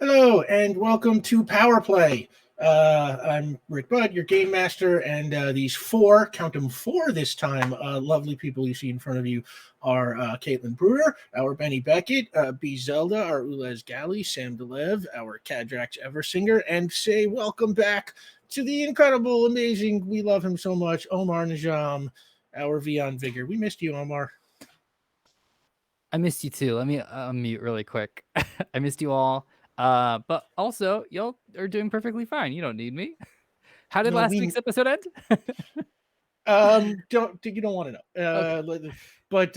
Hello and welcome to Power Play. I'm Rick Budd, your game master, and these four, count them four this time, lovely people you see in front of you are Caitlin Bruder, our Benny Beckett, B. Zelda, our Ulez Galley, Sam Delev, our Kadrax Eversinger, and say welcome back to the incredible, amazing, we love him so much, Omar Najam, our Veon Vigor. We missed you, Omar. I missed you too. Let me unmute really quick. I missed you all. But also, y'all are doing perfectly fine. You don't need me. How did No, last we week's episode end? don't you don't want to know Okay. but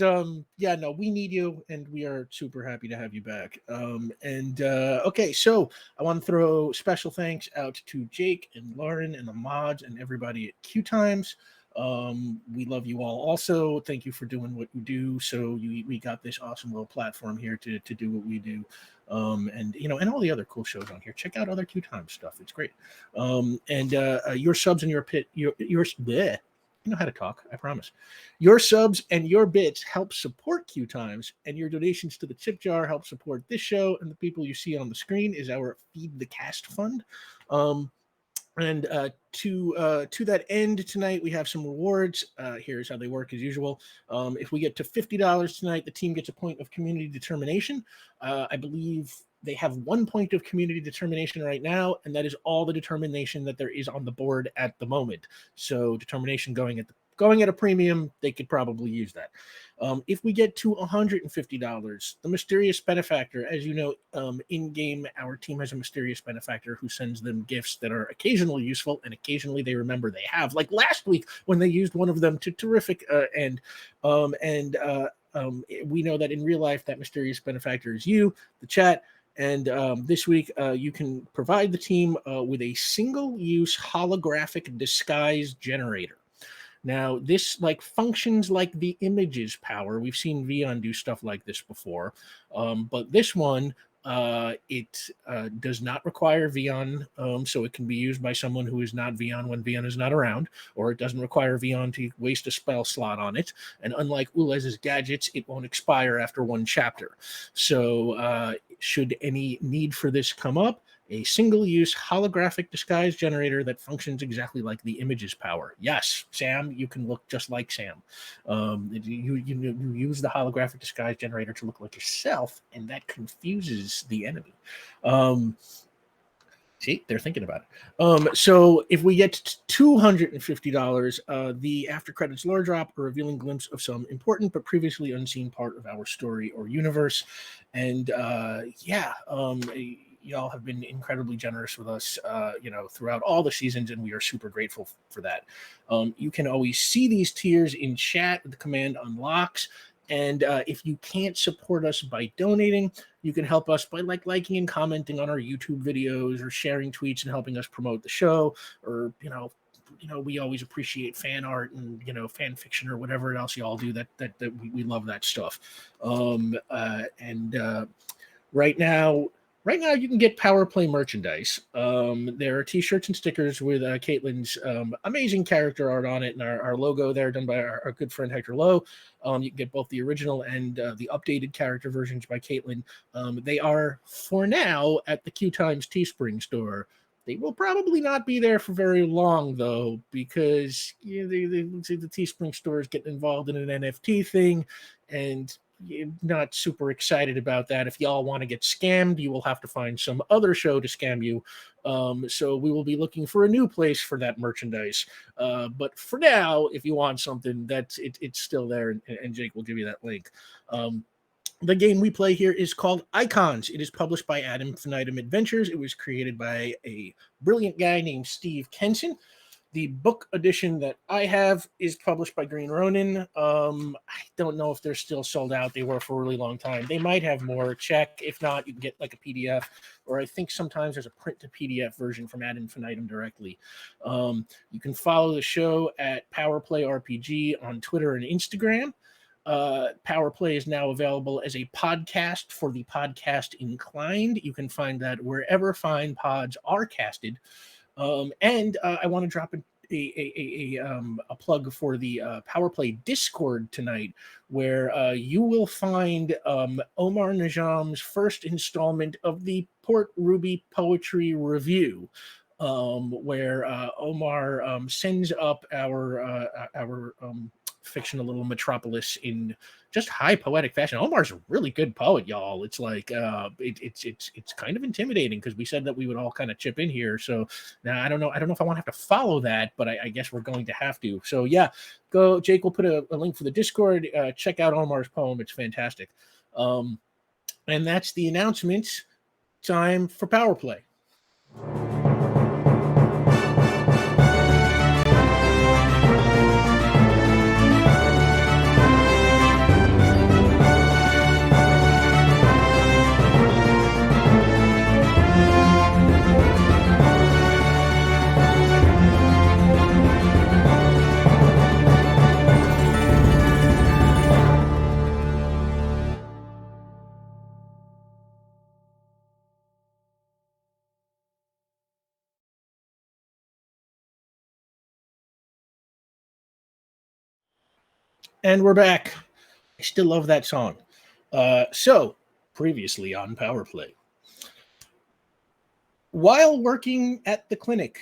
yeah, no, we need you and we are super happy to have you back. And okay, so I want to throw special thanks out to Jake and Lauren and the mods and everybody at QueueTimes. We love you all. Also, thank you for doing what you do. So we got this awesome little platform here to do what we do. And and all the other cool shows on here. Check out other QueueTimes stuff. It's great. And your subs and your pit, your bleh, you know how to talk, I promise. Your subs and your bits help support QueueTimes, and your donations to the tip jar help support this show and the people you see on the screen is our Feed the Cast fund. And to that end, tonight we have some rewards. Here's how they work as usual. If we get to $50 tonight, the team gets a point of community determination. I believe they have 1 point of community determination right now, and that is all the determination that there is on the board at the moment. So determination going at a premium, they could probably use that. If we get to $150, the mysterious benefactor, as you know, in game, our team has a mysterious benefactor who sends them gifts that are occasionally useful and occasionally they remember they have. Like last week when they used one of them to terrific end. We know that in real life, that mysterious benefactor is you, the chat. And this week, you can provide the team with a single-use holographic disguise generator. Now, this functions like the images power. We've seen Veon do stuff like this before, but this one it does not require Veon, so it can be used by someone who is not Veon when Veon is not around, or it doesn't require Veon to waste a spell slot on it. And unlike Ulez's gadgets, it won't expire after one chapter. So, should any need for this come up, a single-use holographic disguise generator that functions exactly like the image's power. Yes, Sam, you can look just like Sam. You use the holographic disguise generator to look like yourself, and that confuses the enemy. See, they're thinking about it. So if we get to $250, the after credits lore drop, a revealing glimpse of some important but previously unseen part of our story or universe. And y'all have been incredibly generous with us, throughout all the seasons, and we are super grateful for that. You can always see these tiers in chat with the command unlocks. And if you can't support us by donating, you can help us by liking and commenting on our YouTube videos or sharing tweets and helping us promote the show. Or we always appreciate fan art and fan fiction or whatever else y'all do. That we love that stuff. Right now, you can get Power Play merchandise. There are T-shirts and stickers with Caitlin's amazing character art on it, and our logo there, done by our good friend Hector Lowe. You can get both the original and the updated character versions by Caitlin. They are, for now, at the QueueTimes Teespring store. They will probably not be there for very long, though, because the Teespring store is getting involved in an NFT thing, and not super excited about that. If y'all want to get scammed, you will have to find some other show to scam you. So we will be looking for a new place for that merchandise. But for now, if you want something, it's still there, and Jake will give you that link. The game we play here is called Icons. It is published by Ad Infinitum Adventures. It was created by a brilliant guy named Steve Kenson. The book edition that I have is published by Green Ronin. I don't know if they're still sold out. They were for a really long time. They might have more. Check. If not, you can get like a PDF, or I think sometimes there's a print to PDF version from Ad Infinitum directly. You can follow the show at PowerPlay RPG on Twitter and Instagram. Power Play is now available as a podcast for the podcast inclined. You can find that wherever fine pods are casted. And I want to drop a plug for the Power Play Discord tonight, where you will find Omar Najam's first installment of the Port Ruby Poetry Review, where Omar sends up our fictional little metropolis in just high poetic fashion. Omar's a really good poet, y'all. It's like it's kind of intimidating because we said that we would all kind of chip in here. So now I don't know if I want to have to follow that, but I guess we're going to have to. So yeah, go. Jake will put a link for the Discord. Check out Omar's poem; it's fantastic. And that's the announcements. Time for Power Play. And we're back. I still love that song. So, previously on Power Play. While working at the clinic,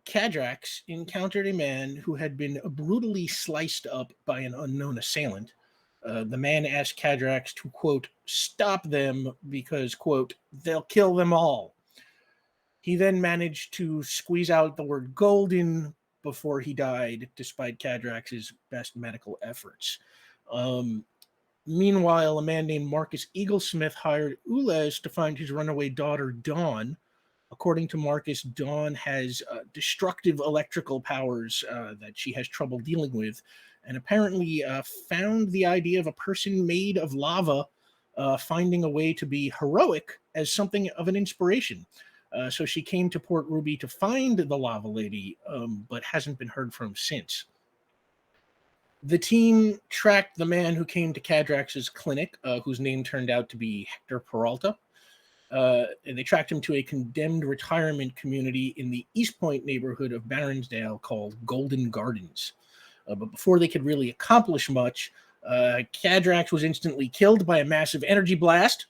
Kadrax encountered a man who had been brutally sliced up by an unknown assailant. The man asked Kadrax to, quote, stop them because, quote, they'll kill them all. He then managed to squeeze out the word golden before he died, despite Kadrax's best medical efforts. Meanwhile, a man named Marcus Eaglesmith hired Ulez to find his runaway daughter, Dawn. According to Marcus, Dawn has destructive electrical powers that she has trouble dealing with, and apparently found the idea of a person made of lava finding a way to be heroic as something of an inspiration. So she came to Port Ruby to find the lava lady, but hasn't been heard from since. The team tracked the man who came to Kadrax's clinic, whose name turned out to be Hector Peralta. And they tracked him to a condemned retirement community in the East Point neighborhood of Baronsdale called Golden Gardens. But before they could really accomplish much, Kadrax was instantly killed by a massive energy blast.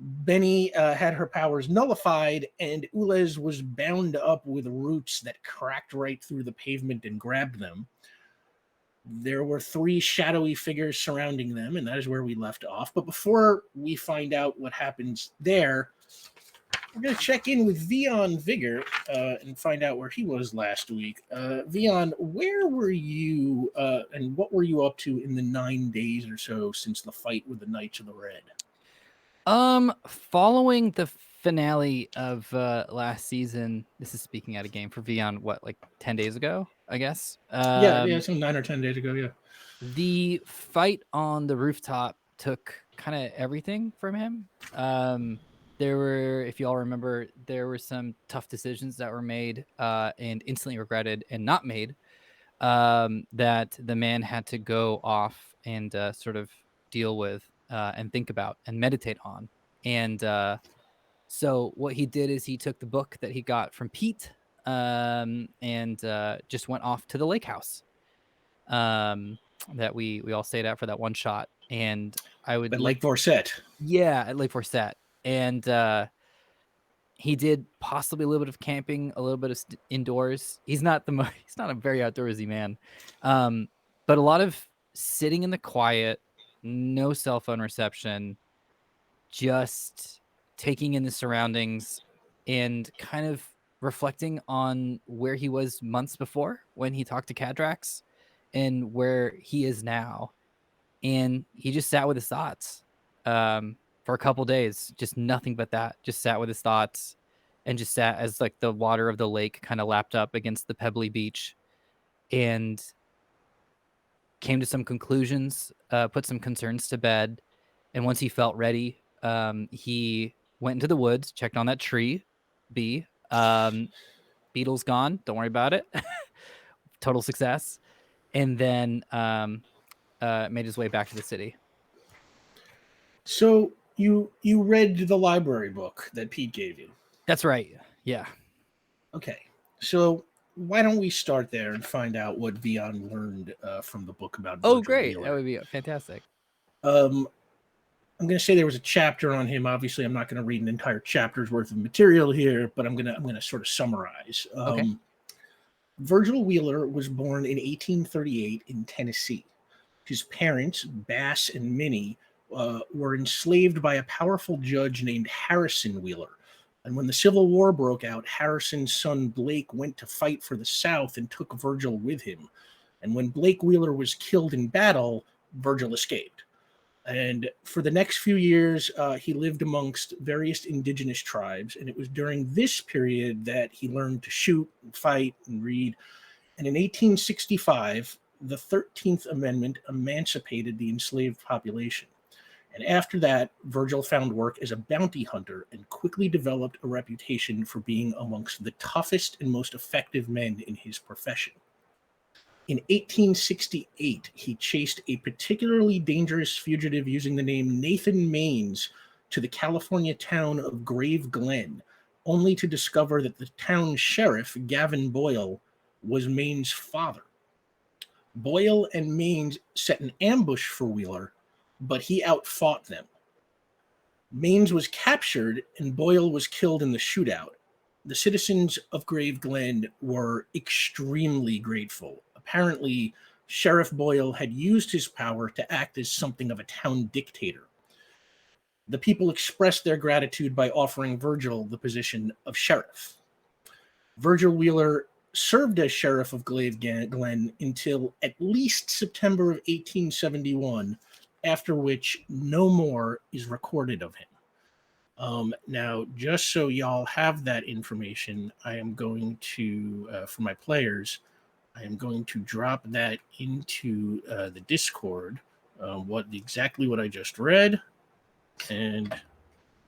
Benny had her powers nullified, and Ulez was bound up with roots that cracked right through the pavement and grabbed them. There were 3 shadowy figures surrounding them, and that is where we left off. But before we find out what happens there, we're going to check in with Veon Vigor and find out where he was last week. Veon, where were you and what were you up to in the 9 days or so since the fight with the Knights of the Red? Following the finale of last season, this is speaking out of game for Veon, what, like 10 days ago, I guess? Yeah, some 9 or 10 days ago, yeah. The fight on the rooftop took kind of everything from him. There were, if you all remember, there were some tough decisions that were made and instantly regretted and not made that the man had to go off and sort of deal with and think about and meditate on. And so what he did is he took the book that he got from Pete and just went off to the lake house that we all stayed at for that one shot. And I would At Lake Vorset. Yeah, at Lake Vorset. And he did possibly a little bit of camping, a little bit of indoors. He's not a very outdoorsy man. But a lot of sitting in the quiet, no cell phone reception, just taking in the surroundings and kind of reflecting on where he was months before when he talked to Kadrax and where he is now. And he just sat with his thoughts for a couple days, just nothing but that, just sat with his thoughts and just sat as like the water of the lake kind of lapped up against the pebbly beach and came to some conclusions, put some concerns to bed. And once he felt ready, he went into the woods, checked on that tree, bee. Beetle's gone. Don't worry about it. Total success. And then made his way back to the city. So you read the library book that Pete gave you? That's right. Yeah. Okay. So why don't we start there and find out what Veon learned from the book about Oh, Virgil great. That Wheeler? would be fantastic. I'm going to say there was a chapter on him. Obviously, I'm not going to read an entire chapter's worth of material here, but I'm going to sort of summarize. Okay. Virgil Wheeler was born in 1838 in Tennessee. His parents, Bass and Minnie, were enslaved by a powerful judge named Harrison Wheeler. And when the Civil War broke out, Harrison's son Blake went to fight for the South and took Virgil with him. And when Blake Wheeler was killed in battle, Virgil escaped. And for the next few years, he lived amongst various indigenous tribes. And it was during this period that he learned to shoot and fight and read. And in 1865, the 13th Amendment emancipated the enslaved population. And after that, Virgil found work as a bounty hunter and quickly developed a reputation for being amongst the toughest and most effective men in his profession. In 1868, he chased a particularly dangerous fugitive using the name Nathan Maines to the California town of Grave Glen, only to discover that the town sheriff, Gavin Boyle, was Maine's father. Boyle and Maines set an ambush for Wheeler, but he outfought them. Maines was captured and Boyle was killed in the shootout. The citizens of Grave Glen were extremely grateful. Apparently, Sheriff Boyle had used his power to act as something of a town dictator. The people expressed their gratitude by offering Virgil the position of sheriff. Virgil Wheeler served as sheriff of Grave Glen until at least September of 1871, after which no more is recorded of him. Now, just so y'all have that information, I am going to, for my players, I am going to drop that into the Discord, exactly what I just read, and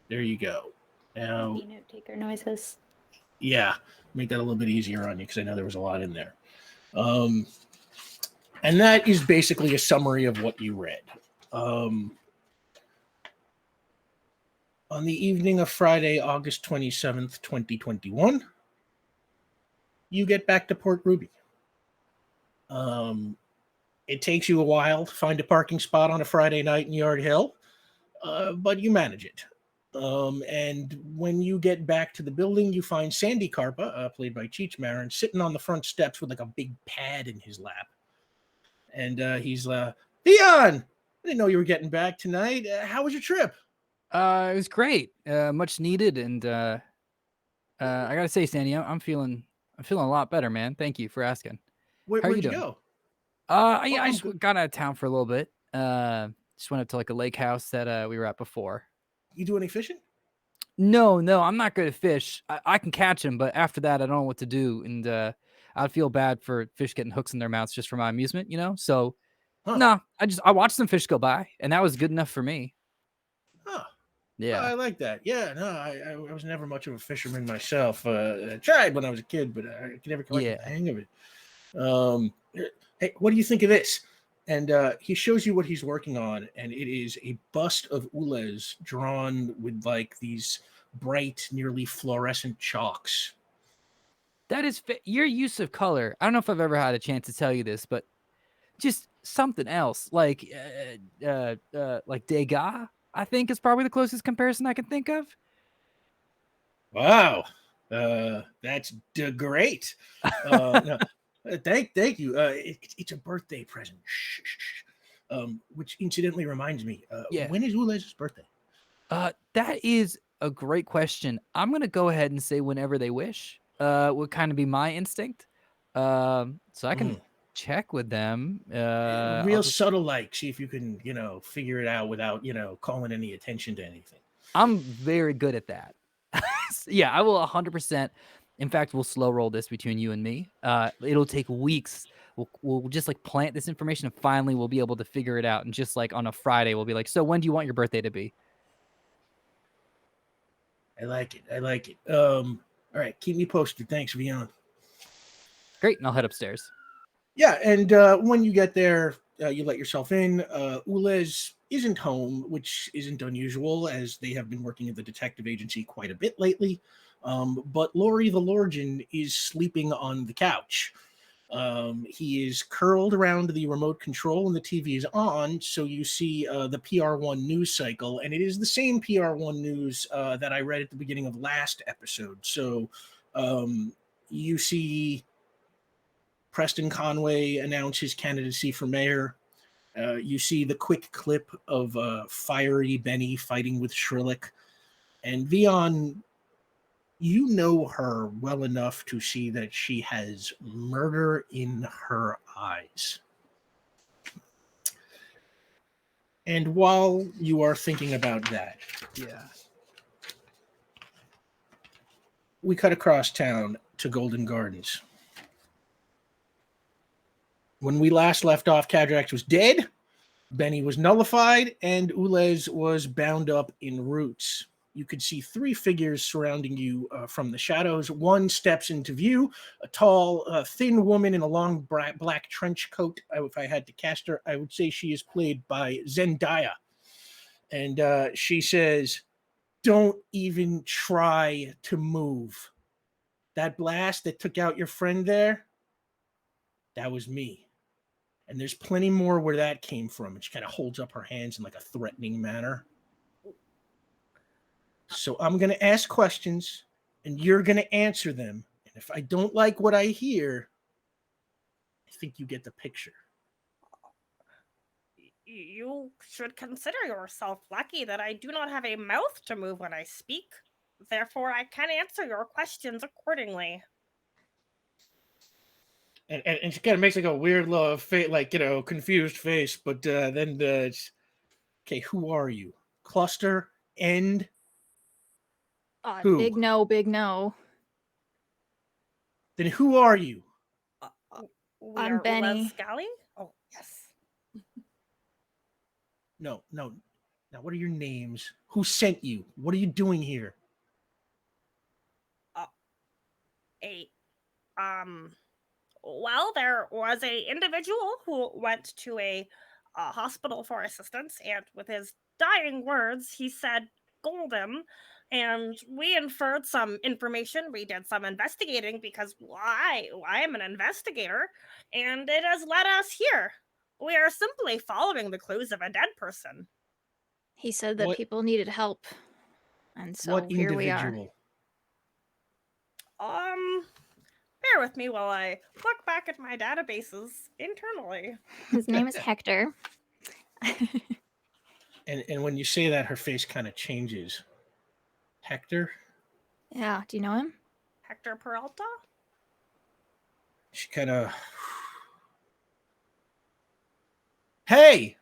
there you go. Now, note taker noises. Yeah, make that a little bit easier on you because I know there was a lot in there. And that is basically a summary of what you read. On the evening of Friday, August 27th, 2021, you get back to Port Ruby. It takes you a while to find a parking spot on a Friday night in Yard Hill, but you manage it. And when you get back to the building, you find Sandy Carpa, played by Cheech Marin, sitting on the front steps with like a big pad in his lap. And he's, Veon, I didn't know you were getting back tonight. How was your trip? It was great, much needed, and I gotta say, Sandy, I'm feeling a lot better, man. Thank you for asking. How are Where'd you you doing? go? Yeah, I I'm just good. got out of town for a little bit. Just went up to like a lake house that we were at before. You do any fishing? No, I'm not good at fish. I can catch them, but after that, I don't know what to do, and I'd feel bad for fish getting hooks in their mouths just for my amusement, you know. So, Huh. no, I watched some fish go by, and that was good enough for me. Huh. Yeah. I like that. Yeah, no, I was never much of a fisherman myself. I tried when I was a kid, but I could never quite get the hang of it. Hey, what do you think of this? And he shows you what he's working on, and it is a bust of Ulez drawn with like these bright, nearly fluorescent chalks. That is your use of color. I don't know if I've ever had a chance to tell you this, but just something else like Degas, I think is probably the closest comparison I can think of. Wow, that's great. No, thank you. It's a birthday present. Shh, shh, shh. Which incidentally reminds me, Yeah. when is Ulez's birthday? That is a great question. I'm gonna go ahead and say whenever they wish. Would kind of be my instinct. So I can check with them. Real subtle, like see if you can, figure it out without, calling any attention to anything. I'm very good at that. Yeah, I will 100%. In fact, we'll slow roll this between you and me. It'll take weeks. We'll just like plant this information and finally we'll be able to figure it out. And just like on a Friday, we'll be like, so when do you want your birthday to be? I like it. All right, keep me posted. Thanks, Veon. Great, and I'll head upstairs. Yeah, and when you get there, you let yourself in. Ulez isn't home, which isn't unusual, as they have been working at the detective agency quite a bit lately. But Laurie the Lorgian is sleeping on the couch. He is curled around the remote control and the TV is on. So you see the PR1 news cycle, and it is the same PR1 news that I read at the beginning of last episode. So you see Preston Conway announce his candidacy for mayor. You see the quick clip of fiery Benny fighting with Shrillick. And Veon, you know her well enough to see that she has murder in her eyes. And while you are thinking about that, we cut across town to Golden Gardens. When we last left off, Cadrax was dead, Benny was nullified, and Ulez was bound up in roots. You could see three figures surrounding you from the shadows. One steps into view, a tall, thin woman in a long black trench coat. If I had to cast her, I would say she is played by Zendaya. And she says, "Don't even try to move. That blast that took out your friend there, that was me. And there's plenty more where that came from." And she kind of holds up her hands in like a threatening manner. So I'm going to ask questions, and you're going to answer them. And if I don't like what I hear, I think you get the picture. You should consider yourself lucky that I do not have a mouth to move when I speak. Therefore, I can answer your questions accordingly. And she kind of makes like a weird little face, like, confused face. But then okay, who are you? Cluster, End? Who? Big no, big no. Then who are you? I'm Benny. Scally? Oh, yes. No. Now, what are your names? Who sent you? What are you doing here? Well, there was a individual who went to a hospital for assistance, and with his dying words, he said, "Golden," and we inferred some information. We did some investigating because I am an investigator, and it has led us here. We are simply following the clues of a dead person. He said that people needed help, and so here we are. Bear with me while I look back at my databases internally. His name is Hector. And when you say that, her face kind of changes. Hector? Yeah, do you know him? Hector Peralta? She kind of... Hey!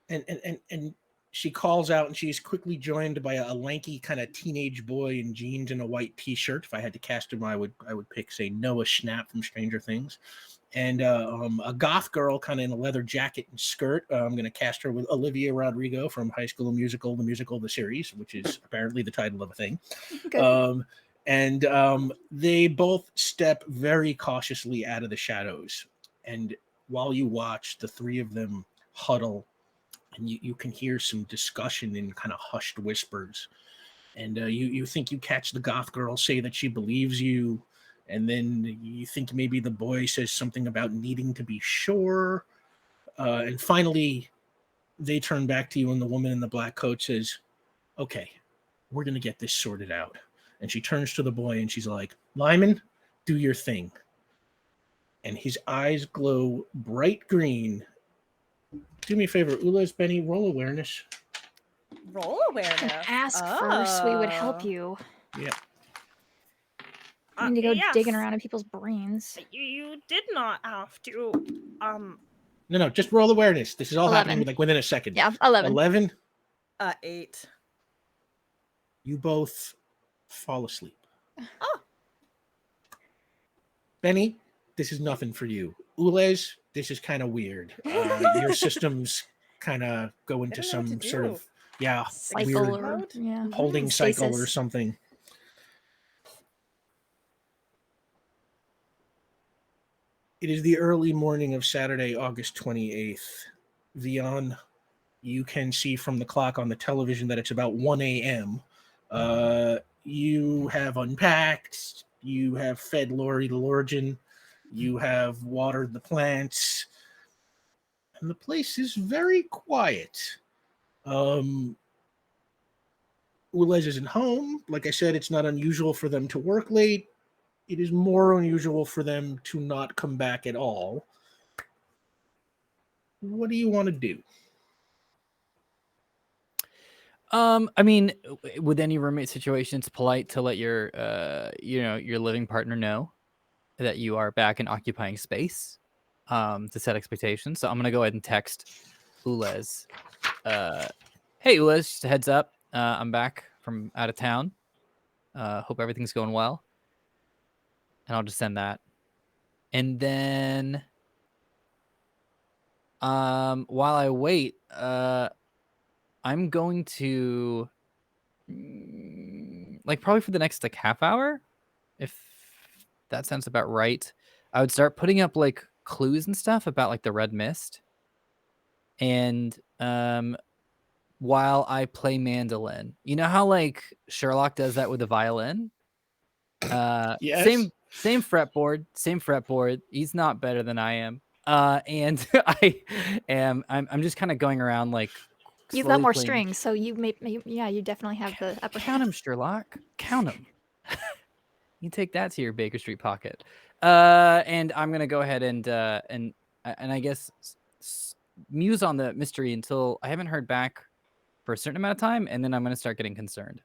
And she calls out, and she's quickly joined by a lanky kind of teenage boy in jeans and a white t-shirt. If I had to cast him, I would pick, say, Noah Schnapp from Stranger Things. And a goth girl kind of in a leather jacket and skirt. I'm going to cast her with Olivia Rodrigo from High School Musical, the series, which is apparently the title of a thing. They both step very cautiously out of the shadows. And while you watch, the three of them huddle, and you can hear some discussion in kind of hushed whispers. And you think you catch the goth girl say that she believes you. And then you think maybe the boy says something about needing to be sure. And finally, they turn back to you, and the woman in the black coat says, "Okay, we're going to get this sorted out." And she turns to the boy, and she's like, "Lyman, do your thing." And his eyes glow bright green. Do me a favor, Ulez, Benny, roll awareness. Roll awareness? Ask first, we would help you. Yeah. I need to go digging around in people's brains. You did not have to. No, just roll awareness. This is all 11. happening like within a second. Yeah, 11. 11. 8. You both fall asleep. Oh. Benny, this is nothing for you. Ulez, this is kind of weird. Your systems kind of go into some sort of cycle weird holding cycle or something. It is the early morning of Saturday, August 28th. Veon, you can see from the clock on the television that it's about 1 a.m. you have unpacked, you have fed Lori the Lorigin, you have watered the plants, and the place is very quiet. Ulez isn't home. Like I said, it's not unusual for them to work late. It is more unusual for them to not come back at all. What do you want to do? I mean, with any roommate situation, it's polite to let your, your living partner know that you are back and occupying space, to set expectations. So I'm gonna go ahead and text Ulez. Hey Ulez, just a heads up. I'm back from out of town. Hope everything's going well. And I'll just send that. And then, while I wait, I'm going to, like, probably for the next like half hour, if that sounds about right, I would start putting up like clues and stuff about like the red mist. And while I play mandolin, you know how like Sherlock does that with the violin? Yes. Same fretboard. He's not better than I am. And I'm just kind of going around like, You've got more playing. strings, so you you definitely have the upper Count hand. them, Sherlock. Count them. You take that to your Baker Street pocket. And I'm gonna go ahead and I guess muse on the mystery until I haven't heard back for a certain amount of time, and then I'm gonna start getting concerned.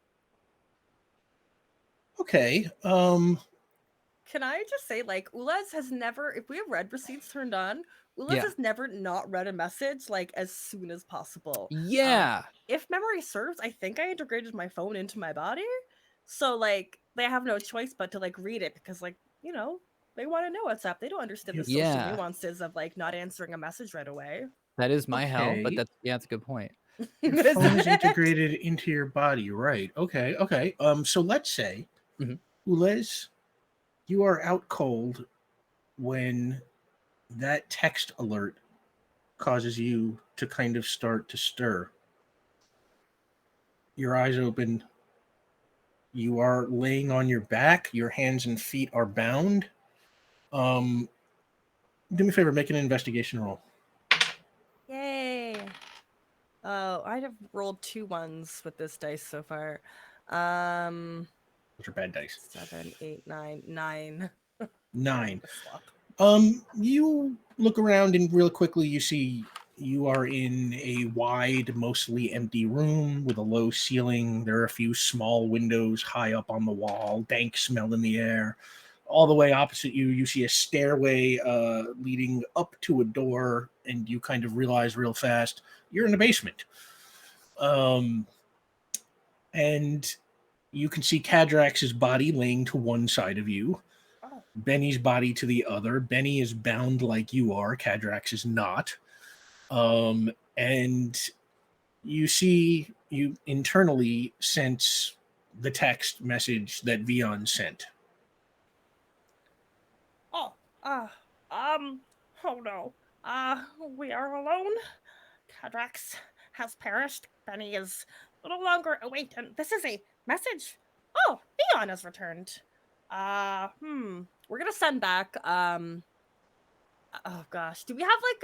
Okay. Can I just say, like, Ulez has never, if we have read receipts turned on, Ulez Yeah. has never not read a message, like, as soon as possible. Yeah. If memory serves, I think I integrated my phone into my body. So, like, they have no choice but to, like, read it because, like, you know, they want to know what's up. They don't understand the social Yeah. nuances of, like, not answering a message right away. That is my hell, but Okay. that's a good point. Your phone is integrated into your body, right? Okay. So let's say, Mhm. Ulez, you are out cold when that text alert causes you to kind of start to stir. Your eyes open. You are laying on your back. Your hands and feet are bound. Do me a favor, make an investigation roll. Yay. Oh, I'd have rolled 2 ones with this dice so far. Those are bad dice. 7, 8, 9, 9. 9. Swap. You look around and real quickly you see you are in a wide, mostly empty room with a low ceiling. There are a few small windows high up on the wall, dank smell in the air. All the way opposite you, you see a stairway leading up to a door, and you kind of realize real fast you're in the basement. And you can see Cadrax's body laying to one side of you. Oh. Benny's body to the other. Benny is bound like you are. Cadrax is not. And you see, you internally sense the text message that Veon sent. Oh, oh no. We are alone. Cadrax has perished. Benny is no longer awake, and this is a message. Oh, Veon has returned. We're gonna send back, oh gosh. Do we have like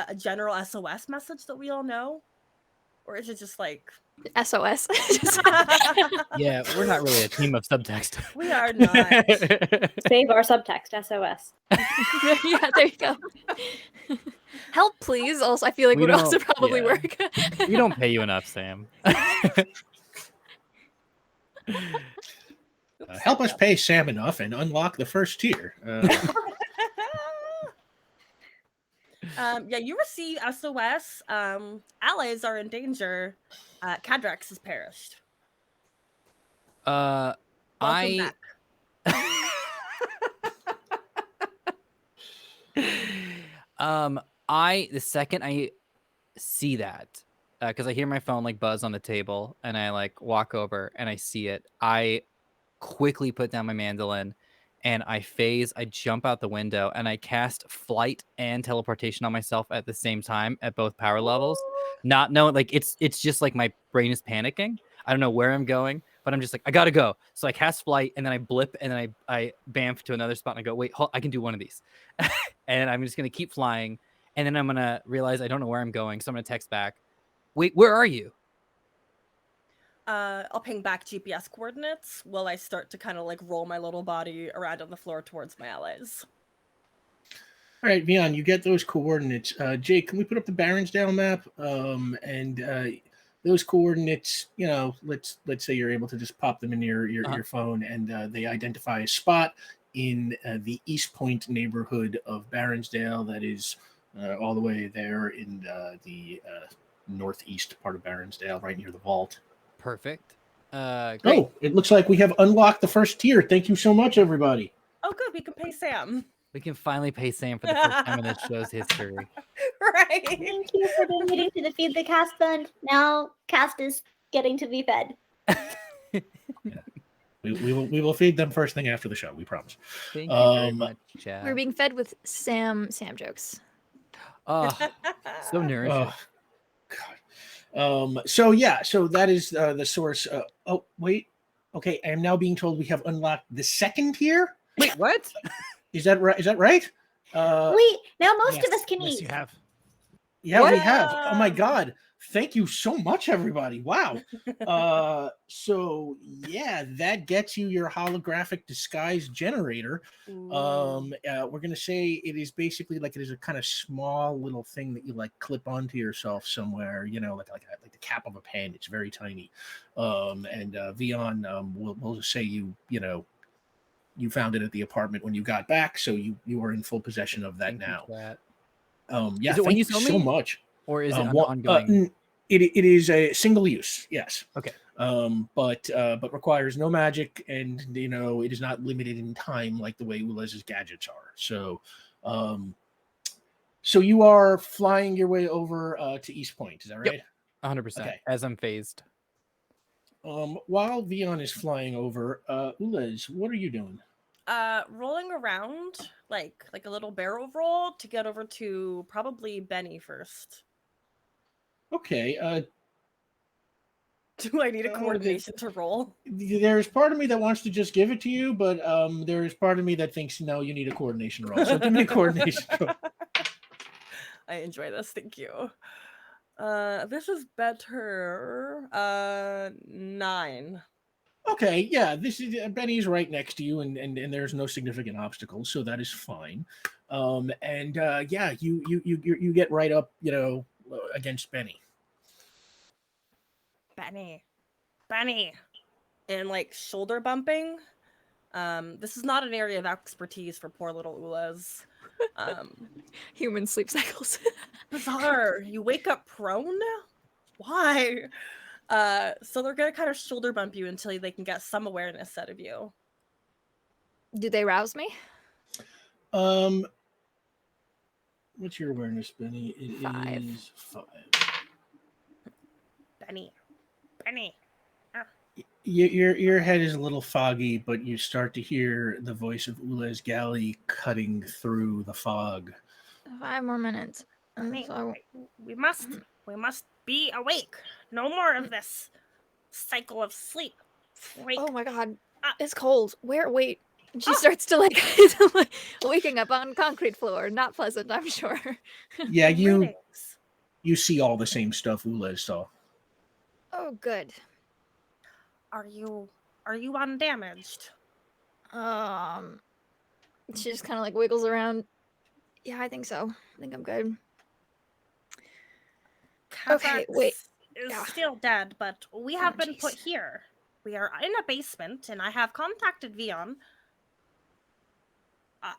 a general SOS message that we all know? Or is it just like SOS. Yeah, we're not really a team of subtext. We are not. Save our subtext, SOS. Yeah, there you go. Help, please. Also, I feel like We would also don't- probably yeah. work. We don't pay you enough, Sam. Help us pay Sam enough and unlock the first tier. Yeah, you receive SOS. Allies are in danger. Cadrax has perished. Welcome back. The second I see that, because I hear my phone like buzz on the table, and I like walk over and I see it, I quickly put down my mandolin and I phase, I jump out the window, and I cast flight and teleportation on myself at the same time at both power levels. Not knowing, like, it's just like my brain is panicking. I don't know where I'm going, but I'm just like, I gotta go. So I cast flight, and then I blip, and then I bamf to another spot, and I go, wait, I can do one of these. And I'm just gonna keep flying, and then I'm gonna realize I don't know where I'm going, so I'm gonna text back, wait, where are you? I'll ping back GPS coordinates while I start to kind of like roll my little body around on the floor towards my allies. All right, Veon, you get those coordinates. Jake, can we put up the Baronsdale map? Those coordinates, let's say you're able to just pop them in your phone, and they identify a spot in the East Point neighborhood of Baronsdale that is all the way there in the northeast part of Baronsdale, right near the vault. Perfect. Great. Oh, it looks like we have unlocked the first tier. Thank you so much, everybody. Oh, good. We can pay Sam. We can finally pay Sam for the first time in this show's history. Right. Thank you for donating to the Feed the Cast Fund. Now Cast is getting to be fed. We will feed them first thing after the show. We promise. Thank you very much, Chad. We're being fed with Sam jokes. Oh, so nourishing. Oh, God. So that is the source. Oh, wait. Okay, I am now being told we have unlocked the second tier. Wait, what? Is that right? Wait, now most of us can Yes, eat. you have. Yeah, What? we have. Oh my God. Thank you so much, everybody. Wow. So yeah, that gets you your holographic disguise generator. We're gonna say it is basically like it is a kind of small little thing that you like clip onto yourself somewhere, like the cap of a pen. It's very tiny. Veon will just say you found it at the apartment when you got back, so you are in full possession of that now. Yeah, Is it one thank use you only? so much. Or is it One- ongoing? It is a single use, yes. Okay. But requires no magic, and it is not limited in time like the way Ulez's gadgets are. So you are flying your way over to East Point, is that right? 100%. Okay. As I'm phased. While Veon is flying over, Ulez, what are you doing? Rolling around like a little barrel roll to get over to probably Benny first. Okay. Do I need a coordination to roll? There's part of me that wants to just give it to you, but there's part of me that thinks no, you need a coordination roll. So give me a coordination roll. I enjoy this. Thank you. This is better. 9. Okay, yeah, this is Benny's right next to you, and there's no significant obstacles, so that is fine. Yeah, you get right up, against Benny. Benny, and like shoulder bumping. This is not an area of expertise for poor little Ulez. Human sleep cycles. Bizarre. You wake up prone? Why? So they're gonna kind of shoulder bump you until they can get some awareness out of you. Do they rouse me? What's your awareness, Benny? It 5. is 5. Benny. Your head is a little foggy, but you start to hear the voice of Ulez Galley cutting through the fog. 5 more minutes. We must be awake. No more of this cycle of sleep. Oh my God, it's cold. Wait. She starts to like waking up on concrete floor. Not pleasant, I'm sure. Yeah, you see all the same stuff Ulez saw. Oh, good. Are you undamaged? She just kind of like wiggles around. Yeah, I think so. I think I'm good. Okay, wait. Is still dead, but we have been put here. We are in a basement, and I have contacted Veon.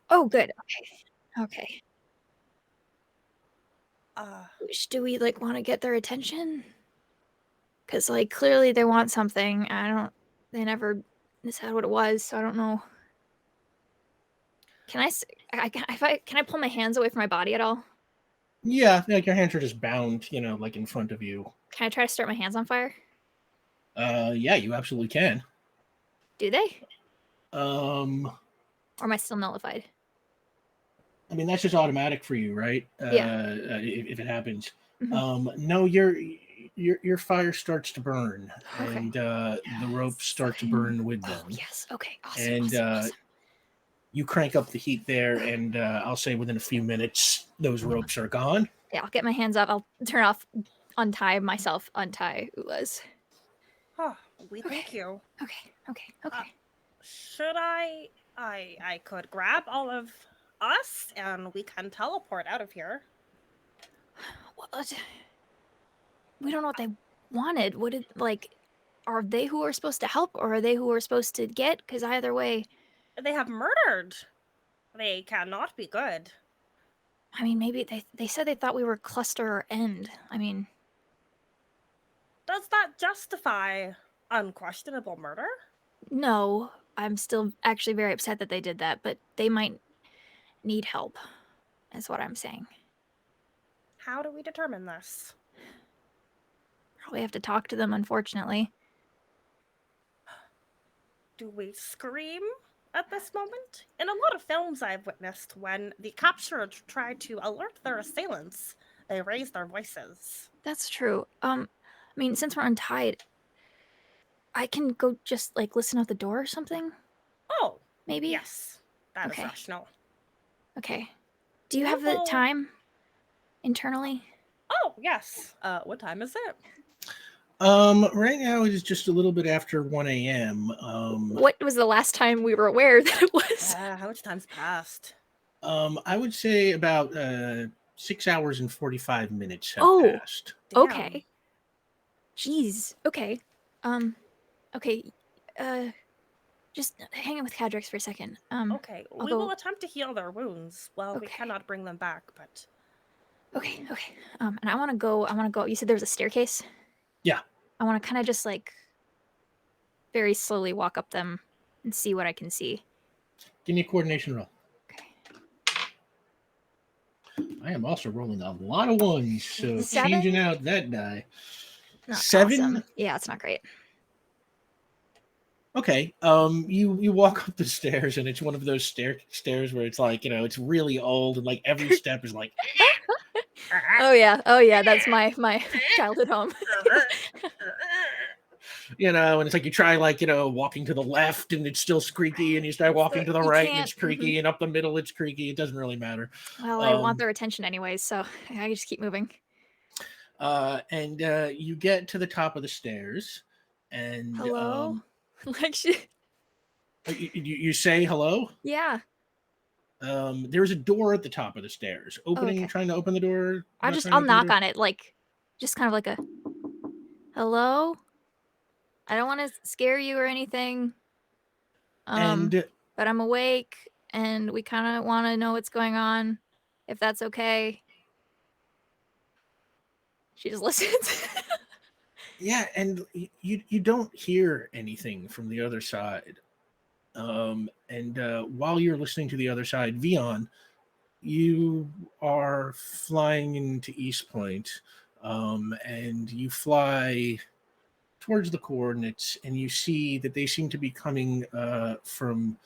Oh, good. Okay. Do we want to get their attention? Because clearly they want something. They never said what it was, so I don't know. Can I pull my hands away from my body at all? Yeah, your hands are just bound, in front of you. Can I try to start my hands on fire? Yeah, you absolutely can. Do they? Or am I still nullified? I mean, that's just automatic for you, right? Yeah. If it happens. Mm-hmm. No, your fire starts to burn, Okay. and the ropes start to burn with them. Oh yes. Okay. Awesome. And awesome. you crank up the heat there, and I'll say within a few minutes, those ropes are gone. Yeah, I'll get my hands up. I'll turn off, untie Ula's. Oh, we thank you. Okay. Should I could grab all of us and we can teleport out of here. What? We don't know what they wanted. What did are they who are supposed to help, or are they who are supposed to get? Because either way, They have murdered. They cannot be good. I mean, maybe they said they thought we were cluster or end. I mean, Does that justify unquestionable murder? no, I'm still actually very upset that they did that, but they might need help, is what I'm saying. How do we determine this? Probably have to talk to them, unfortunately. Do we scream at this moment? In a lot of films I've witnessed, when the captured try to alert their assailants, they raise their voices. That's true. I mean, since we're untied, I can go just listen out the door or something. Oh, Maybe. yes, that is Okay. rational. Okay. Do you have the time internally? Oh, yes. What time is it? Right now it is just a little bit after 1 a.m. What was the last time we were aware that it was? How much time's passed? I would say about 6 hours and 45 minutes have Oh. passed. Damn. Okay. Jeez. Okay. Okay. Just hang out with Cadrix for a second. Okay, I'll we go- will attempt to heal their wounds. Well, we Okay. cannot bring them back, but Okay. And I want to go. You said there was a staircase? Yeah. I want to kind of just very slowly walk up them and see what I can see. Give me a coordination roll. Okay. I am also rolling a lot of ones, so 7? changing out that die. Not 7? awesome. Yeah, it's not great. Okay. You walk up the stairs, and it's one of those stairs where it's it's really old, and every step is like. Oh yeah, that's my childhood home. And it's you try walking to the left and it's still squeaky, and you start walking to the You right and can't- it's creaky, and up the middle it's creaky. It doesn't really matter. Well, I want their attention anyways, so I just keep moving. And you get to the top of the stairs, and Hello? you say hello. Yeah. There's a door at the top of the stairs. Okay. Trying to open the door. I'll knock on it, just kind of like a hello. I don't want to scare you or anything. And But I'm awake, and we kind of want to know what's going on, if that's okay. She just listens. yeah, and you don't hear anything from the other side. And while you're listening to the other side, Veon, you are flying into East Point, and you fly towards the coordinates, and you see that they seem to be coming from,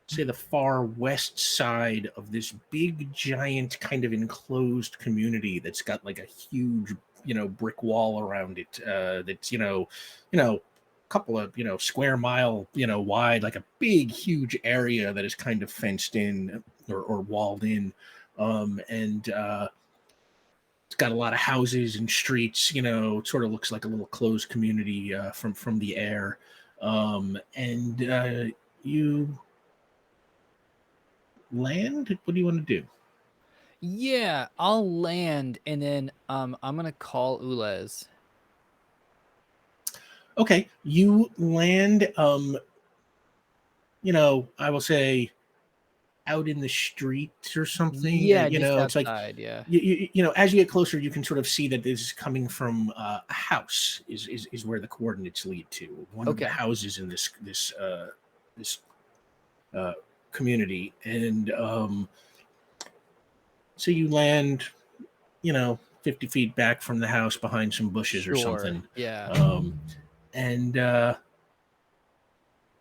say, the far west side of this big, giant, kind of enclosed community that's got a huge, brick wall around it. That's couple of square mile wide, a big huge area that is kind of fenced in or walled in, and it's got a lot of houses and streets. It sort of looks like a little closed community from the air, and you land. What do you want to do? Yeah, I'll land, and then I'm gonna call Ulez. Okay, you land. I will say, out in the street or something. Yeah, it's outside, yeah. As you get closer, you can sort of see that this is coming from a house. Is where the coordinates lead to. One of the houses in this community, and so you land, 50 feet back from the house behind some bushes or something. Yeah. And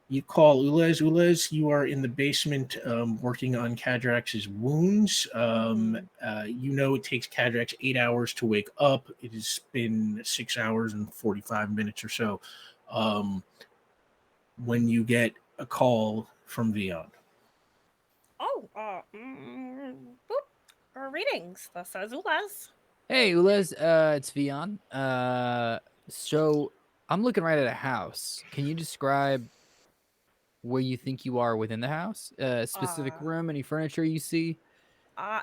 You call Ulez. Ulez, you are in the basement working on Kadrax's wounds. You know it takes Kadrax 8 hours to wake up. It has been 6 hours and 45 minutes or so when you get a call from Veon. Oh, boop. Readings. This is Ulez. Hey, Ulez, it's Veon. So I'm looking right at a house. Can you describe where you think you are within the house? Specific room, any furniture you see?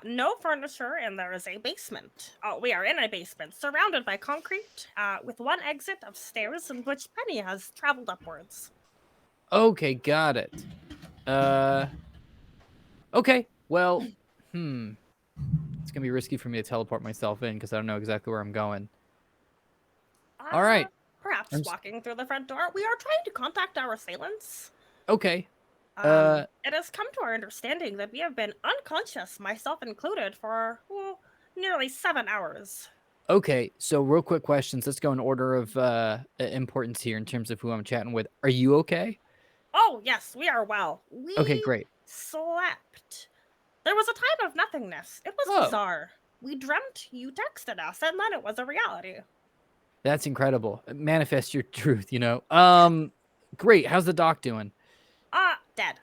No furniture, and there is a basement. Oh, we are in a basement, surrounded by concrete, with one exit of stairs in which Penny has traveled upwards. Okay, got it. Okay, well, it's gonna be risky for me to teleport myself in because I don't know exactly where I'm going. All right. Perhaps walking through the front door. We are trying to contact our assailants. Okay. It has come to our understanding that we have been unconscious, myself included, for nearly 7 hours. Okay, so real quick questions. Let's go in order of importance here in terms of who I'm chatting with. Are you okay? Oh, yes, we are well. Okay, great. Slept. There was a time of nothingness. It was bizarre. We dreamt, you texted us, and then it was a reality. That's incredible. Manifest your truth, you know. Great. How's the doc doing? Dead.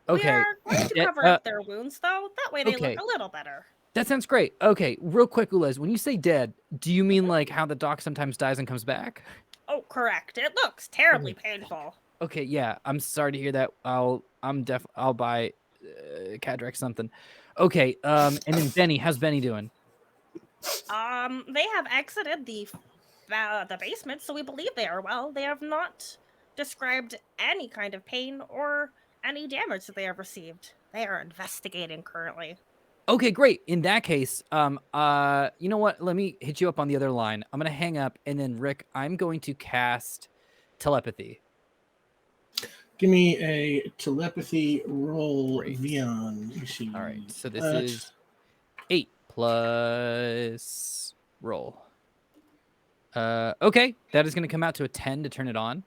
Okay. We are going to cover up their wounds, though. That way they look a little better. That sounds great. Okay, real quick, Ulez, when you say dead, do you mean like how the doc sometimes dies and comes back? Oh, correct. It looks terribly painful. Okay, yeah. I'm sorry to hear that. I'll buy Kadrax something. Okay, and then Benny, how's Benny doing? They have exited the basement, so we believe they are well. They have not described any kind of pain or any damage that they have received. They are investigating currently. Okay, great. In that case, you know what? Let me hit you up on the other line. I'm gonna hang up, and then Rick, I'm going to cast telepathy. Give me a telepathy roll, Veon. Let me see. All right, so this is 8 plus roll. Okay, that is going to come out to a 10 to turn it on.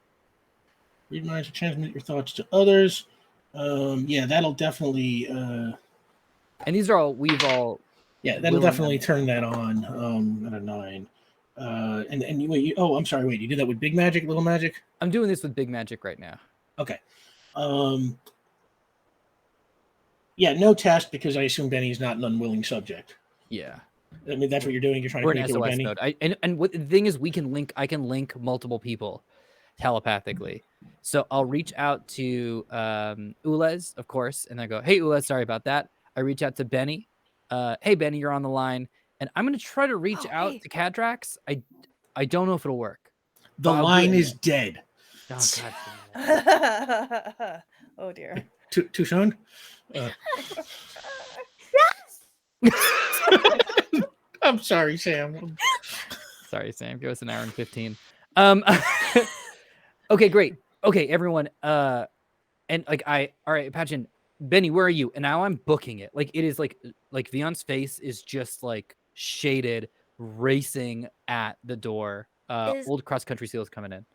Read minds to transmit your thoughts to others. Yeah, that'll definitely. And these are all Yeah, that'll definitely turn that on. At a 9. And wait. I'm sorry. Wait, you did that with big magic, little magic? I'm doing this with big magic right now. Okay. Yeah, no test because I assume Benny's not an unwilling subject. Yeah. I mean, that's what you're doing. You're trying to communicate with Benny. Mode. And what the thing is, I can link multiple people telepathically. So I'll reach out to Ulez, of course, and I go, "Hey, Ulez, sorry about that." I reach out to Benny. Hey, Benny, you're on the line, and I'm gonna try to reach out to Kadrax. I don't know if it'll work. The line is dead. Oh, God. Oh dear. Too soon? Yes. I'm sorry, Sam. Sorry, Sam. Give us an hour and 15. Okay, great. Okay, everyone. And like all right, Patchen, Benny, where are you? And now I'm booking it. Like it is like Veon's face is just like shaded, racing at the door. Old cross country seal is coming in.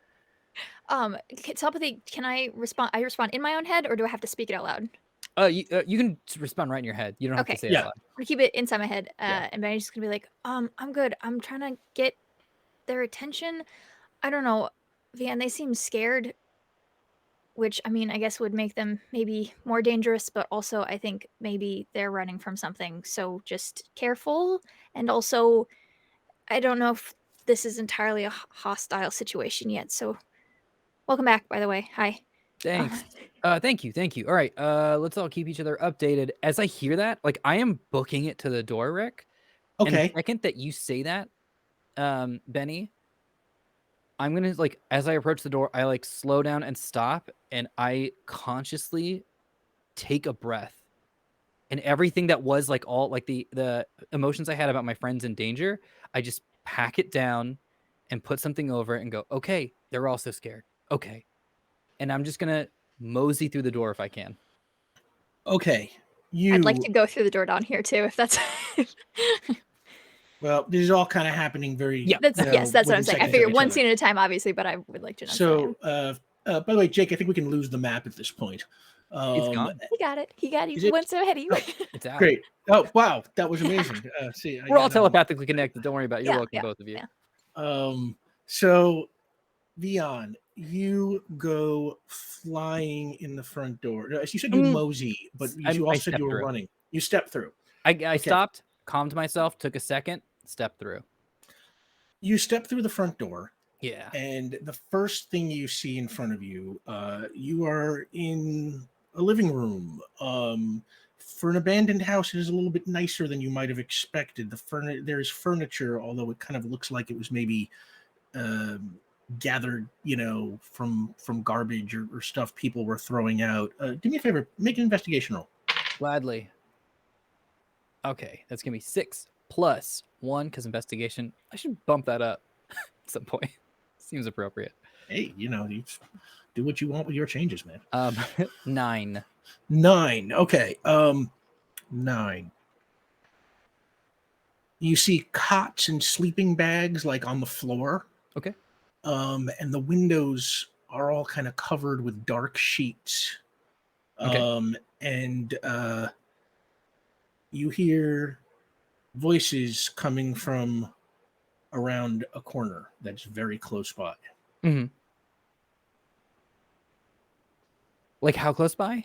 Telepathy, can I respond? I respond in my own head, or do I have to speak it out loud? You can respond right in your head. You don't have to say it out loud. I keep it inside my head, and Benny's just gonna be like, I'm good. I'm trying to get their attention. I don't know, Veon, they seem scared, which I mean, I guess would make them maybe more dangerous, but also I think maybe they're running from something. So just careful, and also, I don't know if this is entirely a hostile situation yet. So, welcome back, by the way. Hi. Thanks. Thank you. All right. Let's all keep each other updated. As I hear that, like I am booking it to the door, Rick. Okay. And the second that you say that, Benny, I'm gonna like as I approach the door, I like slow down and stop, and I consciously take a breath. And everything that was like all like the emotions I had about my friends in danger, I just pack it down and put something over it and go, okay, they're also scared. Okay. And I'm just gonna mosey through the door if I can. Okay. I'd like to go through the door down here too, if that's. Well, this is all kind of happening very. That's what I'm saying. I figure one scene at a time, obviously, but I would like to know. So, By the way, Jake, I think we can lose the map at this point. It's gone. He got it. He got Is it. it? Went so ahead of you. Oh, It's out. Great. Oh, wow. That was amazing. See, We're all got, telepathically connected. Don't worry about it. You're Yeah, welcome, yeah, both of you. yeah. So, Veon, you go flying in the front door. You said you mosey, but you I also said stepped you were through. running. You stepped through. I stopped, calmed myself, took a second, stepped through. You step through the front door. Yeah. And the first thing you see in front of you, you are in a living room. For an abandoned house, it is a little bit nicer than you might have expected. There's furniture, although it kind of looks like it was maybe gathered, from garbage or stuff people were throwing out. Do me a favor, make an investigation roll. Gladly. Okay, that's gonna be 6 plus 1 because investigation. I should bump that up at some point. Seems appropriate. Hey, you do what you want with your changes, man. 9. 9. Okay. 9. You see cots and sleeping bags like on the floor. Okay. And the windows are all kind of covered with dark sheets. Okay. And you hear voices coming from around a corner that's very close by. Mm-hmm. Like how close by?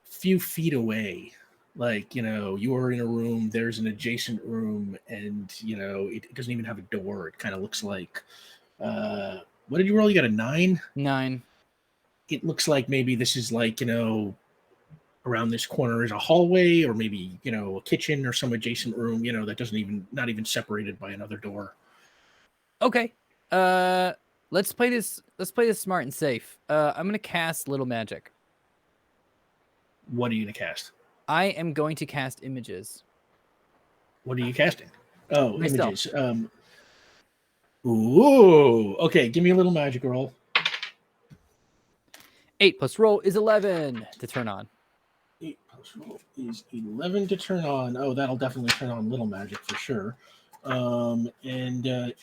Few feet away. Like, you are in a room, there's an adjacent room, and, it doesn't even have a door. It kind of looks like, what did you roll? You got a 9? 9. It looks like maybe this is like, around this corner is a hallway, or maybe, a kitchen or some adjacent room, that not even separated by another door. Okay. Let's play this smart and safe. I'm gonna cast little magic. What are you going to cast? I am going to cast images. What are you casting? Oh, Myself. images. Ooh. Okay, give me a little magic roll. 8 plus roll is 11 to turn on. 8 plus roll is 11 to turn on. Oh, that'll definitely turn on little magic for sure. And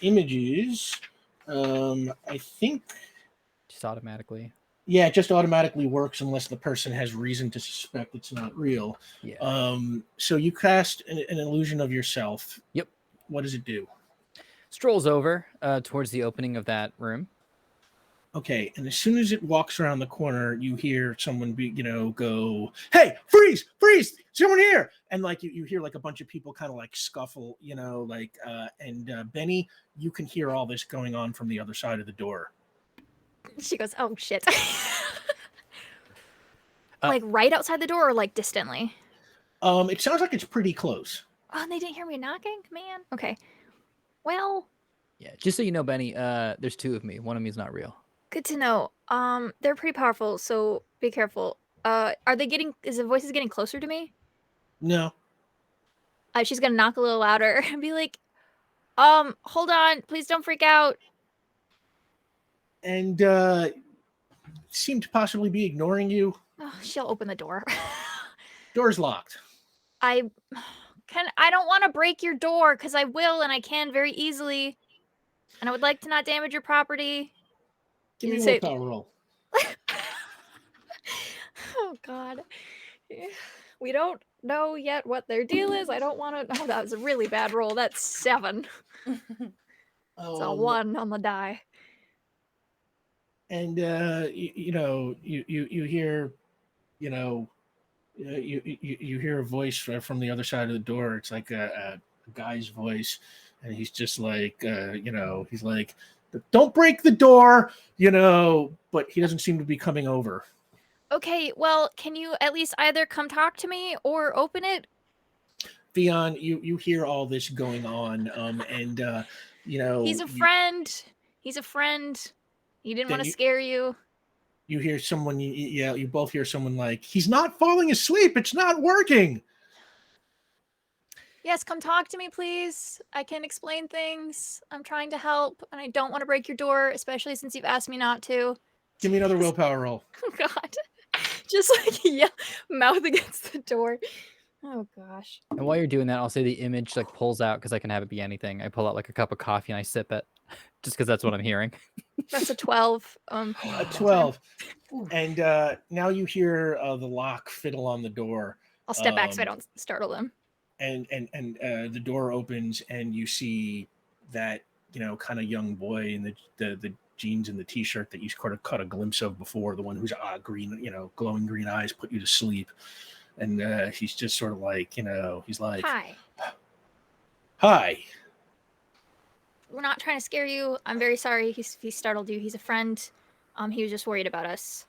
images, I think... Just automatically. Yeah, it just automatically works unless the person has reason to suspect it's not real. Yeah. So you cast an illusion of yourself. Yep. What does it do? Strolls over towards the opening of that room. Okay, and as soon as it walks around the corner, you hear someone go, "Hey, freeze, someone here!" And like you hear like a bunch of people kind of like scuffle, and Benny, you can hear all this going on from the other side of the door. She goes, "Oh shit!" Like right outside the door, or like distantly. It sounds like it's pretty close. Oh, and they didn't hear me knocking, man. Okay, well. Yeah, just so you know, Benny, there's 2 of me. One of me is not real. Good to know. They're pretty powerful, so be careful. Is the voices getting closer to me? No. She's gonna knock a little louder and be like, hold on, please don't freak out. And seem to possibly be ignoring you. Oh, she'll open the door. Door's locked. I don't want to break your door, because I will, and I can very easily. And I would like to not damage your property. Give me a willpower roll. Oh, God. We don't know yet what their deal is. I don't want to... Oh, that was a really bad roll. That's 7. It's a 1 on the die. And, you hear, you hear a voice from the other side of the door. It's like a guy's voice. And he's just like, he's like, "Don't break the door," but he doesn't seem to be coming over. Okay, well, can you at least either come talk to me or open it? Veon, you hear all this going on, and he's a friend. He's a friend. He didn't want to scare you. You hear someone, you both hear someone like, "He's not falling asleep. It's not working." Yes, come talk to me, please. I can explain things. I'm trying to help, and I don't want to break your door, especially since you've asked me not to. Give me another willpower roll. Oh, God. Just like, mouth against the door. Oh gosh. And while you're doing that, I'll say the image like pulls out because I can have it be anything. I pull out like a cup of coffee and I sip it, just because that's what I'm hearing. That's a 12. A that's 12. And now you hear the lock fiddle on the door. I'll step back so I don't startle him. And the door opens and you see that, kind of young boy in the jeans and the t-shirt that you sort of caught a glimpse of before, the one who's green, glowing green eyes put you to sleep. And he's just sort of like, he's like, Hi. We're not trying to scare you. I'm very sorry he startled you. He's a friend. He was just worried about us.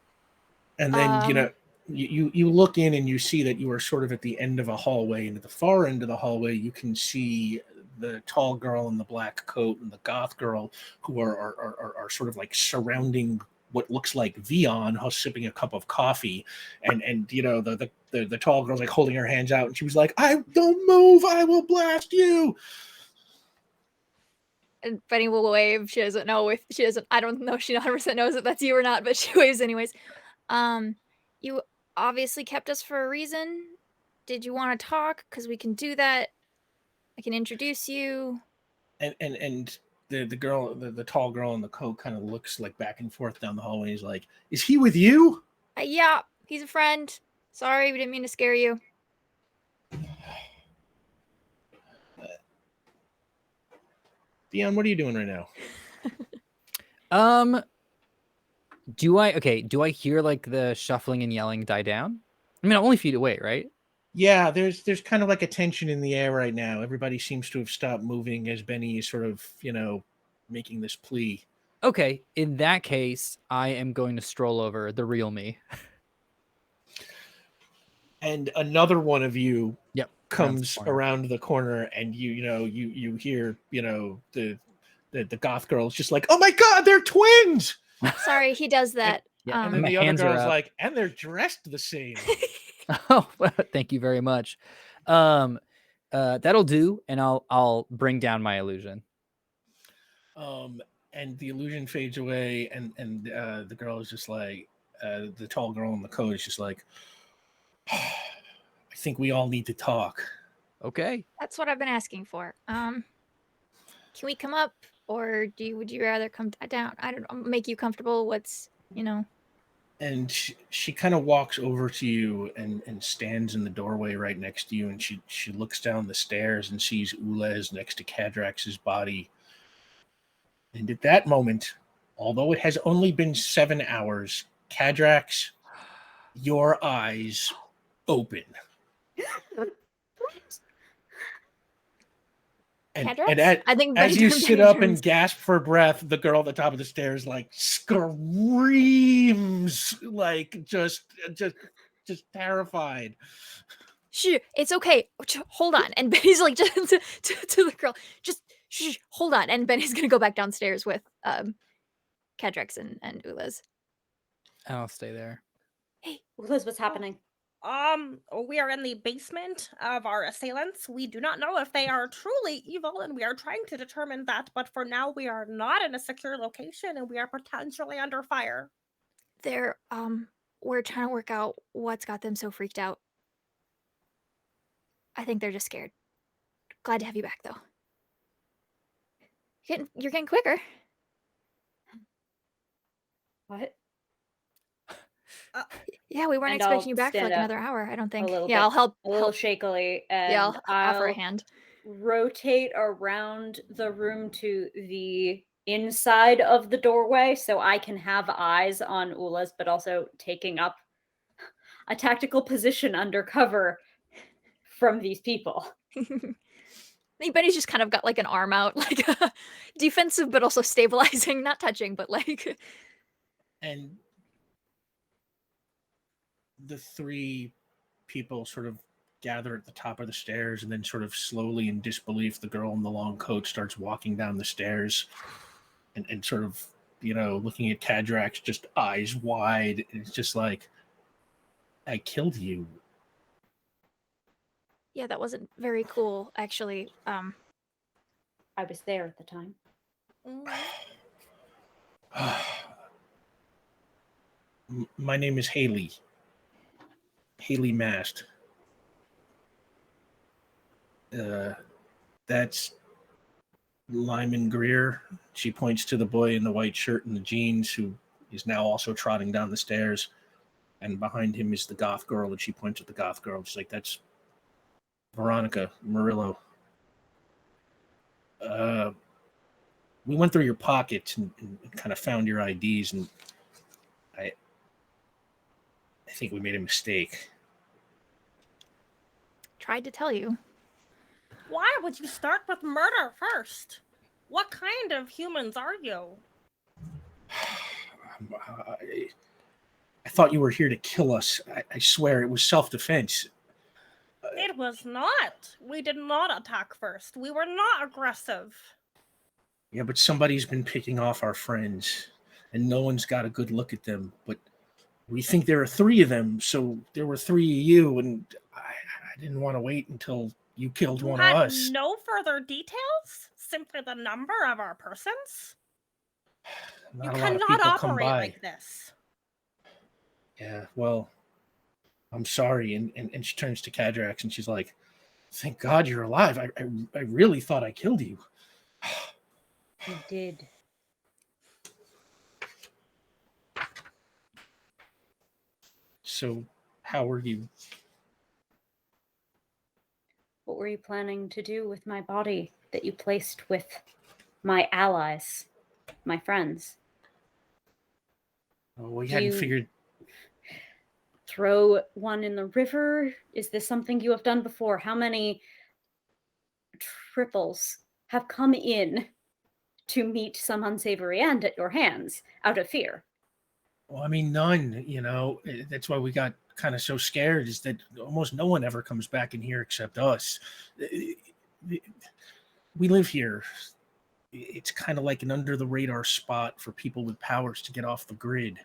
And then, you look in and you see that you are sort of at the end of a hallway, and at the far end of the hallway, you can see the tall girl in the black coat and the goth girl who are sort of like surrounding what looks like Veon, who's sipping a cup of coffee, and the tall girl's like holding her hands out, and she was like, "I don't move, I will blast you." And Benny will wave. She doesn't know if she doesn't. I don't know if she 100% knows if that's you or not, but she waves anyways. You obviously kept us for a reason. Did you want to talk? Because we can do that. I can introduce you. And the girl, the tall girl in the coat, kind of looks like back and forth down the hallway. He's like, "Is he with you?" Yeah, he's a friend. Sorry, we didn't mean to scare you. Dion, what are you doing right now? Do I hear like the shuffling and yelling die down? I mean, I'm only feet away, right? Yeah, there's kind of like a tension in the air right now. Everybody seems to have stopped moving as Benny is sort of, making this plea. Okay, in that case, I am going to stroll over the real me. And another one of you Yep. comes around the corner, and you hear, the goth girl is just like, "Oh my God, they're twins!" Sorry, he does that. Yeah, And then my the other hands are girl's up. like, "And they're dressed the same." Oh, well, thank you very much. That'll do, and I'll bring down my illusion. And the illusion fades away, and the girl is just like, the tall girl in the coat is just like, "I think we all need to talk." Okay. That's what I've been asking for. Can we come up, or would you rather come down? I don't know, make you comfortable. What's And she kind of walks over to you and stands in the doorway right next to you, and she looks down the stairs and sees Ulez next to Kadrax's body. And at that moment, although it has only been 7 hours, Kadrax, your eyes open. I think as you sit up and gasp for breath, the girl at the top of the stairs like screams, like just terrified. Shh, it's okay. Hold on. And Benny's like to the girl, just shh, hold on. And Benny's gonna go back downstairs with Kadrax and Ulez. I'll stay there. Hey, Ulez, what's happening? We are in the basement of our assailants. We do not know if they are truly evil, and we are trying to determine that, but for now we are not in a secure location and we are potentially under fire. We're trying to work out what's got them so freaked out. I think they're just scared. Glad to have you back though. You're getting quicker. What? Yeah, we weren't expecting you back for like another hour, I don't think. Yeah, I'll help. A little shakily. And yeah, I'll offer a hand. Rotate around the room to the inside of the doorway so I can have eyes on Ulez, but also taking up a tactical position under cover from these people. I think Benny's just kind of got like an arm out, like defensive, but also stabilizing, not touching, but like. And the three people sort of gather at the top of the stairs, and then sort of slowly in disbelief, the girl in the long coat starts walking down the stairs and sort of, looking at Kadrax, just eyes wide. And it's just like, I killed you. Yeah, that wasn't very cool, actually. I was there at the time. My name is Haley. Haley Mast. That's Lyman Greer. She points to the boy in the white shirt and the jeans who is now also trotting down the stairs. And behind him is the goth girl, and she points at the goth girl. She's like, that's Veronica Murillo. We went through your pockets and kind of found your IDs, and I think we made a mistake. Tried to tell you. Why would you start with murder first? What kind of humans are you? I thought you were here to kill us. I swear it was self-defense. It was not. We did not attack first. We were not aggressive. Yeah, but somebody's been picking off our friends, and no one's got a good look at them. But we think there are 3 of them, so there were 3 of you, and I didn't want to wait until you killed one of us. No further details? Simply the number of our persons? Not You a lot of cannot people come operate by. like this. Yeah, well, I'm sorry. And she turns to Kadrax and she's like, thank God you're alive. I really thought I killed you. You did. So, how are you? What were you planning to do with my body that you placed with my allies, my friends? Oh, we Do hadn't you figured. throw one in the river? Is this something you have done before? How many triples have come in to meet some unsavory end at your hands out of fear? Well, I mean, none. That's why we got kind of so scared. Is that almost no one ever comes back in here except us. We live here. It's kind of like an under the radar spot for people with powers to get off the grid.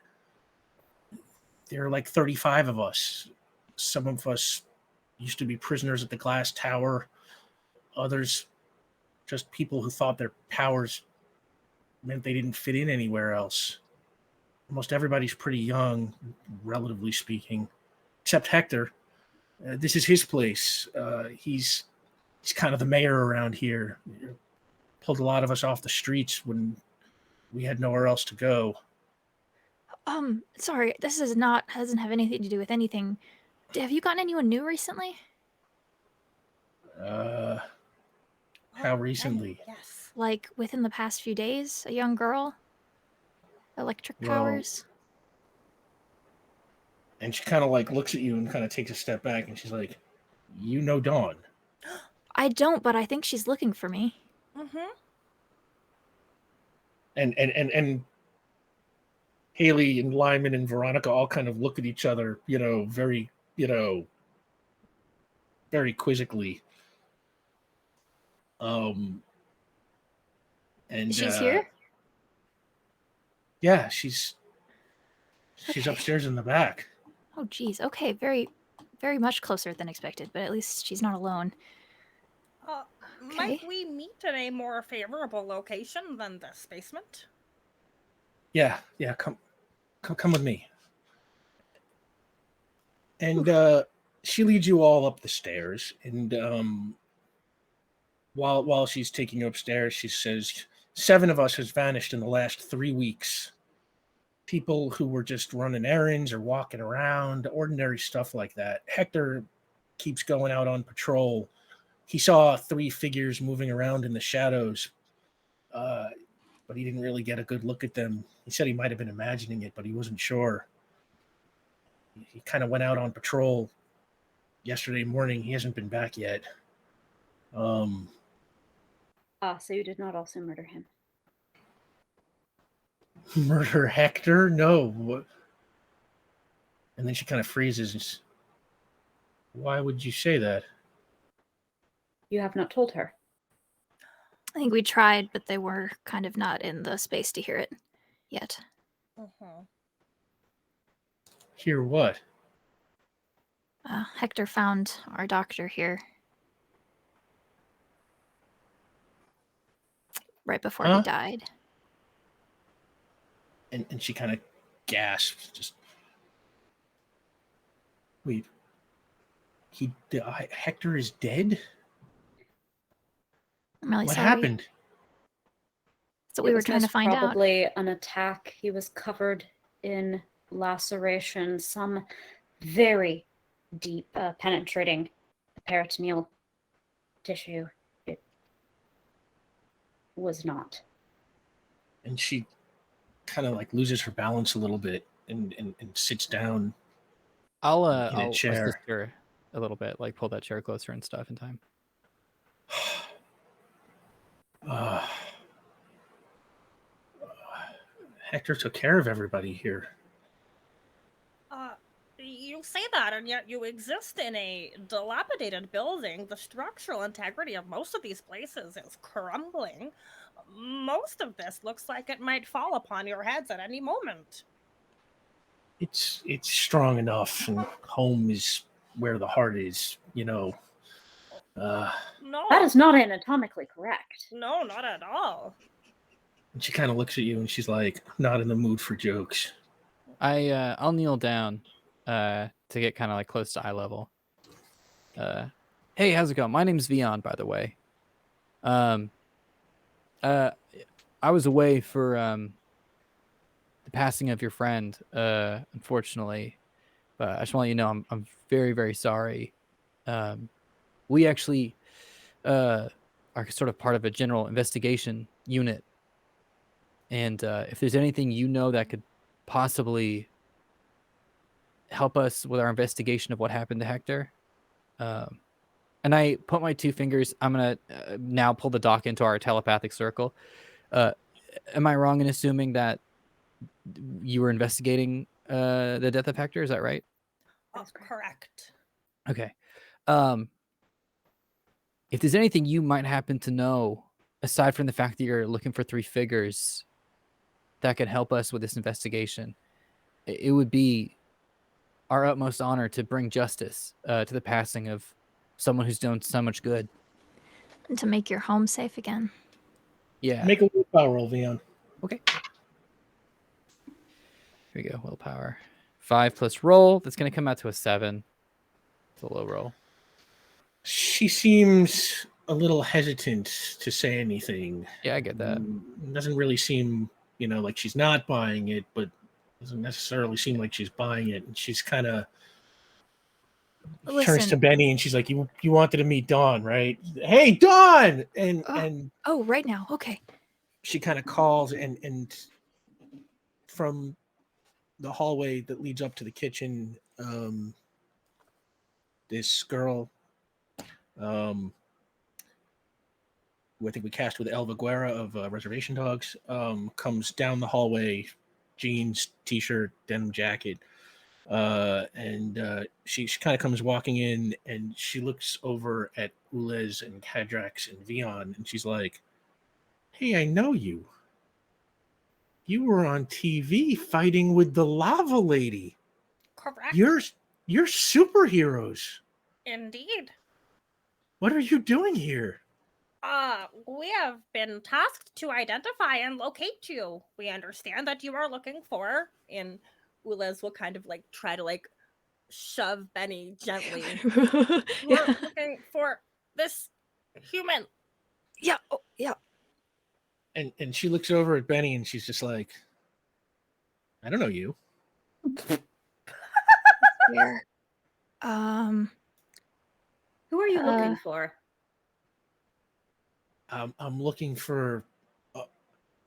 There are like 35 of us. Some of us used to be prisoners at the glass tower. Others, just people who thought their powers meant they didn't fit in anywhere else. Almost everybody's pretty young, relatively speaking, except Hector. This is his place. He's kind of the mayor around here. Pulled a lot of us off the streets when we had nowhere else to go. Sorry, this doesn't have anything to do with anything. Have you gotten anyone new recently? How recently? Yes. Like within the past few days? A young girl? Electric Well, powers? And she kind of like looks at you and kind of takes a step back, and she's like, "You know Dawn." I don't, but I think she's looking for me. Mm-hmm. And Haley and Lyman and Veronica all kind of look at each other, very, very quizzically. And She's here? Yeah, she's Okay. upstairs in the back. Oh, geez. Okay, very, very much closer than expected, but at least she's not alone. Might Okay. we meet in a more favorable location than this basement? Yeah, come with me. And she leads you all up the stairs, and while she's taking you upstairs, she says, 7 of us has vanished in the last 3 weeks. People who were just running errands or walking around, ordinary stuff like that. Hector keeps going out on patrol. He saw 3 figures moving around in the shadows, but he didn't really get a good look at them. He said he might have been imagining it, but he wasn't sure. He kind of went out on patrol yesterday morning. He hasn't been back yet. So you did not also murder him? Murder Hector? No. And then she kind of freezes. Why would you say that? You have not told her. I think we tried, but they were kind of not in the space to hear it yet. Mm-hmm. Hear what? Hector found our doctor here. Right before he died. And she kind of gasps. Just wait. Hector is dead? I'm really What sorry. happened? That's what we were trying to find out. Probably an attack. He was covered in laceration, some very deep, penetrating peritoneal tissue. It was not. And she kind of like loses her balance a little bit and sits down I'll in a I'll assist chair. her a little bit, like pull that chair closer and stuff in time. Hector took care of everybody here. You say that, and yet you exist in a dilapidated building. The structural integrity of most of these places is crumbling. Most of this looks like it might fall upon your heads at any moment. It's strong enough, and home is where the heart is, you know. No. That is not anatomically correct. No, not at all. And she kind of looks at you, and she's like, "I'm not in the mood for jokes." I'll kneel down to get kind of like close to eye level. Hey, how's it going? My name's Veon, by the way. I was away for the passing of your friend, unfortunately. But I just want to let you know I'm very, very sorry. We actually are sort of part of a general investigation unit. And if there's anything you know that could possibly help us with our investigation of what happened to Hector. And I put my 2 fingers, I'm going to now pull the dock into our telepathic circle. Am I wrong in assuming that you were investigating the death of Hector? Is that right? That's correct. Okay. If there's anything you might happen to know, aside from the fact that you're looking for 3 figures that could help us with this investigation, it would be our utmost honor to bring justice to the passing of someone who's done so much good. And to make your home safe again. Yeah. Make a willpower roll, Veon. Okay. Here we go. Willpower. 5 plus roll. That's going to come out to a 7. It's a low roll. She seems a little hesitant to say anything. Yeah, I get that. Doesn't really seem, like she's not buying it, but doesn't necessarily seem like she's buying it. And she's kind of turns to Benny and she's like, "You wanted to meet Dawn, right? Hey, Dawn!" And right now. Okay. She kind of calls and from the hallway that leads up to the kitchen, this girl, who I think we cast with Elva Guerra of Reservation Dogs, comes down the hallway, jeans, t-shirt, denim jacket, and she kind of comes walking in, and she looks over at Ulez and Hadrax and Veon, and she's like, "Hey, I know you. You were on TV fighting with the lava lady. Correct. You're superheroes. Indeed. What are you doing here?" We have been tasked to identify and locate you. We understand that you are looking for, and Ulez will kind of like try to like shove Benny gently. We're looking for this human. Yeah. Oh, yeah. And she looks over at Benny and she's just like, "I don't know you." Where? Who are you looking for? I'm looking for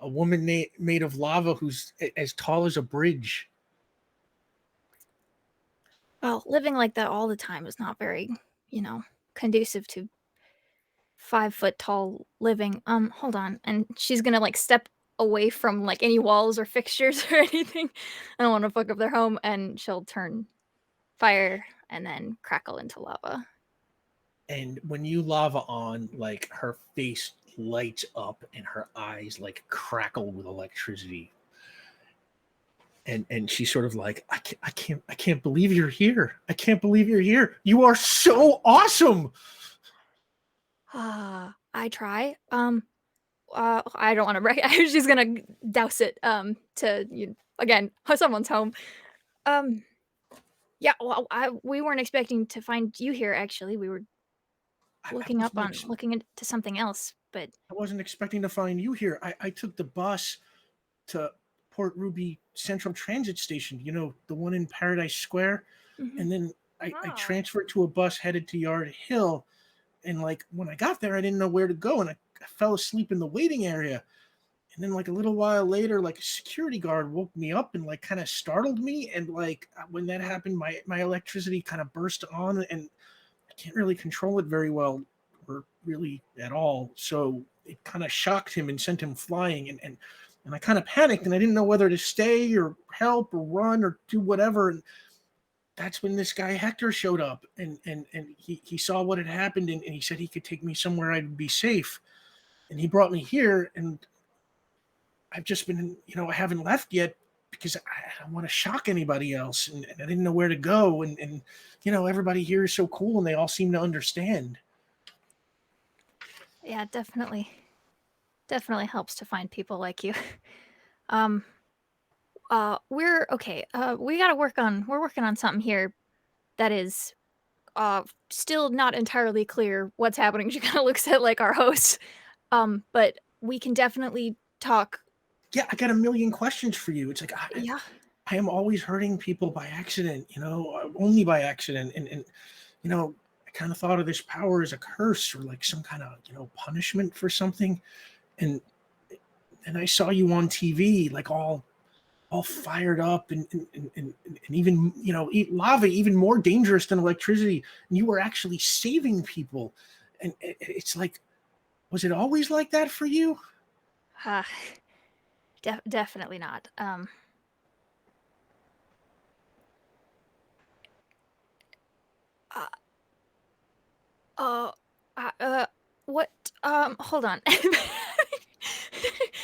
a woman made of lava who's as tall as a bridge. Well, living like that all the time is not very, conducive to 5-foot tall living. Hold on. And she's gonna like step away from like any walls or fixtures or anything. I don't want to fuck up their home, and she'll turn fire and then crackle into lava. And when you lava on, like her face lights up and her eyes like crackle with electricity. And she's sort of like, I can't believe you're here. I can't believe you're here. You are so awesome. I try. I don't want to she's gonna douse it to again someone's home. Yeah, well, we weren't expecting to find you here. Actually, we were looking into something else. but I wasn't expecting to find you here. I took the bus to Port Ruby Central Transit Station, you know, the one in Paradise Square. Mhm. And then I Oh. transferred to a bus headed to Yard Hill. And like when I got there, I didn't know where to go. And I fell asleep in the waiting area. And then like a little while later, like a security guard woke me up and like kind of startled me. And like when that happened, my electricity kind of burst on, and I can't really control it very well or really at all. So it kind of shocked him and sent him flying. And I kind of panicked, and I didn't know whether to stay or help or run or do whatever. And that's when this guy Hector showed up, and he saw what had happened, and he said he could take me somewhere I'd be safe. And he brought me here, and I've just been, you know, I haven't left yet because I don't want to shock anybody else, and I didn't know where to go, and you know, everybody here is so cool, and they all seem to understand. yeah, definitely helps to find people like you. um we're okay. We're working on something here that is still not entirely clear what's happening. She kind of looks at like our host. But we can definitely talk. Yeah, I got a million questions for you. It's like Yeah. I am always hurting people by accident, you know, only by accident, and you know, I kind of thought of this power as a curse or like some kind of, you know, punishment for something. And I saw you on TV, like all fired up, and even, you know, lava even more dangerous than electricity, and you were actually saving people. And it's like, was it always like that for you? Uh, definitely not. Uh, uh, what? Hold on.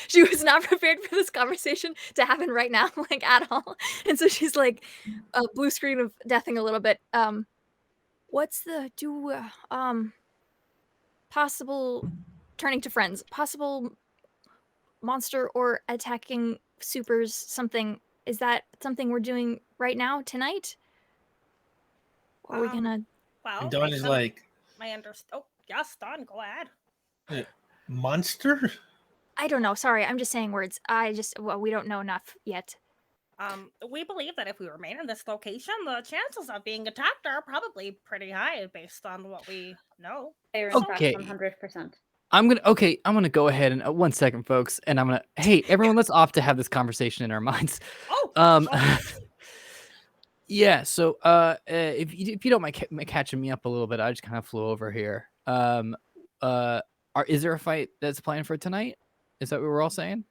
She was not prepared for this conversation to happen right now, like at all. And so she's like, blue screen of deathing a little bit. What's the possible turning to friends? Possible monster or attacking supers? Something? Is that something we're doing right now tonight? Or are we gonna? Well, And Dawn is like, Oh, yes, Don, go ahead. monster? I don't know. Sorry, I'm just saying words. We don't know enough yet. We believe that if we remain in this location, the chances of being attacked are probably pretty high based on what we know. They are in Okay. fact 100%. I'm gonna go ahead and 1 second, folks, and hey, everyone, let's off to have this conversation in our minds. Oh, Yeah. So, if you don't mind catching me up a little bit, I just kind of flew over here. Is there a fight that's planned for tonight? Is that what we're all saying?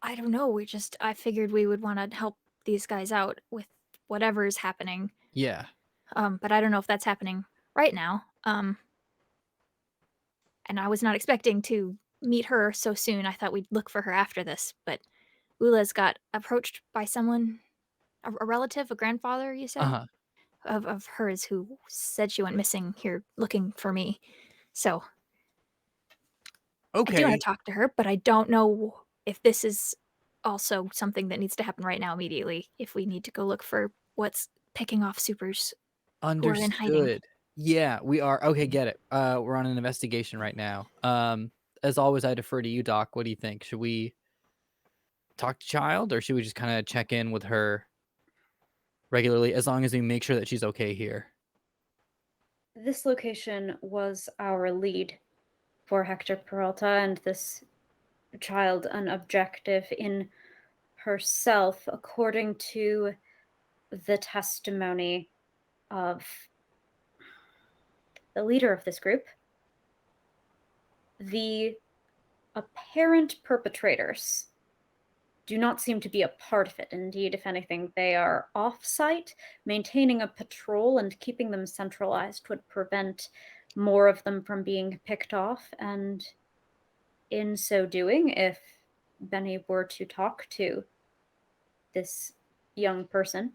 I don't know. I figured we would want to help these guys out with whatever is happening. Yeah. But I don't know if that's happening right now. And I was not expecting to meet her so soon. I thought we'd look for her after this, but Ula's got approached by someone, a relative, a grandfather, you said? Uh-huh. Of hers who said she went missing here looking for me. So I do want Okay. to talk to her, but I don't know if this is also something that needs to happen right now immediately. If we need to go look for what's picking off supers who are in hiding. Understood. Yeah, we are. Okay, get it. We're on an investigation right now. As always, I defer to you, Doc. What do you think? Should we talk to Child, or should we just kind of check in with her regularly, as long as we make sure that she's okay here? This location was our lead for Hector Peralta, and this child an objective in herself, according to the testimony of the leader of this group. The apparent perpetrators do not seem to be a part of it. Indeed, if anything, they are off-site. Maintaining a patrol and keeping them centralized would prevent more of them from being picked off, and in so doing, if Benny were to talk to this young person,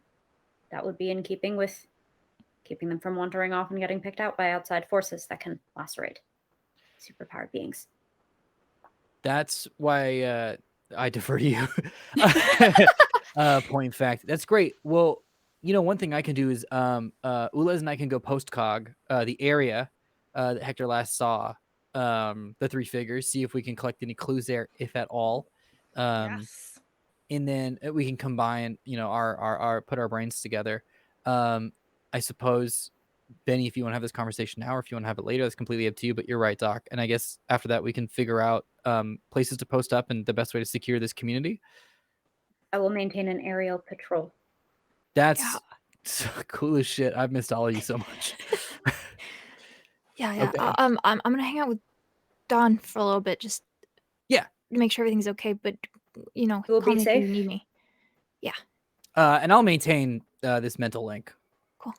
that would be in keeping with keeping them from wandering off and getting picked out by outside forces that can lacerate superpowered beings. That's why I defer to you. Point fact. That's great. Well, one thing I can do is Ulez and I can go postcog the area that Hector last saw the three figures, see if we can collect any clues there, if at all. Yes. And then we can combine, our put our brains together. I suppose, Benny, if you want to have this conversation now or if you want to have it later, that's completely up to you. But you're right, Doc. And I guess after that, we can figure out places to post up and the best way to secure this community. I will maintain an aerial patrol. That's so cool as shit. I've missed all of you so much. Yeah, yeah. Okay. I'm gonna hang out with Dawn for a little bit, just Yeah. to make sure everything's okay. But We'll call be me if safe. you need me. And I'll maintain this mental link. Cool.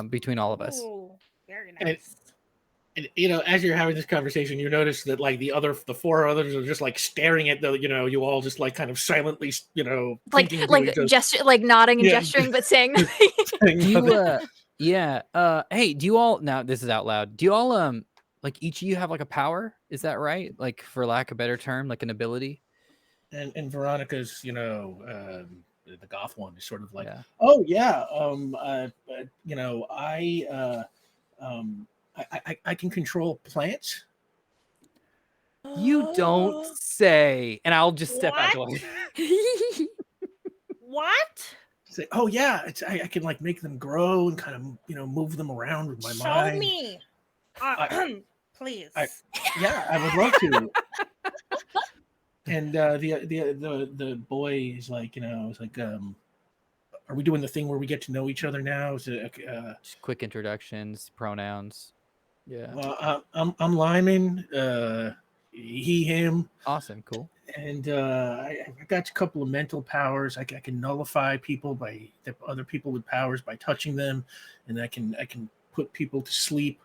Between all of us. Ooh, very And nice. And, as you're having this conversation, you notice that like the four others are just like staring at you all just like kind of silently, Like thinking to each other. gesture, like nodding and Yeah. gesturing, but saying nothing. saying Do you, nothing. hey, do you all, now this is out loud, do you all, like each of you have like a power? Is that right? Like for lack of a better term, like an ability? And Veronica's, the goth one is sort of like, Yeah. oh yeah, I can control plants. You don't say. And I'll just step out the What? way. What? Say, oh yeah, I can like make them grow and kind of move them around with my Show mind. me. Please. Yeah, I would love to. And the boy is like, it's like, are we doing the thing where we get to know each other now? Is it, Just quick introductions, pronouns. Yeah. I'm Lyman. He, him. Awesome. Cool. And I got a couple of mental powers. I can nullify people by other people with powers by touching them, and I can put people to sleep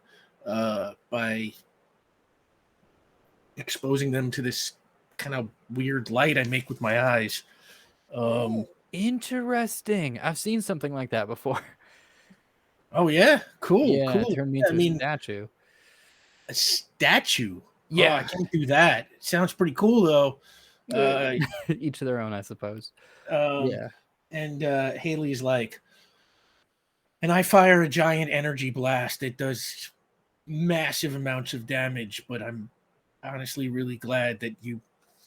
by exposing them to this kind of weird light I make with my eyes. Interesting. I've seen something like that before. Oh yeah, cool. Yeah, Cool. turn me into a statue. A statue. Yeah. Oh, I can't do that. It sounds pretty cool though. Each of their own, I suppose. Yeah. And Haley's like, and I fire a giant energy blast that does massive amounts of damage, but I'm honestly really glad that you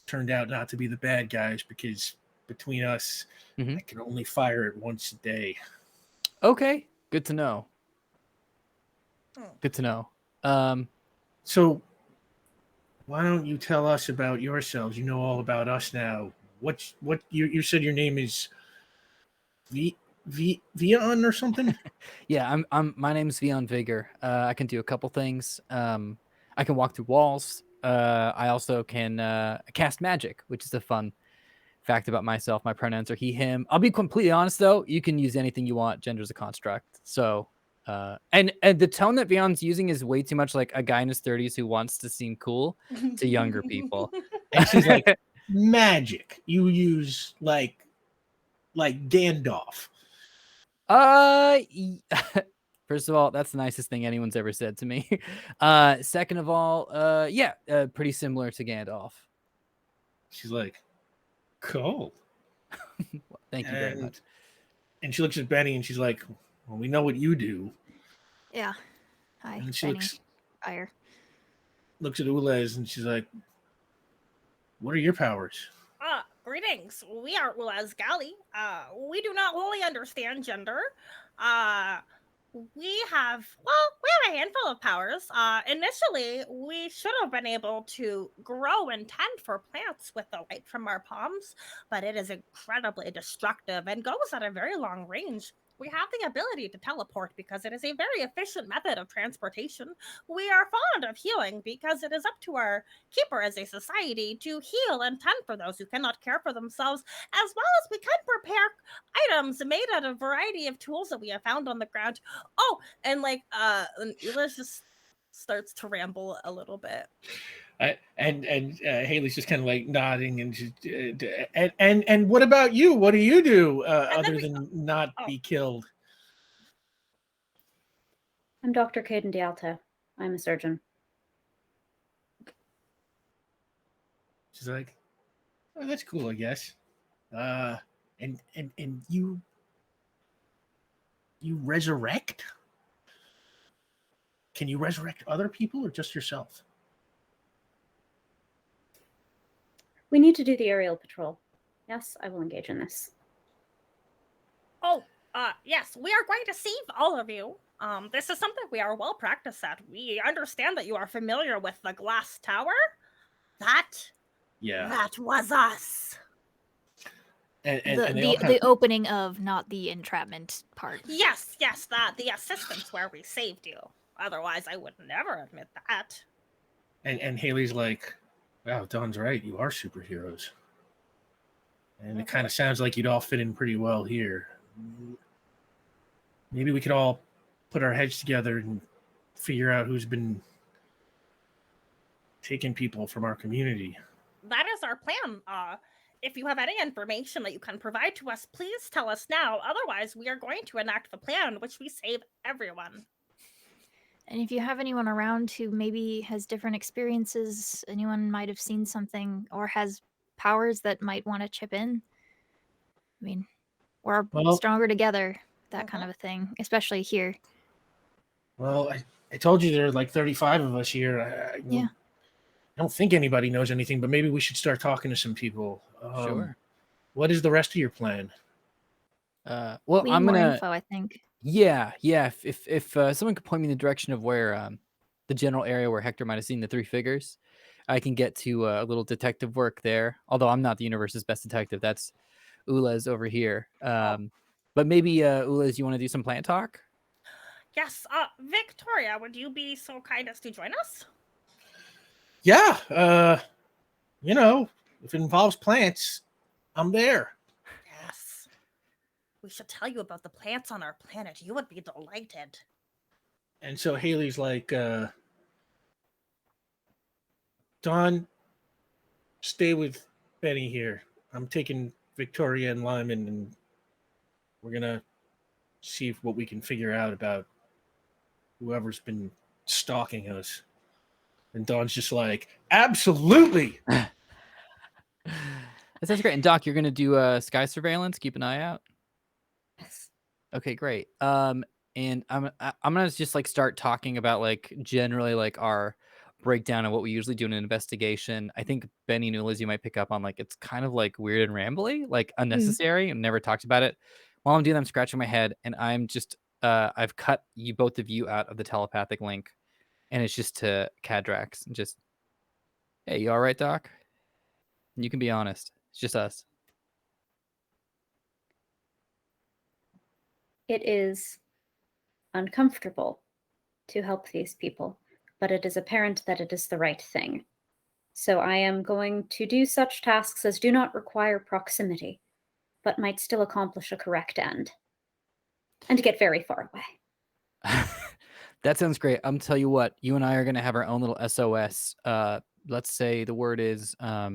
turned out not to be the bad guys, because between us, I can only fire it once a day. Okay. Good to know. Good to know. So why don't you tell us about yourselves? You know all about us now. What you said your name is Veon or something? Yeah, my name's Veon Vigor. I can do a couple things. I can walk through walls. I also can cast magic, which is a fun fact about myself. My pronouns are he, him. I'll be completely honest though, you can use anything you want. Gender's a construct. So and the tone that Veon's using is way too much like a guy in his 30s who wants to seem cool to younger people. And she's like, magic. You use like Gandalf. First of all, that's the nicest thing anyone's ever said to me. Second of all, pretty similar to Gandalf. She's like, cool. Thank you very much. And she looks at Benny and she's like, well, we know what you do. Yeah. Hi. And she Benny. looks at Ulez and she's like, what are your powers? Greetings. We are Ulez Gali. We do not wholly understand gender. We have a handful of powers. Initially, we should have been able to grow and tend for plants with the light from our palms, but it is incredibly destructive and goes at a very long range. We have the ability to teleport because it is a very efficient method of transportation. We are fond of healing because it is up to our keeper as a society to heal and tend for those who cannot care for themselves, as well as we can prepare items made out of a variety of tools that we have found on the ground. Oh, and Ulis just starts to ramble a little bit. And Haley's just kind of like nodding and what about you? What do you do other than not be killed? I'm Dr. Caden D'Alto. I'm a surgeon. She's like, oh, that's cool, I guess. And you resurrect? Can you resurrect other people or just yourself? We need to do the aerial patrol. Yes, I will engage in this. Oh, yes, we are going to save all of you. This is something we are well practiced at. We understand that you are familiar with the glass tower. That was us. And they all have, The opening of, not the entrapment part. Yes, the assistance where we saved you. Otherwise, I would never admit that. and Haley's like, wow, Dawn's right. You are superheroes. And it kind of sounds like you'd all fit in pretty well here. Maybe we could all put our heads together and figure out who's been taking people from our community. That is our plan. If you have any information that you can provide to us, please tell us now. Otherwise, we are going to enact the plan, which we save everyone. And if you have anyone around who maybe has different experiences, anyone might have seen something or has powers that might want to chip in. I mean, we're stronger together, that kind of a thing, especially here. Well, I told you there are like 35 of us here. Yeah. I don't think anybody knows anything, but maybe we should start talking to some people. Sure. What is the rest of your plan? Well, We I'm need more gonna. info, I think. Yeah. If someone could point me in the direction of where the general area where Hector might have seen the three figures, I can get to a little detective work there. Although I'm not the universe's best detective. That's Ulez over here. But maybe Ulez, you want to do some plant talk? Yes, Victoria, would you be so kind as to join us? Yeah, if it involves plants, I'm there. Yes. We should tell you about the plants on our planet. You would be delighted. And so Haley's like, Dawn, stay with Benny here. I'm taking Victoria and Lyman, and we're going to see what we can figure out about whoever's been stalking us. And Dawn's just like, absolutely. That sounds great. And Doc, you're gonna do sky surveillance. Keep an eye out. Yes. Okay, great. And I'm gonna just like start talking about like generally like our breakdown of what we usually do in an investigation. I think Benny and Liz, you might pick up on like it's kind of like weird and rambly, like unnecessary, and never talked about it. While I'm doing that, I'm scratching my head, and I'm just I've cut you both of you out of the telepathic link, and it's just to Cadrax and just, hey, you all right, Doc? And you can be honest. It's just us. It is uncomfortable to help these people, but it is apparent that it is the right thing. So I am going to do such tasks as do not require proximity, but might still accomplish a correct end. And get very far away. That sounds great. I'm tell you what, you and I are gonna have our own little SOS. Let's say the word is I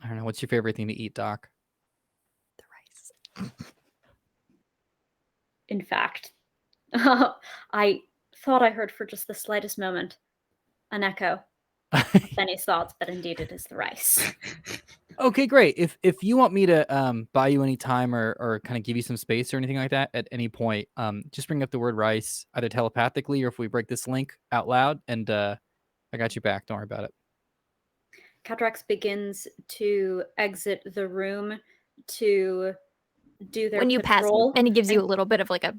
don't know, what's your favorite thing to eat, Doc? The rice. In fact, I thought I heard for just the slightest moment an echo of Benny's thoughts, but indeed it is the rice. Okay, great. If you want me to buy you any time or kind of give you some space or anything like that at any point, just bring up the word rice either telepathically or if we break this link out loud, and I got you back. Don't worry about it. Catrax begins to exit the room to do their When you patrol, pass, and he gives you a little bit of like a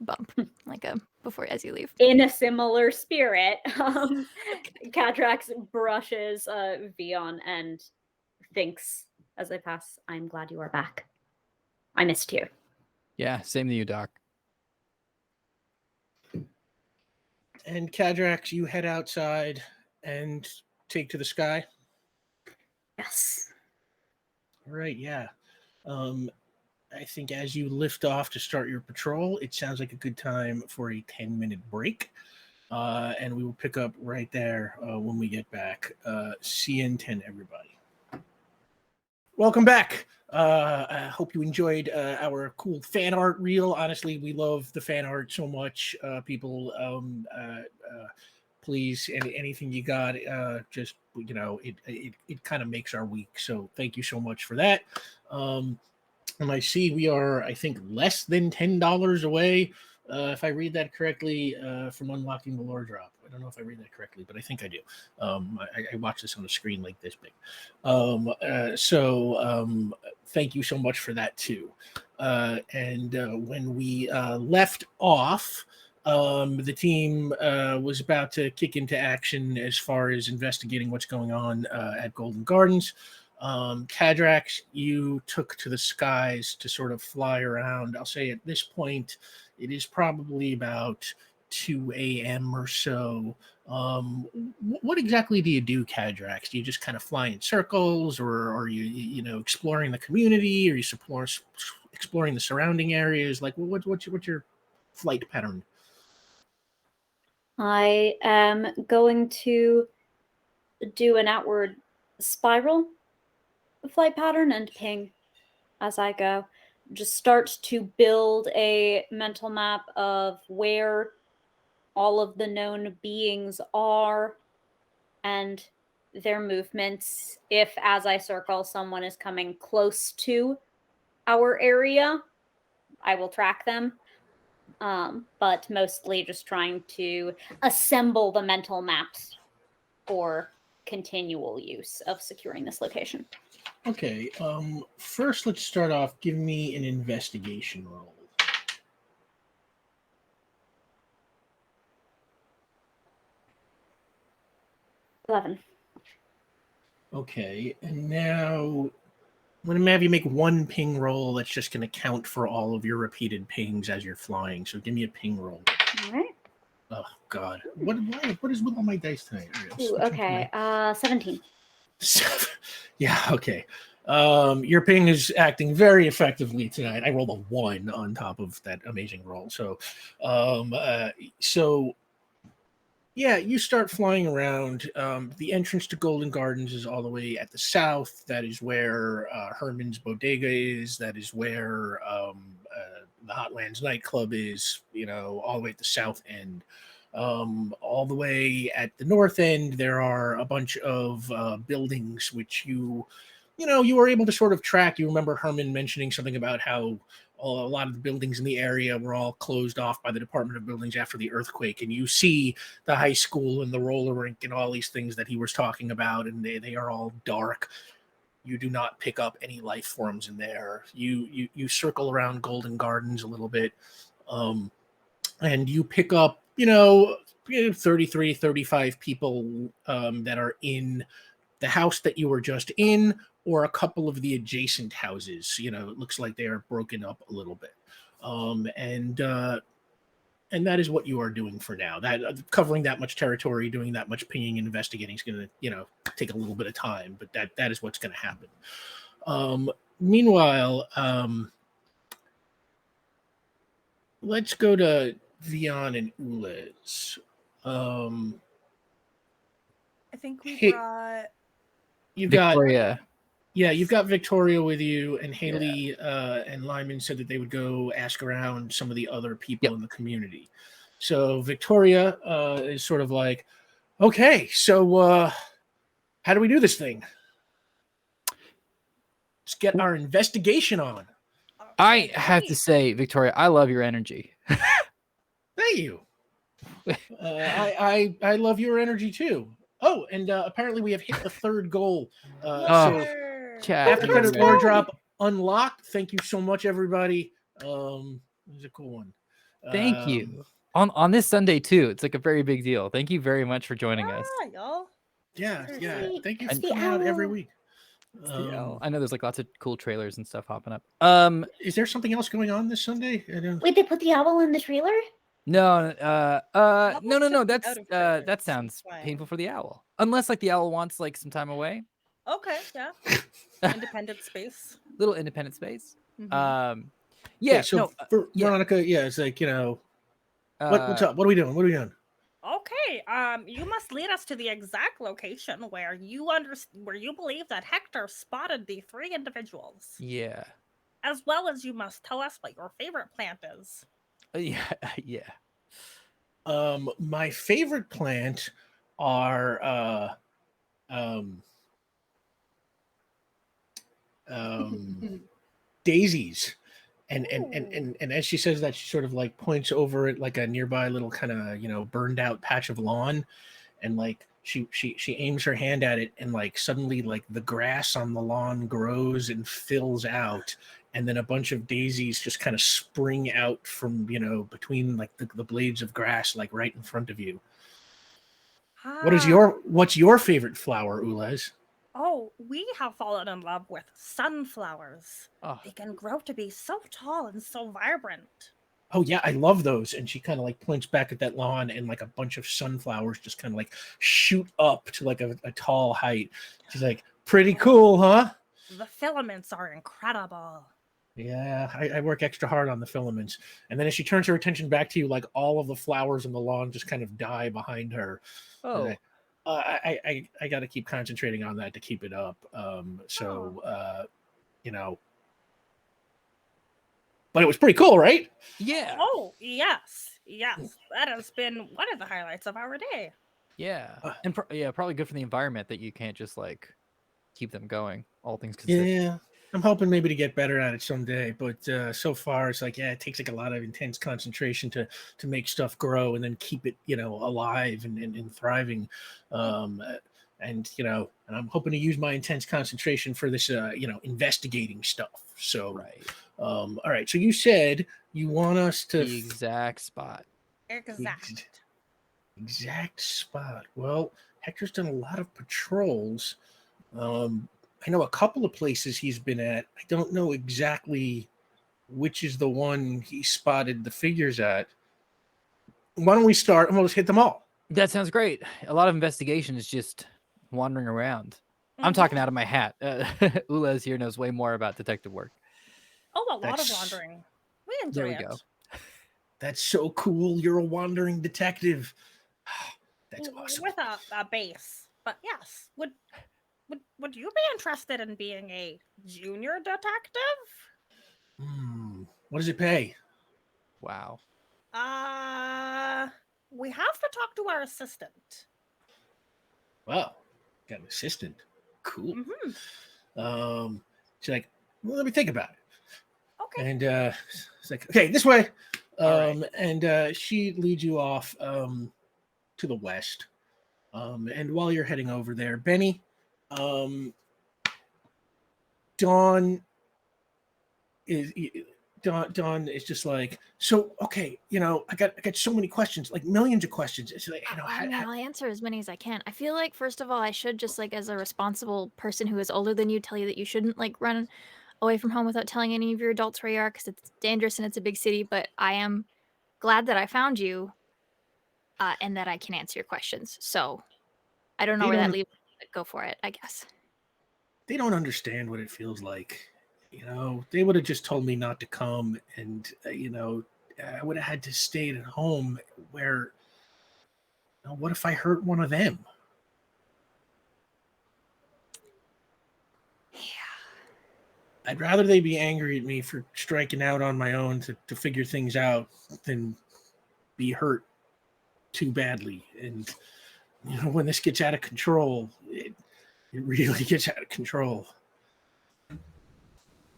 bump, like a before as you leave. in a similar spirit. Catrax brushes Veon and thinks as I pass, I'm glad you are back. I missed you. Yeah, same to you, Doc. And Cadrax, you head outside and take to the sky. Yes. All right, yeah. I think as you lift off to start your patrol, it sounds like a good time for a 10-minute break. And we will pick up right there when we get back. See you in 10, everybody. Welcome back. I hope you enjoyed our cool fan art reel. Honestly, we love the fan art so much. People, please, anything you got, just, it kind of makes our week. So thank you so much for that. And I see we are, I think, less than $10 away, if I read that correctly, from unlocking the lore drop. don't know if I read that correctly, but I think I do. I watched this on a screen like this big. Thank you so much for that too. When we left off, the team was about to kick into action as far as investigating what's going on at Golden Gardens. Cadrax, you took to the skies to sort of fly around. I'll say at this point, it is probably about 2 a.m. or so. What exactly do you do, Cadrax? Do you just kind of fly in circles, or are you exploring the community? Or are you exploring the surrounding areas? Like, what's your flight pattern? I am going to do an outward spiral flight pattern and ping as I go. Just start to build a mental map of where all of the known beings are and their movements. If, as I circle, someone is coming close to our area, I will track them. But mostly just trying to assemble the mental maps for continual use of securing this location. Okay. First, let's start off. Give me an investigation roll. $11. Okay, and now I'm going to have you make one ping roll that's just going to count for all of your repeated pings as you're flying. So give me a ping roll. All right. Oh, God. What is with all my dice tonight? All right, Ooh, okay. 17. Yeah, okay. Your ping is acting very effectively tonight. I rolled a 1 on top of that amazing roll. Yeah, you start flying around. The entrance to Golden Gardens is all the way at the south. That is where Herman's Bodega is. That is where the Hotlands nightclub is, all the way at the south end. All the way at the north end, there are a bunch of buildings which you were able to sort of track. You remember Herman mentioning something about how a lot of the buildings in the area were all closed off by the Department of Buildings after the earthquake. And you see the high school and the roller rink and all these things that he was talking about, and they are all dark. You do not pick up any life forms in there. You circle around Golden Gardens a little bit, and you pick up, 33, 35 people that are in the house that you were just in, or a couple of the adjacent houses. It looks like they are broken up a little bit. And that is what you are doing for now. That covering that much territory, doing that much pinging and investigating is going to, take a little bit of time, but that is what's going to happen. Meanwhile, let's go to Veon and Ulez. I think we Hey, brought. You've got Victoria with you, and Haley and Lyman said that they would go ask around some of the other people in the community. So Victoria is sort of like, okay, so how do we do this thing? Let's get our investigation on. I have to say, Victoria, I love your energy. Thank you. I love your energy too. Oh, and apparently we have hit the third goal. So after credit lore drop unlocked. Thank you so much, everybody. It was a cool one. Thank you. On this Sunday too. It's like a very big deal. Thank you very much for joining us. Y'all. Yeah. Thank you for It's the coming out every owl. week. I know there's like lots of cool trailers and stuff hopping up. Is there something else going on this Sunday? Wait, they put the owl in the trailer? No. Owl's That's out of trailers that sounds since when? painful for the owl. Unless like the owl wants like some time away. Okay, yeah. Independent space. Little independent space. Mhm. For Veronica, it's like, what's up? What are we doing? Okay, you must lead us to the exact location where you believe that Hector spotted the 3 individuals. Yeah. As well as you must tell us what your favorite plant is. Yeah. My favorite plant are daisies, And as she says that, she sort of like points over at like a nearby little kind of burned out patch of lawn, and like she aims her hand at it, and like suddenly like the grass on the lawn grows and fills out, and then a bunch of daisies just kind of spring out from between like the blades of grass, like right in front of you. Ah. What's your favorite flower, Ulez? Oh, we have fallen in love with sunflowers. Oh, They can grow to be so tall and so vibrant. Oh yeah, I love those. And she kind of like points back at that lawn, and like a bunch of sunflowers just kind of like shoot up to like a tall height. She's like, pretty cool, huh? The filaments are incredible. Yeah, I work extra hard on the filaments. And then as she turns her attention back to you, like all of the flowers in the lawn just kind of die behind her. oh, And I got to keep concentrating on that to keep it up. But it was pretty cool, right? yeah, Oh, yes. Yes. That has been one of the highlights of our day. yeah, Uh, and probably good for the environment that you can't just like keep them going. All things considered. Yeah, I'm hoping maybe to get better at it someday. But so far, it's like, it takes like a lot of intense concentration to make stuff grow and then keep it, alive and thriving. And I'm hoping to use my intense concentration for this, investigating stuff. So, Right. all right. So you said you want us to The exact spot. Exact. exact spot. Well, Hector's done a lot of patrols. I know a couple of places he's been at. I don't know exactly which is the one he spotted the figures at. Why don't we start and we'll just hit them all? That sounds great. A lot of investigation is just wandering around. I'm Mhm. talking out of my hat. Ulez here knows way more about detective work. Oh, a lot of That's- wandering. We enjoy There we it. go. That's so cool. You're a wandering detective. That's awesome. With a base. But yes, would you be interested in being a junior detective? What does it pay? Wow. We have to talk to our assistant. Wow, got an assistant. Cool. Mm-hmm. She's like, well, let me think about it. Okay. And it's like, okay, this way. All right. And she leads you off to the west. And while you're heading over there, Benny, Dawn is just like, so okay, I got so many questions, like millions of questions. It's like, I'll answer as many as I can. I feel like, first of all, I should just, like, as a responsible person who is older than you, tell you that you shouldn't, like, run away from home without telling any of your adults where you are, because it's dangerous and it's a big city. But I am glad that I found you, and that I can answer your questions. So I don't know They where that don't- leaves, but go for it, I guess. they don't understand what it feels like. They would have just told me not to come, and I would have had to stay at home. Where, what if I hurt one of them? Yeah. I'd rather they be angry at me for striking out on my own to figure things out than be hurt too badly. And when this gets out of control, it really gets out of control.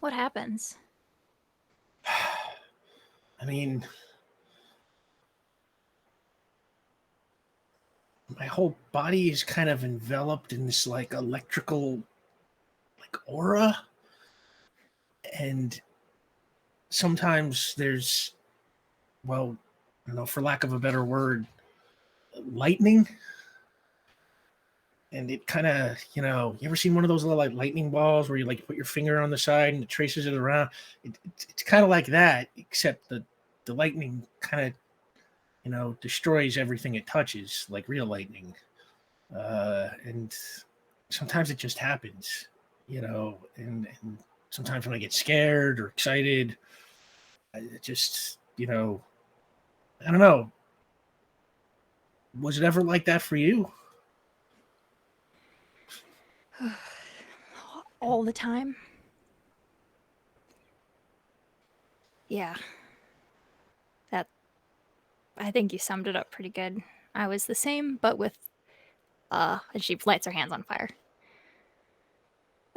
What happens? I mean, my whole body is kind of enveloped in this like electrical like aura, and sometimes there's, well, I don't know, for lack of a better word, lightning. And it kind of, you ever seen one of those little like lightning balls where you like put your finger on the side and it traces it around? It's kind of like that, except the lightning kind of, destroys everything it touches, like real lightning. And sometimes it just happens, and sometimes when I get scared or excited, it just, I don't know. Was it ever like that for you? All the time? Yeah. I think you summed it up pretty good. I was the same, but with, and she lights her hands on fire.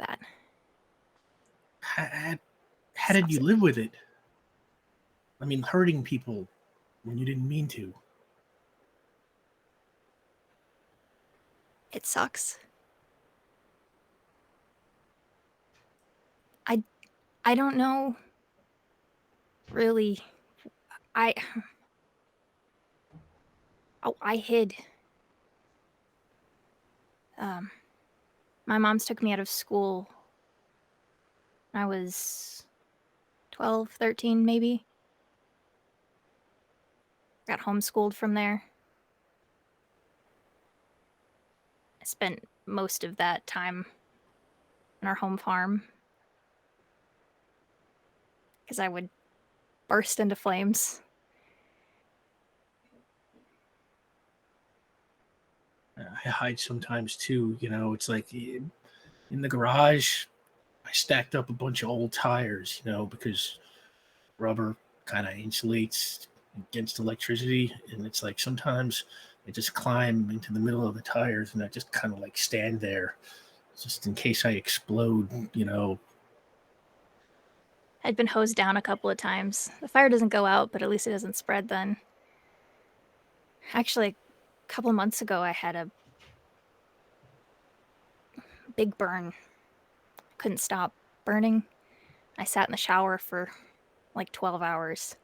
That. How did you live with it? I mean, hurting people when you didn't mean to. It sucks. I don't know. Really. I hid. My mom's took me out of school when I was 12, 13 maybe. Got homeschooled from there. I spent most of that time on our home farm because I would burst into flames. I hide sometimes too. You know, it's like in the garage, I stacked up a bunch of old tires, you know, because rubber kind of insulates against electricity. And it's like sometimes I just climb into the middle of the tires and I just kind of like stand there just in case I explode, you know. I'd been hosed down a couple of times. The fire doesn't go out, but at least it doesn't spread then. Actually, a couple months ago, I had a big burn. Couldn't stop burning. I sat in the shower for like 12 hours.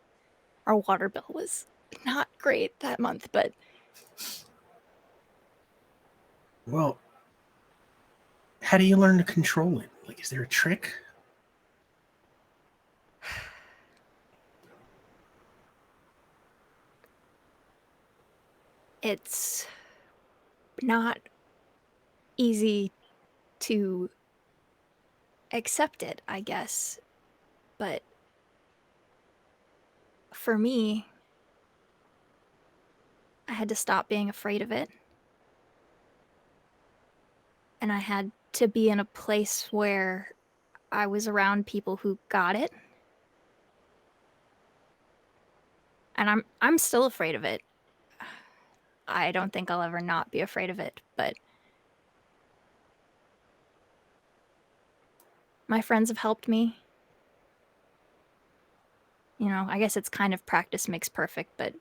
Our water bill was not great that month, but Well, how do you learn to control it? Like, is there a trick? it's not easy to accept it, I guess. But for me, I had to stop being afraid of it. And I had to be in a place where I was around people who got it. And I'm still afraid of it. I don't think I'll ever not be afraid of it, but my friends have helped me. You know, I guess it's kind of practice makes perfect, but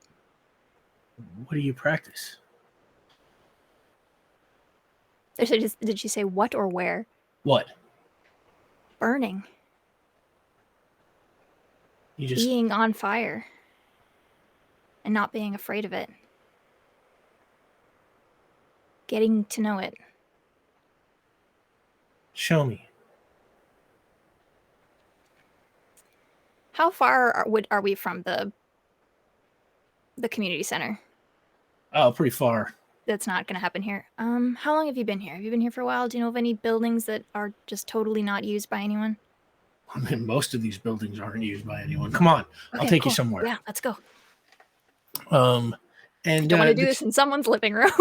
What do you practice? did she say what or where? What? Burning. You just Being on fire. And not being afraid of it. Getting to know it. show me. How far are we from the community center? Oh, pretty far. That's not going to happen here. How long have you been here? Have you been here for a while? Do you know of any buildings that are just totally not used by anyone? I mean, most of these buildings aren't used by anyone. Come on, I'll Okay, take cool. you somewhere. Yeah, let's go. And Don't want to do this in someone's living room.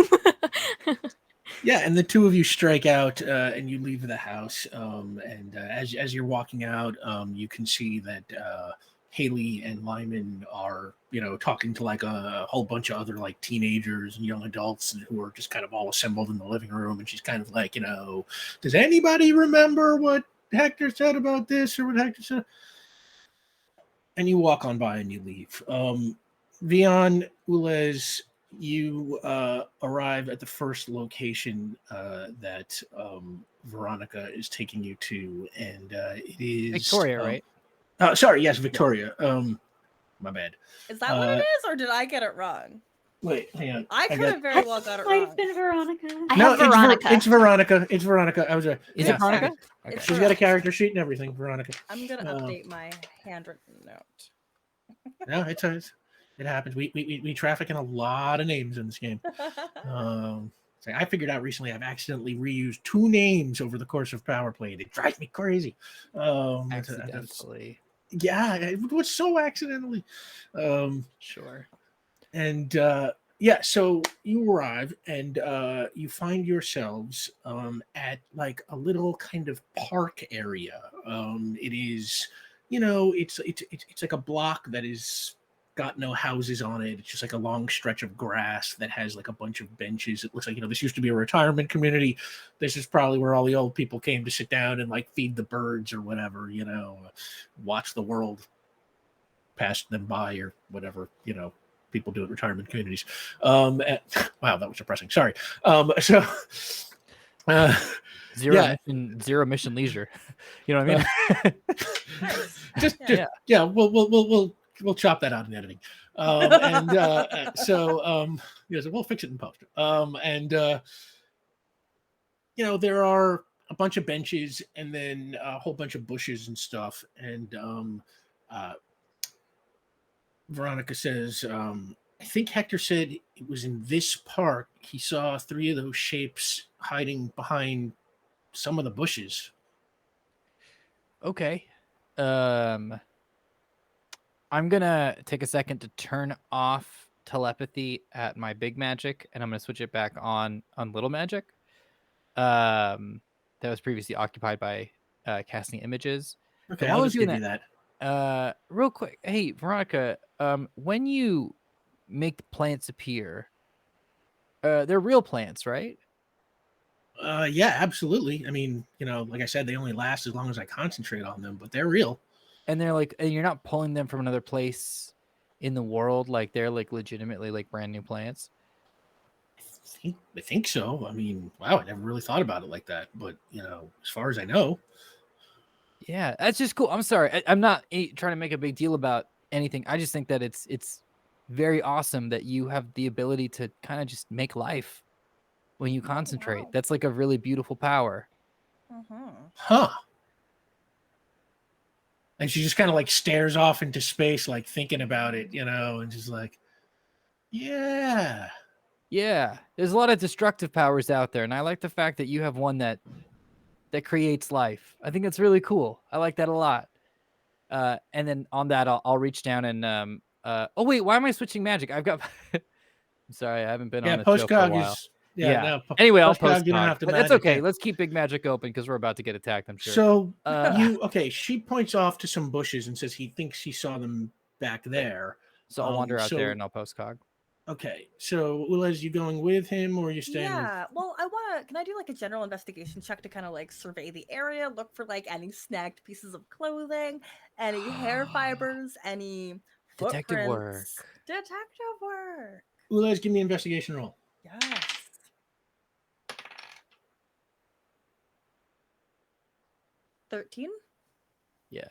yeah, and the two of you strike out, and you leave the house. And as you're walking out, you can see that Haley and Lyman are, you know, talking to like a whole bunch of other like teenagers and young adults who are just kind of all assembled in the living room. And she's kind of like, you know, does anybody remember what Hector said about this or what Hector said? And you walk on by and you leave. Veon, Ulez, you arrive at the first location that Veronica is taking you to, and it is Victoria, right? Sorry, yes, Victoria. My bad. Is that what it is, or did I get it wrong? Wait, hang on. I could have very well got it Might wrong. have been Veronica. I No, have Veronica. It's Veronica. It's Veronica. I was right. Is Yeah. it Veronica? It's She's got a character sheet and everything. Veronica. I'm gonna update my handwritten note. No, it happens. We traffic in a lot of names in this game. So I figured out recently I've accidentally reused 2 names over the course of Power Play. It drives me crazy. Accidentally. Yeah, it was so accidentally. Sure. And yeah, so you arrive and you find yourselves at like a little kind of park area. It is, you know, it's like a block that is got no houses on it. It's just like a long stretch of grass that has like a bunch of benches. It looks like, you know, this used to be a retirement community. This is probably where all the old people came to sit down and like feed the birds or whatever, you know, watch the world passed them by or whatever, people do at retirement communities. Wow, that was depressing. Sorry. So Zero mission leisure. You know what I mean? Nice. We'll chop that out in editing. So we'll fix it in post. There are a bunch of benches and then a whole bunch of bushes and stuff. And Veronica says, I think Hector said it was in this park he saw 3 of those shapes hiding behind some of the bushes. Okay. I'm gonna take a second to turn off telepathy at my big magic, and I'm gonna switch it back on little magic. That was previously occupied by casting images. Okay, while I'll I'm just doing give you that. Real quick, hey Veronica, when you make the plants appear, they're real plants, right? Yeah, absolutely. I mean, like I said, they only last as long as I concentrate on them, but they're real. And they're like, and you're not pulling them from another place in the world, like they're like legitimately like brand new plants. I think so. I mean, wow, I never really thought about it like that, but as far as I know. Yeah, that's just cool. I'm sorry, I'm not trying to make a big deal about anything. I just think that it's very awesome that you have the ability to kind of just make life when you concentrate. wow. That's like a really beautiful power. Huh. And she just kind of like stares off into space, like thinking about it, and just like, yeah. Yeah, there's a lot of destructive powers out there, and I like the fact that you have one that creates life. I think that's really cool. I like that a lot. And then on that, I'll reach down and oh wait, why am I switching magic? I've got. I'm sorry, I haven't been on this show for a while. Is no, anyway, I'll post you don't have to That's magic, okay. yeah. Let's keep big magic open because we're about to get attacked, I'm sure. So she points off to some bushes and says he thinks he saw them back there. So I'll wander out there and I'll post cog. Okay, so Ulez, you going with him or are you staying? Yeah, well, can I do like a general investigation check to kind of like survey the area, look for like any snagged pieces of clothing, any hair fibers, any Detective footprints? work. Detective work. Ulez, give me an investigation roll. Yes. 13? Yeah,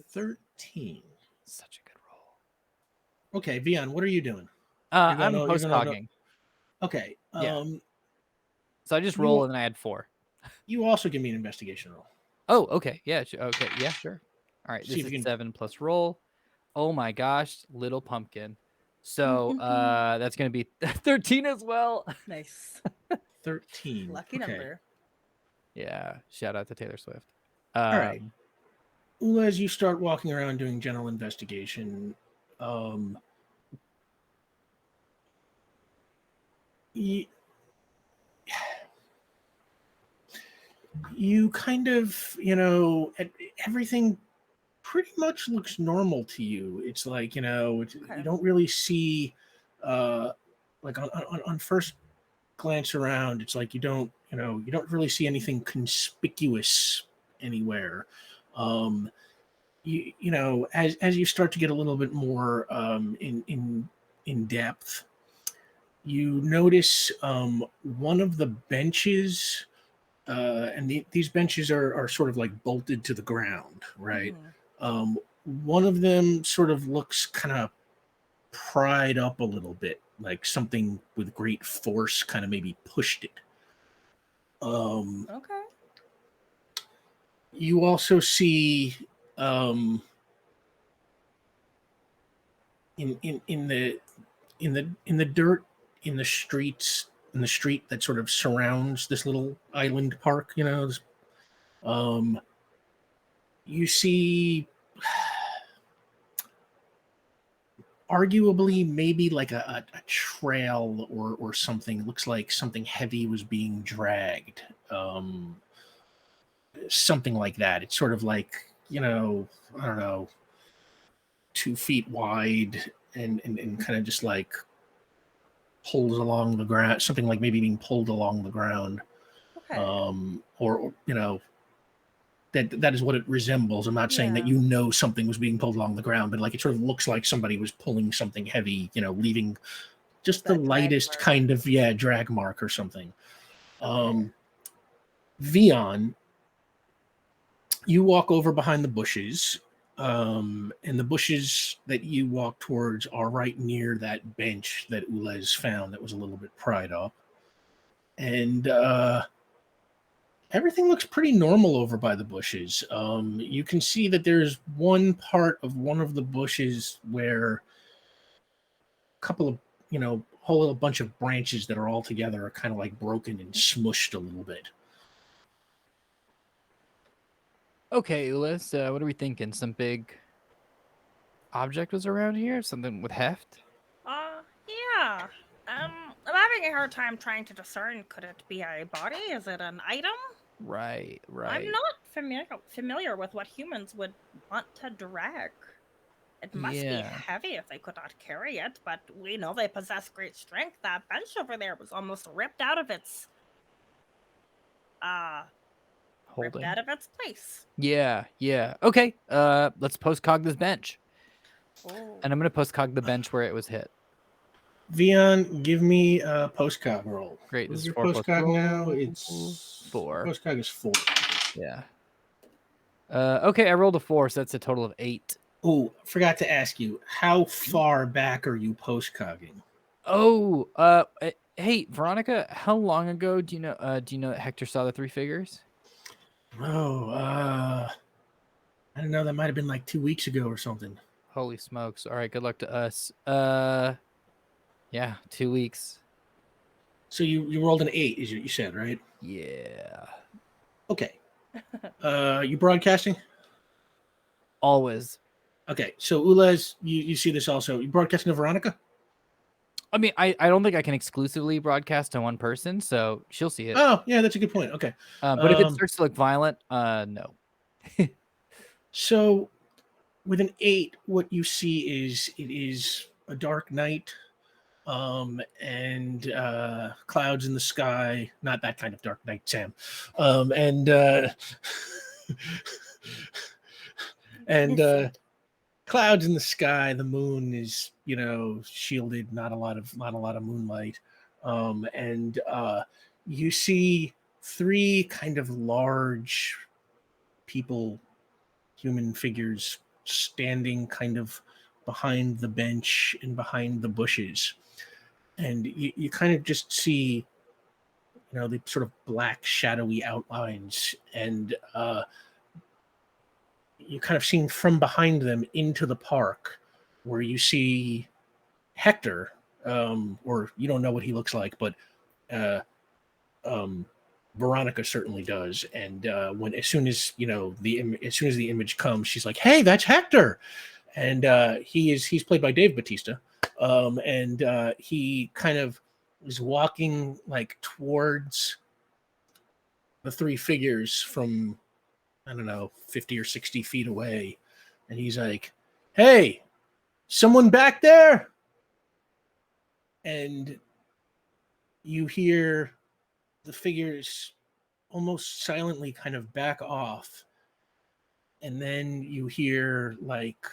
13. Such a good roll. Okay, Veon, what are you doing? I'm post cogging. Okay. Yeah. So I just roll and then I add 4. You also give me an investigation roll. Oh, okay. Yeah. Okay. Yeah, sure. All right. This is 7 plus roll. Oh my gosh, little pumpkin. So that's gonna be 13 as well. Nice. 13. Lucky number. Yeah. Shout out to Taylor Swift. All right. Ulez, you start walking around doing general investigation. You kind of, everything pretty much looks normal to you. It's like, you don't really see, like on first glance around, it's like you don't really see anything conspicuous anywhere. As you start to get a little bit more in depth, you notice one of the benches, and these benches are sort of like bolted to the ground, right? One of them sort of looks kind of pried up a little bit, like something with great force kind of maybe pushed it. Okay. You also see in the dirt in the streets, in the street that sort of surrounds this little island park, you see arguably maybe like a trail or something. It looks like something heavy was being dragged, something like that. It's sort of like, I don't know, 2 feet wide and kind of just like pulls along the ground, something like maybe being pulled along the ground. Okay. Or that is what it resembles. I'm not saying that Yeah. you know something was being pulled along the ground, but like it sort of looks like somebody was pulling something heavy, leaving just the That drag lightest mark. kind of drag mark or something. Veon, you walk over behind the bushes, and the bushes that you walk towards are right near that bench that Ulez found that was a little bit pried up. And everything looks pretty normal over by the bushes. You can see that there's one part of one of the bushes where a couple of, whole little bunch of branches that are all together are kind of like broken and smushed a little bit. Okay, Ulis, what are we thinking? Some big object was around here? Something with heft? Yeah. I'm having a hard time trying to discern. Could it be a body? Is it an item? Right. I'm not familiar with what humans would want to drag. It must be Yeah. heavy if they could not carry it, but we know they possess great strength. That bench over there was almost ripped out of its Holding. place. Yeah. Okay. Let's postcog this bench. Oh. And I'm gonna postcog the bench where it was hit. Veon, give me a postcog roll. Great. What's This is your 4 plus postcog roll. now? It's 4. Postcog is 4. Yeah. Okay, I rolled a 4, so that's a total of 8. Oh, forgot to ask you, how far back are you postcogging? Oh, hey, Veronica, how long ago do you know that Hector saw the 3 figures? Oh, I don't know. That might have been like 2 weeks ago or something. Holy smokes. All right, good luck to us. Yeah, 2 weeks. So you rolled an 8, is what you said, right? Yeah. Okay. You broadcasting? Always. Okay, so Ulez, you see this also. You broadcasting to Veronica? I mean, I don't think I can exclusively broadcast to one person, so she'll see it. Oh, yeah, that's a good point. Okay. But if it starts to look violent, no. So with an 8, what you see is it is a dark night, and clouds in the sky. Not that kind of dark night, Sam. And clouds in the sky. The moon is, shielded. Not a lot of moonlight. And you see 3 kind of large people, human figures, standing kind of behind the bench and behind the bushes. And you kind of just see, the sort of black shadowy outlines, and you kind of seeing from behind them into the park, where you see Hector, or you don't know what he looks like, but Veronica certainly does. And as soon as the image comes, she's like, "Hey, that's Hector!" And he's played by Dave Bautista, and he kind of is walking like towards the 3 figures from, I don't know, 50 or 60 feet away, and he's like, "Hey, someone back there?" And you hear the figures almost silently kind of back off, and then you hear like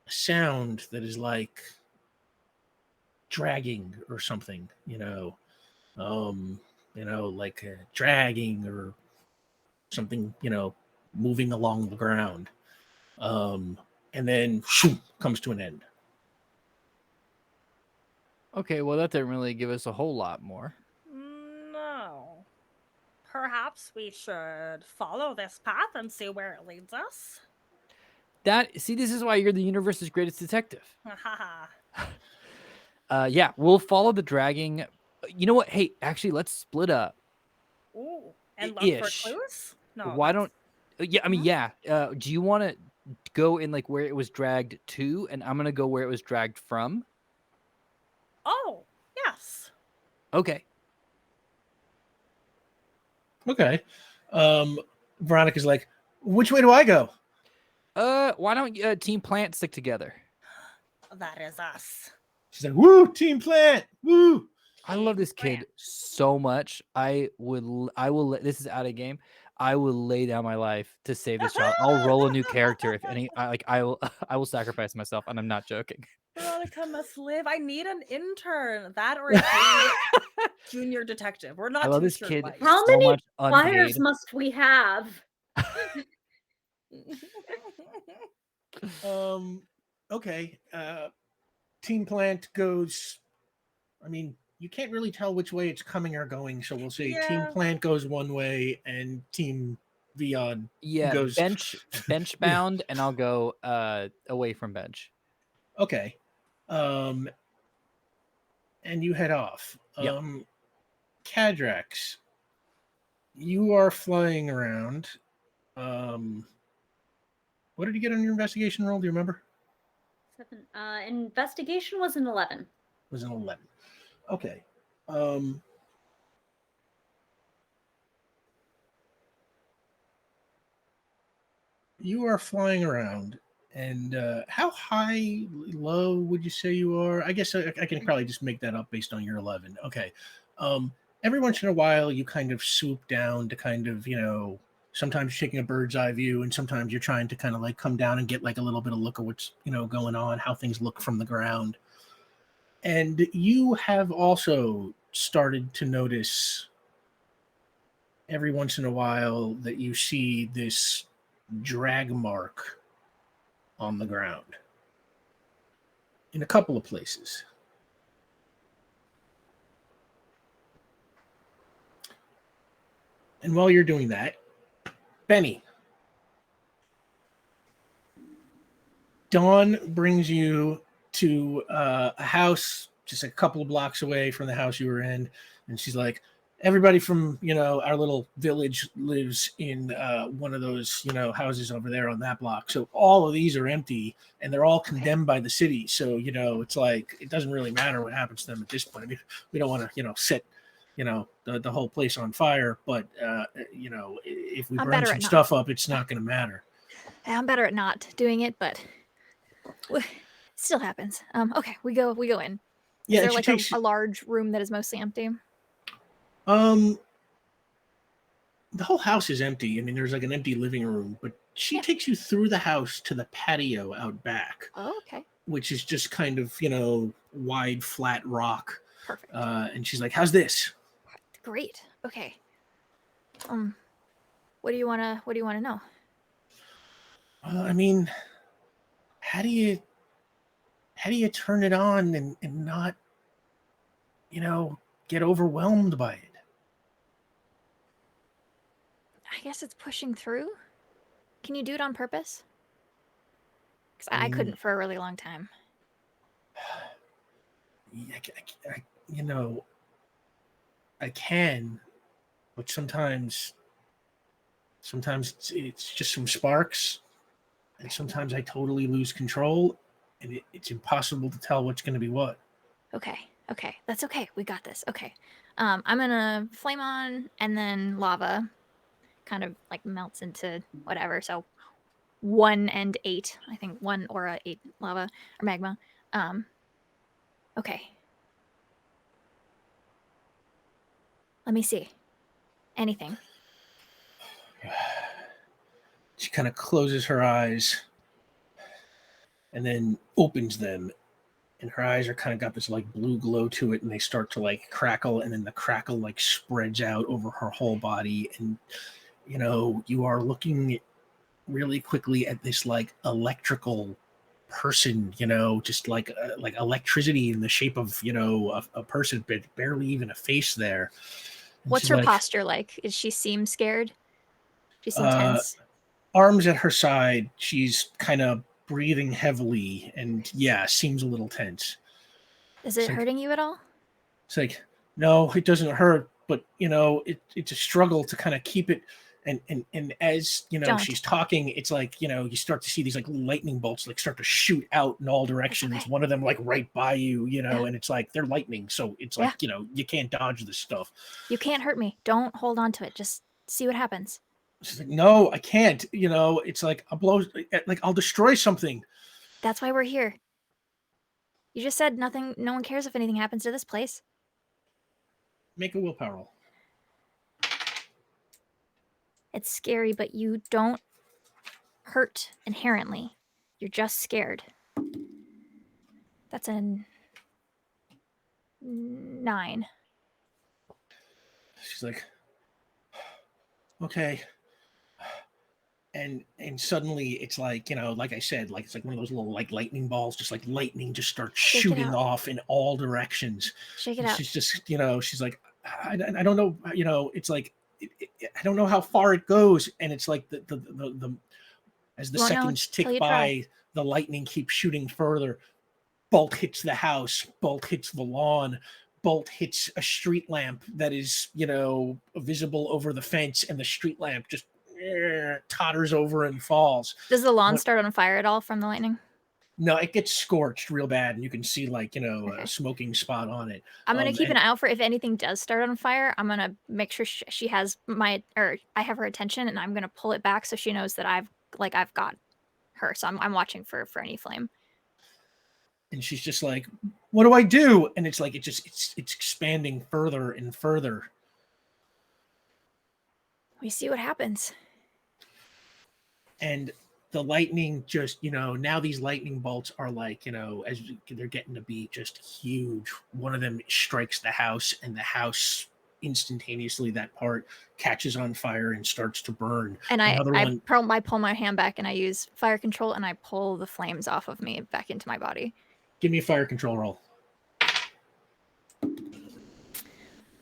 a sound that is like dragging or something, like dragging or something, moving along the ground, and then shoo, comes to an end. Okay, well, that didn't really give us a whole lot more. No. Perhaps we should follow this path and see where it leads us. See, this is why you're the universe's greatest detective. Haha. Yeah, we'll follow the dragging. You know what? Hey, actually, let's split up. Ooh, and look for Ish. clues? No. Why that's- don't? Yeah, I mean, yeah. Do you want to go in like where it was dragged to, and I'm gonna go where it was dragged from? Oh, yes. Okay. Okay. Veronica's like, "Which way do I go?" Why don't Team Plant stick together? That is us. She's like, "Woo, Team Plant, woo!" I love this Plant. kid so much. I will. This is out of game. I will lay down my life to save this child. I'll roll a new character if any. I will. I will sacrifice myself, and I'm not joking. Veronica must live. I need an intern. That or a paid junior detective. We're I not love too this sure kid quite. How so many much wires unpaid. must we have? Okay. Team Plant goes. I mean, you can't really tell which way it's coming or going, so we'll say Team Yeah. Plant goes one way and Team Veon Yeah, goes bench bound, and I'll go away from bench. Okay. And you head off. Yep. Cadrax, you are flying around. What did you get on your investigation roll? Do you remember? 7. Investigation was an 11. It was an 11. Okay. You are flying around, and how high, low would you say you are? I guess I can probably just make that up based on your 11. Okay. Every once in a while, you kind of swoop down to kind of, sometimes you're taking a bird's eye view, and sometimes you're trying to kind of like come down and get like a little bit of look at what's, going on, how things look from the ground. And you have also started to notice every once in a while that you see this drag mark on the ground in a couple of places. And while you're doing that, Benny, Dawn brings you to a house just a couple of blocks away from the house you were in, and she's like, everybody from our little village lives in one of those houses over there on that block, so all of these are empty and they're all condemned by the city, so it's like it doesn't really matter what happens to them at this point. I mean, we don't want to set the whole place on fire, but if we I'm burn better some at not. stuff up, it's not going to matter. I'm better at not doing it, but it still happens. Okay, we go in. Yeah, Is there and like she takes a large room that is mostly empty? the whole house is empty. I mean, there's like an empty living room, but she Yeah. takes you through the house to the patio out back, Oh, okay. which is just kind of, wide, flat rock. Perfect. And she's like, how's this? Great. Okay. What do you wanna know? I mean, how do you turn it on and not, get overwhelmed by it? I guess it's pushing through. Can you do it on purpose? Because I mean, couldn't for a really long time. I can, but sometimes it's just some sparks, and sometimes I totally lose control, and it's impossible to tell what's going to be what. Okay. That's okay. We got this. Okay. I'm gonna flame on, and then lava kind of like melts into whatever. So 1 and 8. I think 1 aura, 8 lava or magma. Okay. Let me see. Anything. She kind of closes her eyes and then opens them, and her eyes are kind of got this like blue glow to it, and they start to like crackle, and then the crackle like spreads out over her whole body, and you are looking really quickly at this like electrical person, just like electricity in the shape of a person, but barely even a face there. And What's she's her like, posture like? Does she seem scared? She seems tense. arms at her side, she's kind of breathing heavily, and seems a little tense. Is it hurting you at all? It's like, no, it doesn't hurt, but it's a struggle to kind of keep it. And as Don't. she's talking, it's like you start to see these like lightning bolts like start to shoot out in all directions. Okay. One of them like right by you, Yeah. and it's like they're lightning, so it's like you can't dodge this stuff. You can't hurt me. Don't hold on to it. Just see what happens. She's like, no, I can't. It's like I'll destroy something. That's why we're here. You just said nothing. No one cares if anything happens to this place. Make a willpower roll. It's scary, but you don't hurt inherently. You're just scared. That's a 9. She's like, okay. And suddenly it's like, like I said, like it's like one of those little like lightning balls, just like lightning just starts Shake it shooting out. off in all directions. Shake it And out. she's just, she's like, I don't know, it's like, I don't know how far it goes. And it's like the as the You won't know seconds till tick you by, try. the lightning keeps shooting further. Bolt hits the house, bolt hits the lawn, bolt hits a street lamp that is, visible over the fence, and the street lamp just totters over and falls. Does the lawn What- start on fire at all from the lightning? No, it gets scorched real bad, and you can see like, Okay. a smoking spot on it. I'm gonna keep an And- eye out for if anything does start on fire. I'm gonna make sure she has I have her attention, and I'm gonna pull it back so she knows that I've got her. So I'm watching for any flame. And she's just like, what do I do? And it's like it's expanding further and further. We see what happens. And the lightning just, now these lightning bolts are like, as they're getting to be just huge. One of them strikes the house, and the house instantaneously, that part catches on fire and starts to burn. And Another one, I pull my hand back, and I use fire control, and I pull the flames off of me back into my body. give me a fire control roll.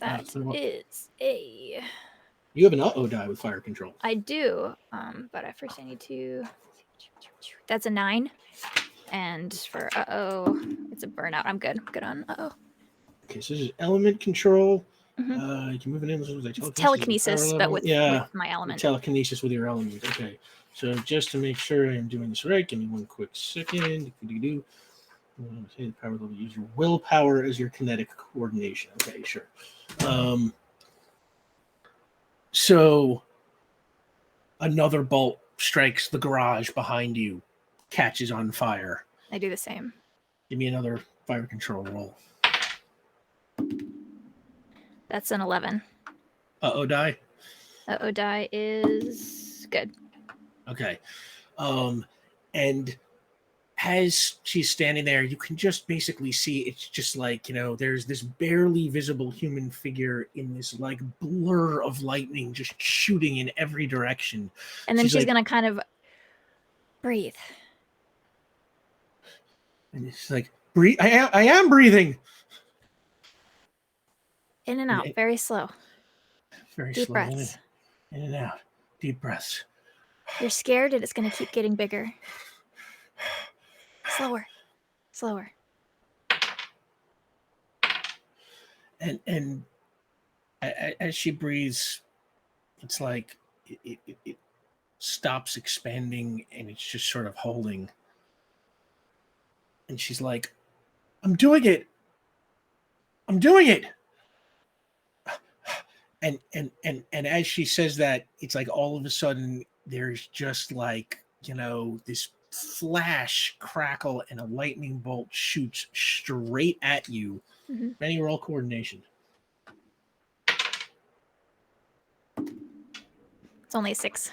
That is a. You have an uh-oh die with fire control. I do, but at first I need to. That's a 9, and for it's a burnout. I'm good. Good on Okay, so this is element control. Mhm. You can move it in. It's telekinesis, but with my element. Telekinesis with your element. Okay. So just to make sure I'm doing this right, give me one quick second. Say the power level. Use your willpower as your kinetic coordination. Okay, sure. So another bolt strikes the garage behind you, catches on fire. I do the same. Give me another fire control roll. That's an 11. Uh-oh die. Die is good. Okay. And as she's standing there, you can just basically see it's just like, there's this barely visible human figure in this like blur of lightning just shooting in every direction. And then she's like, going to kind of breathe. And it's like, breathe. I am breathing. In and out, very slow. Very Deep slow. breaths. In and out. Deep breaths. You're scared, and it's going to keep getting bigger. Slower. And as she breathes, it's like it stops expanding, and it's just sort of holding. And she's like, I'm doing it. And as she says that, it's like all of a sudden there's just like, this flash, crackle, and a lightning bolt shoots straight at you. Mm-hmm. Any roll coordination. It's only a 6.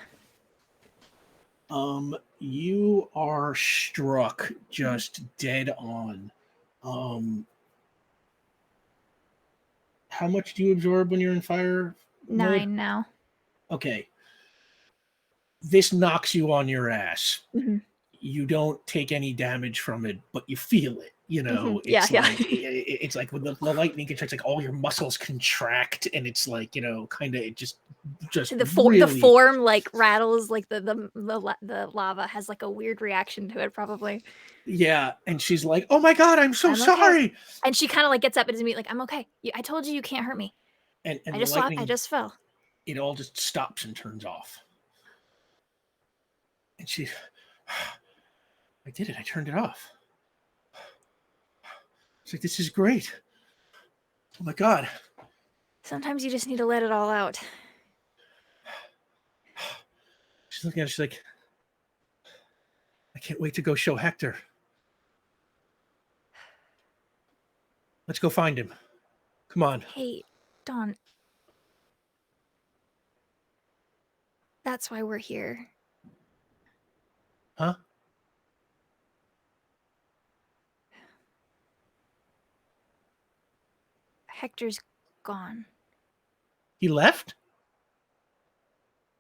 You are struck just dead on. How much do you absorb when you're in fire? 9 now. Okay. This knocks you on your ass. Mm-hmm. You don't take any damage from it, but you feel it. Mm-hmm. It's Yeah. like, it's like when the lightning contracts, like all your muscles contract, and it's like, kind of, it just The really, form like rattles, like the lava has like a weird reaction to it, probably. Yeah, and she's like, "Oh my god, I'm so sorry." Okay. And she kind of like gets up and is like, "I'm okay. I told you can't hurt me. And I the just lightning, I just fell." it all just stops and turns off. And she, I did it. I turned it off. It's like, this is great. Oh my god. Sometimes you just need to let it all out. She's looking at it. She's like, I can't wait to go show Hector. Let's go find him. Come on. Hey, Dawn. That's why we're here. Huh? Hector's gone. He left?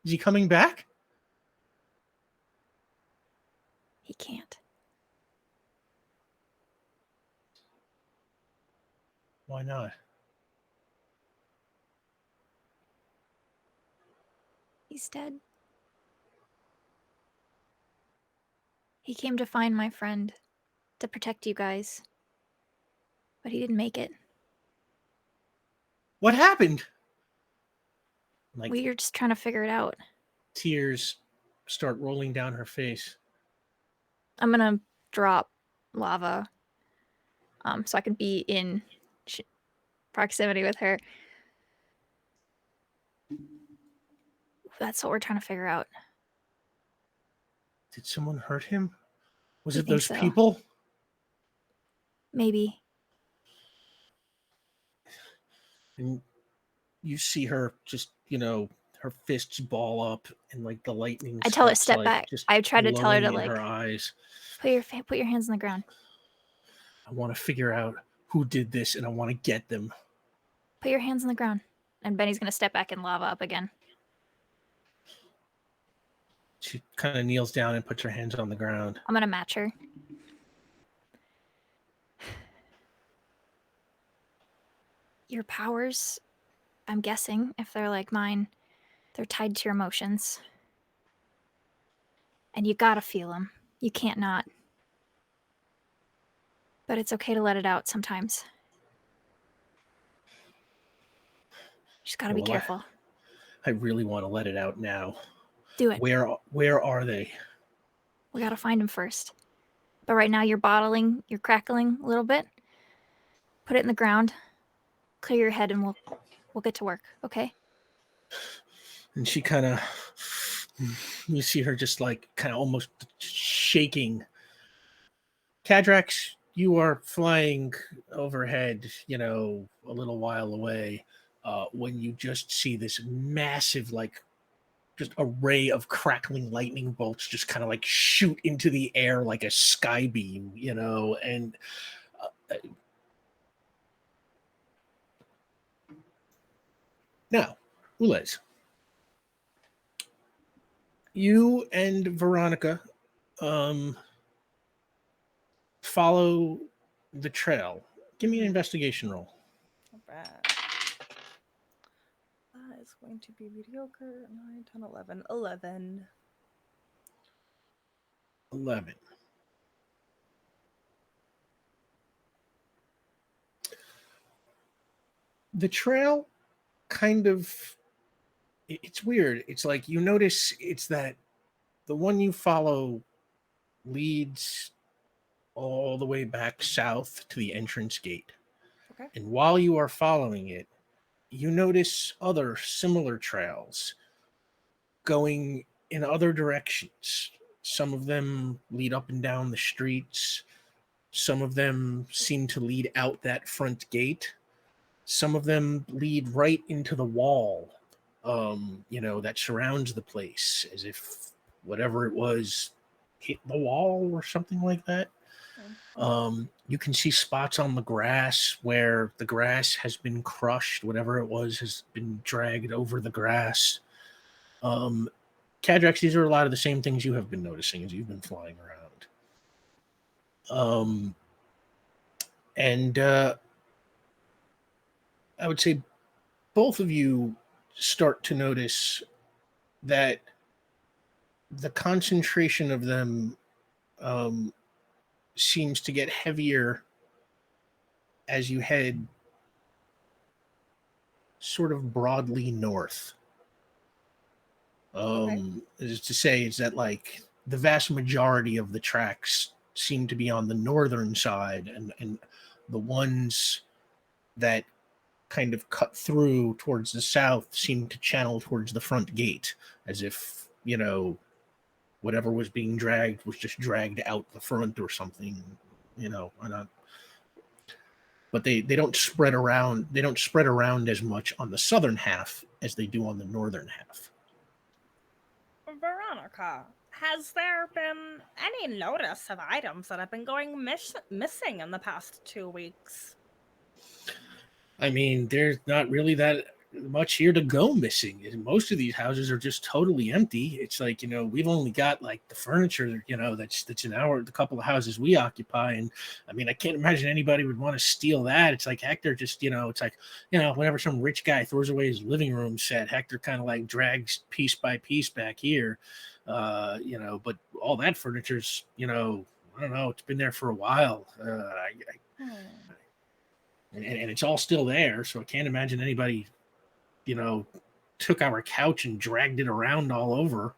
Is he coming back? He can't. Why not? He's dead. He came to find my friend, to protect you guys. But he didn't make it. What happened? Like, We were just trying to figure it out. tears start rolling down her face. I'm gonna drop lava so I can be in proximity with her. That's what we're trying to figure out. Did someone hurt him? Was We it think those so. people? Maybe. And you see her just, her fists ball up and like the lightning I tell her starts, step like, back. just I try to tell her to glowing in like her eyes. put your hands on the ground. I want to figure out who did this and I want to get them. Put your hands on the ground. And Benny's gonna step back and lava up again. She kind of kneels down and puts her hands on the ground. I'm gonna match her. Your powers, I'm guessing, if they're like mine, they're tied to your emotions. And you gotta feel them. You can't not. But it's okay to let it out sometimes. Just gotta be Well, careful. I really want to let it out now. Do it. Where are they? We gotta find him first. But right now you're you're crackling a little bit. Put it in the ground. Clear your head and we'll get to work, okay? And she kind of, you see her just like kind of almost shaking. Cadrax, you are flying overhead, a little while away, when you just see this massive, like, just array of crackling lightning bolts just kind of like shoot into the air like a sky beam, and now, Ulez, you and Veronica follow the trail. Give me an investigation roll. All right. That is going to be mediocre. 9, 10, 11. 11. 11. The trail kind of, it's weird. It's like you notice it's that the one you follow leads all the way back south to the entrance gate. Okay. And while you are following it, you notice other similar trails going in other directions. Some of them lead up and down the streets. Some of them seem to lead out that front gate. Some of them lead right into the wall, that surrounds the place, as if whatever it was hit the wall or something like that. You can see spots on the grass where the grass has been crushed. Whatever it was has been dragged over the grass. Cadrax, these are a lot of the same things you have been noticing as you've been flying around. And I would say both of you start to notice that the concentration of them seems to get heavier as you head sort of broadly north. Is to say is that like the vast majority of the tracks seem to be on the northern side, and the ones that kind of cut through towards the south seem to channel towards the front gate, as if whatever was being dragged was just dragged out the front or something, but they don't spread around. They don't spread around as much on the southern half as they do on the northern half. Veronica, has there been any notice of items that have been going missing in the past 2 weeks? I mean, there's not really that much here to go missing. Most of these houses are just totally empty. It's like, we've only got like the furniture, that's in the couple of houses we occupy. And I mean, I can't imagine anybody would want to steal that. It's like Hector just, it's like, whenever some rich guy throws away his living room set, Hector kind of like drags piece by piece back here. But all that furniture's, I don't know, it's been there for a while. And it's all still there, so I can't imagine anybody, took our couch and dragged it around all over.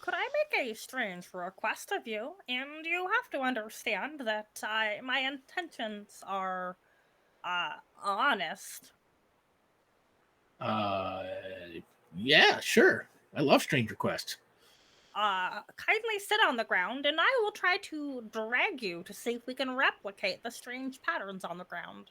Could I make a strange request of you? And you have to understand that my intentions are honest. Yeah, sure. I love strange requests. Kindly sit on the ground, and I will try to drag you to see if we can replicate the strange patterns on the ground.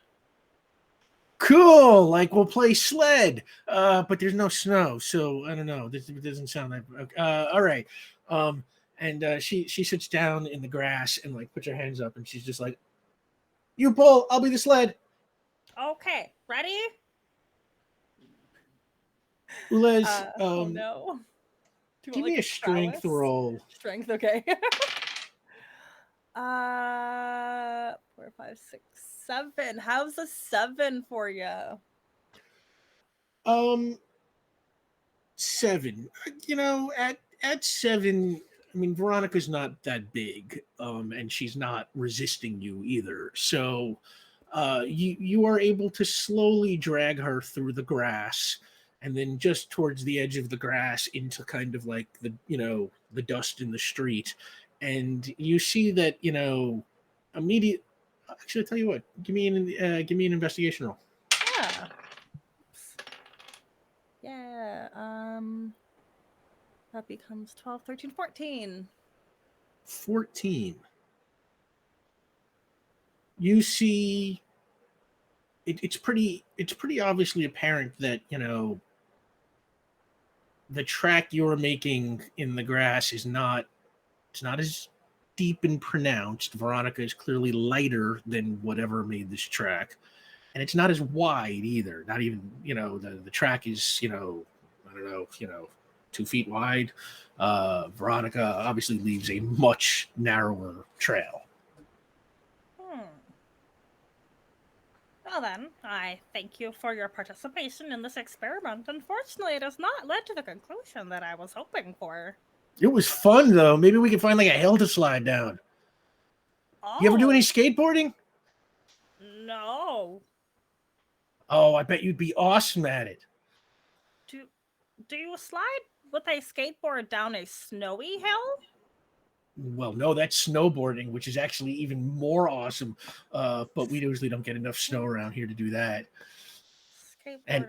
Cool, like we'll play sled, but there's no snow, so I don't know. This doesn't sound like all right. And she sits down in the grass and like puts her hands up, and she's just like, "You pull, I'll be the sled." Okay, ready? Ulez, Oh no. Do you give want, me a strength prowess? roll. Strength, okay. 4, 5, 6, 7. How's a 7 for you? 7. At 7, I mean, Veronica's not that big, and she's not resisting you either. So, you are able to slowly drag her through the grass, and then just towards the edge of the grass into kind of like the dust in the street, and you see that immediate. Actually, I'll tell you what. Give me an investigation roll. Yeah. Yeah. That becomes 12, 13, 14. 14. You see it's pretty obviously apparent that the track you're making in the grass is not as deep and pronounced. Veronica is clearly lighter than whatever made this track, and it's not as wide either. Not even the track is I don't know 2 feet wide. Veronica obviously leaves a much narrower trail. Well then, I thank you for your participation in this experiment. Unfortunately, it has not led to the conclusion that I was hoping for. It was fun though. Maybe we can find like a hill to slide down. Oh, You ever do any skateboarding? No. Oh, I bet you'd be awesome at it. Do you slide with a skateboard down a snowy hill? Well, no, that's snowboarding, which is actually even more awesome. But we usually don't get enough snow around here to do that. And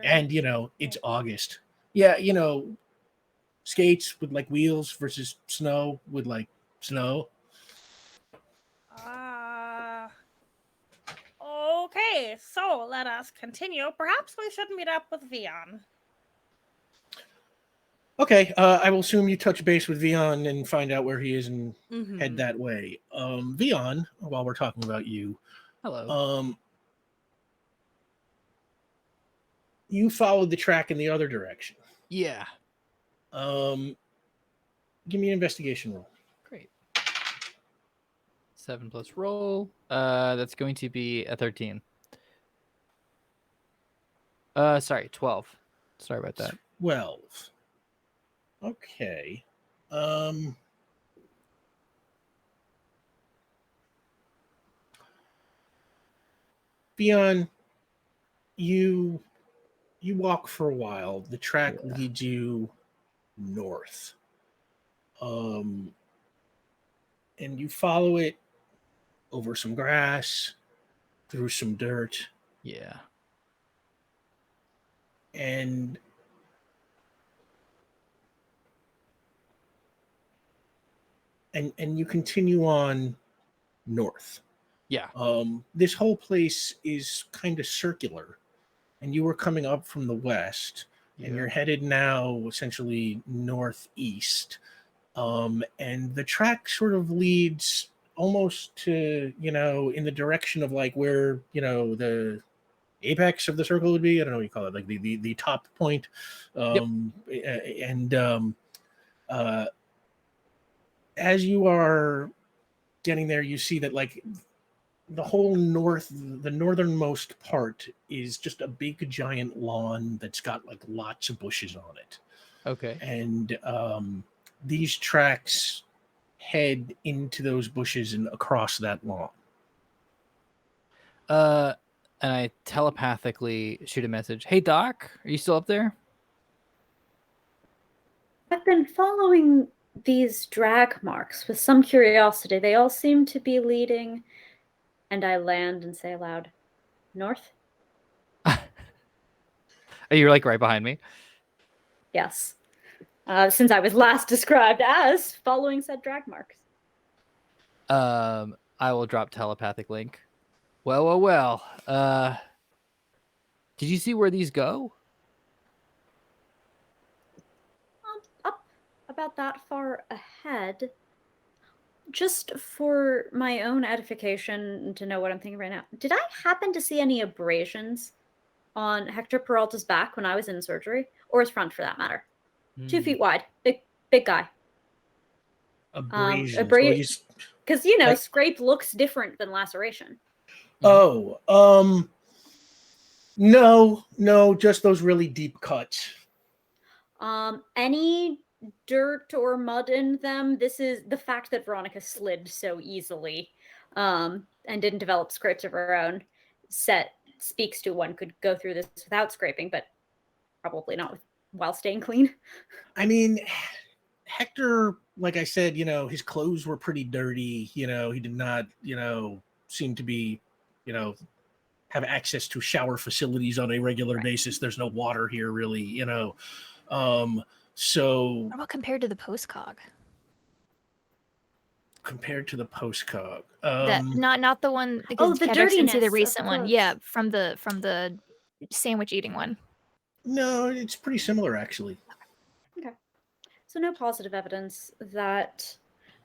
it's August. Yeah, skates with like wheels versus snow with like snow. Okay, so let us continue. Perhaps we should meet up with Veon. Okay, I will assume you touch base with Veon and find out where he is and head that way. Veon, while we're talking about you, hello. You followed the track in the other direction. Yeah. Give me an investigation roll. Great. 7 plus roll. That's going to be a 13. Sorry, 12. Sorry about that. 12. Okay. Veon, you walk for a while. The track leads you north. And you follow it over some grass, through some dirt. Yeah. And you continue on north. Yeah. This whole place is kind of circular, and you were coming up from the west, and you're headed now essentially northeast. And the track sort of leads almost to, in the direction of like where, the apex of the circle would be. I don't know what you call it, like the top point. And as you are getting there, you see that like the whole the northernmost part is just a big giant lawn that's got like lots of bushes on it. Okay. And these tracks head into those bushes and across that lawn. And I telepathically shoot a message. Hey, Doc, are you still up there? I've been following these drag marks with some curiosity. They all seem to be leading, and I land and say aloud, north? Are you like right behind me? Yes. Since I was last described as following said drag marks. I will drop telepathic link. Well. Did you see where these go? Up about that far ahead. Just for my own edification to know what I'm thinking right now, did I happen to see any abrasions on Hector Peralta's back when I was in surgery? Or his front, for that matter? 2 feet wide. Big guy. Abrasions. Because, scrape looks different than laceration. Oh, no, just those really deep cuts. Any dirt or mud in them? This is the fact that Veronica slid so easily and didn't develop scrapes of her own speaks to one could go through this without scraping, but probably not while staying clean. I mean, Hector, like I said, his clothes were pretty dirty. He did not, seem to be, have access to shower facilities on a regular basis. There's no water here, really, So, What about compared to the postcog? Compared to the postcog, That not the one because the Kedrick's dirtiness into the of recent one. clothes. Yeah, from the sandwich eating one. no, it's pretty similar actually. Okay. So no positive evidence that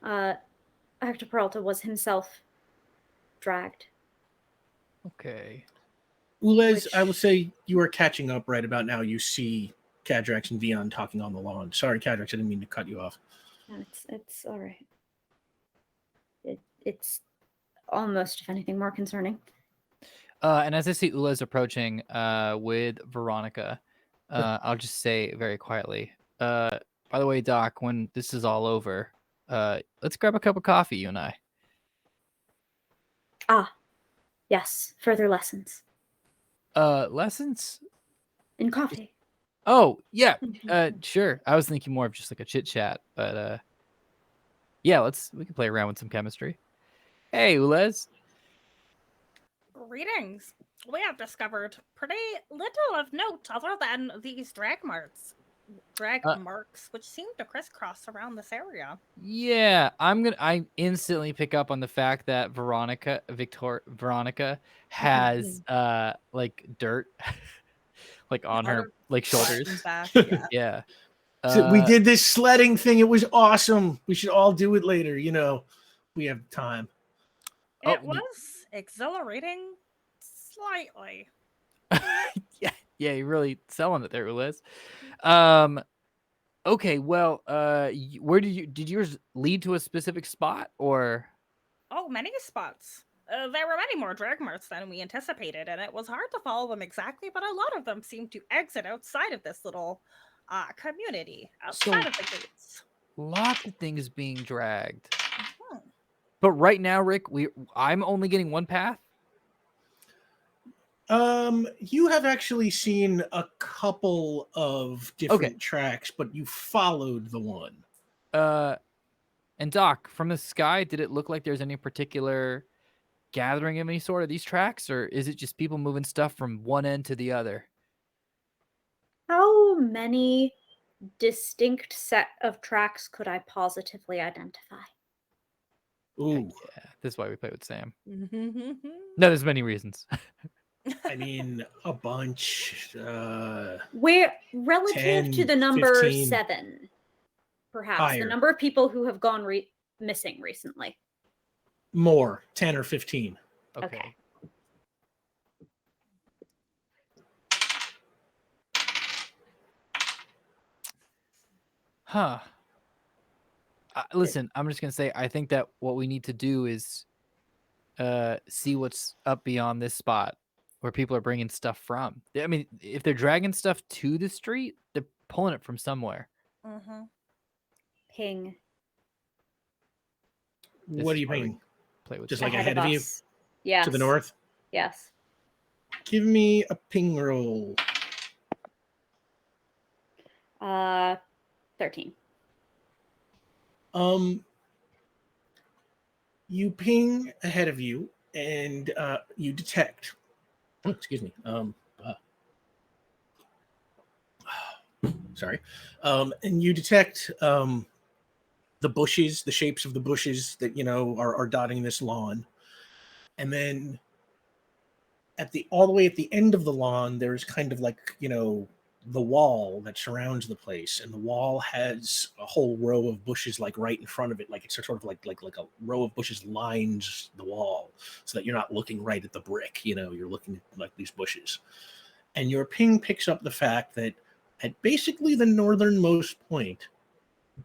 Hector Peralta was himself dragged. Okay. Ulez, I will say you are catching up right about now. You see Cadrax and Veon talking on the lawn. Sorry, Cadrax, I didn't mean to cut you off. No, it's all right. It's almost, if anything, more concerning. And as I see Ulez approaching with Veronica, I'll just say very quietly, by the way, Doc, when this is all over, let's grab a cup of coffee, you and I. Ah, yes, further lessons. Lessons? In coffee. Oh, yeah, sure. I was thinking more of just like a chit chat, but yeah, we can play around with some chemistry. Hey, Ulez. Greetings. We have discovered pretty little of note other than these drag marks, which seem to crisscross around this area. Yeah, I instantly pick up on the fact that Veronica has like dirt like on her like shoulders. Back, yeah. Yeah. So we did this sledding thing. It was awesome. We should all do it later. We have time. It was exhilarating slightly. yeah, you're really selling it there, Ulez. Okay, well, where did yours lead to a specific spot or? Oh, many spots. There were many more drag marks than we anticipated, and it was hard to follow them exactly, but a lot of them seemed to exit outside of this little community, outside of the gates. Lots of things being dragged. Mhm. But right now, Rick, I'm only getting one path. You have actually seen a couple of different tracks, but you followed the one. And Doc, from the sky, did it look like there's any particular gathering of any sort of these tracks, or is it just people moving stuff from one end to the other? How many distinct set of tracks could I positively identify? Ooh. Yeah, this is why we play with Sam. Mm-hmm. No, there's many reasons. I mean, a bunch. Where relative 10, to the number 15. 7, Perhaps Higher. the number of people who have gone missing recently. More, 10 or 15. Okay. Huh. Listen, I'm just gonna say I think that what we need to do is see what's up beyond this spot where people are bringing stuff from. I mean, if they're dragging stuff to the street, they're pulling it from somewhere. Mm-hmm. Ping. What are is you where we pinging? Play with Just stuff. like ahead of you? us. Yes. To the north? Yes. Give me a ping roll. 13. You ping ahead of you, and you detect. Oh, excuse me. Sorry. And you detect the bushes, the shapes of the bushes that are dotting this lawn, and then all the way at the end of the lawn, there's kind of like the wall that surrounds the place, and the wall has a whole row of bushes like right in front of it, like it's sort of like a row of bushes lines the wall, so that you're not looking right at the brick. You're looking at like these bushes, and your ping picks up the fact that at basically the northernmost point,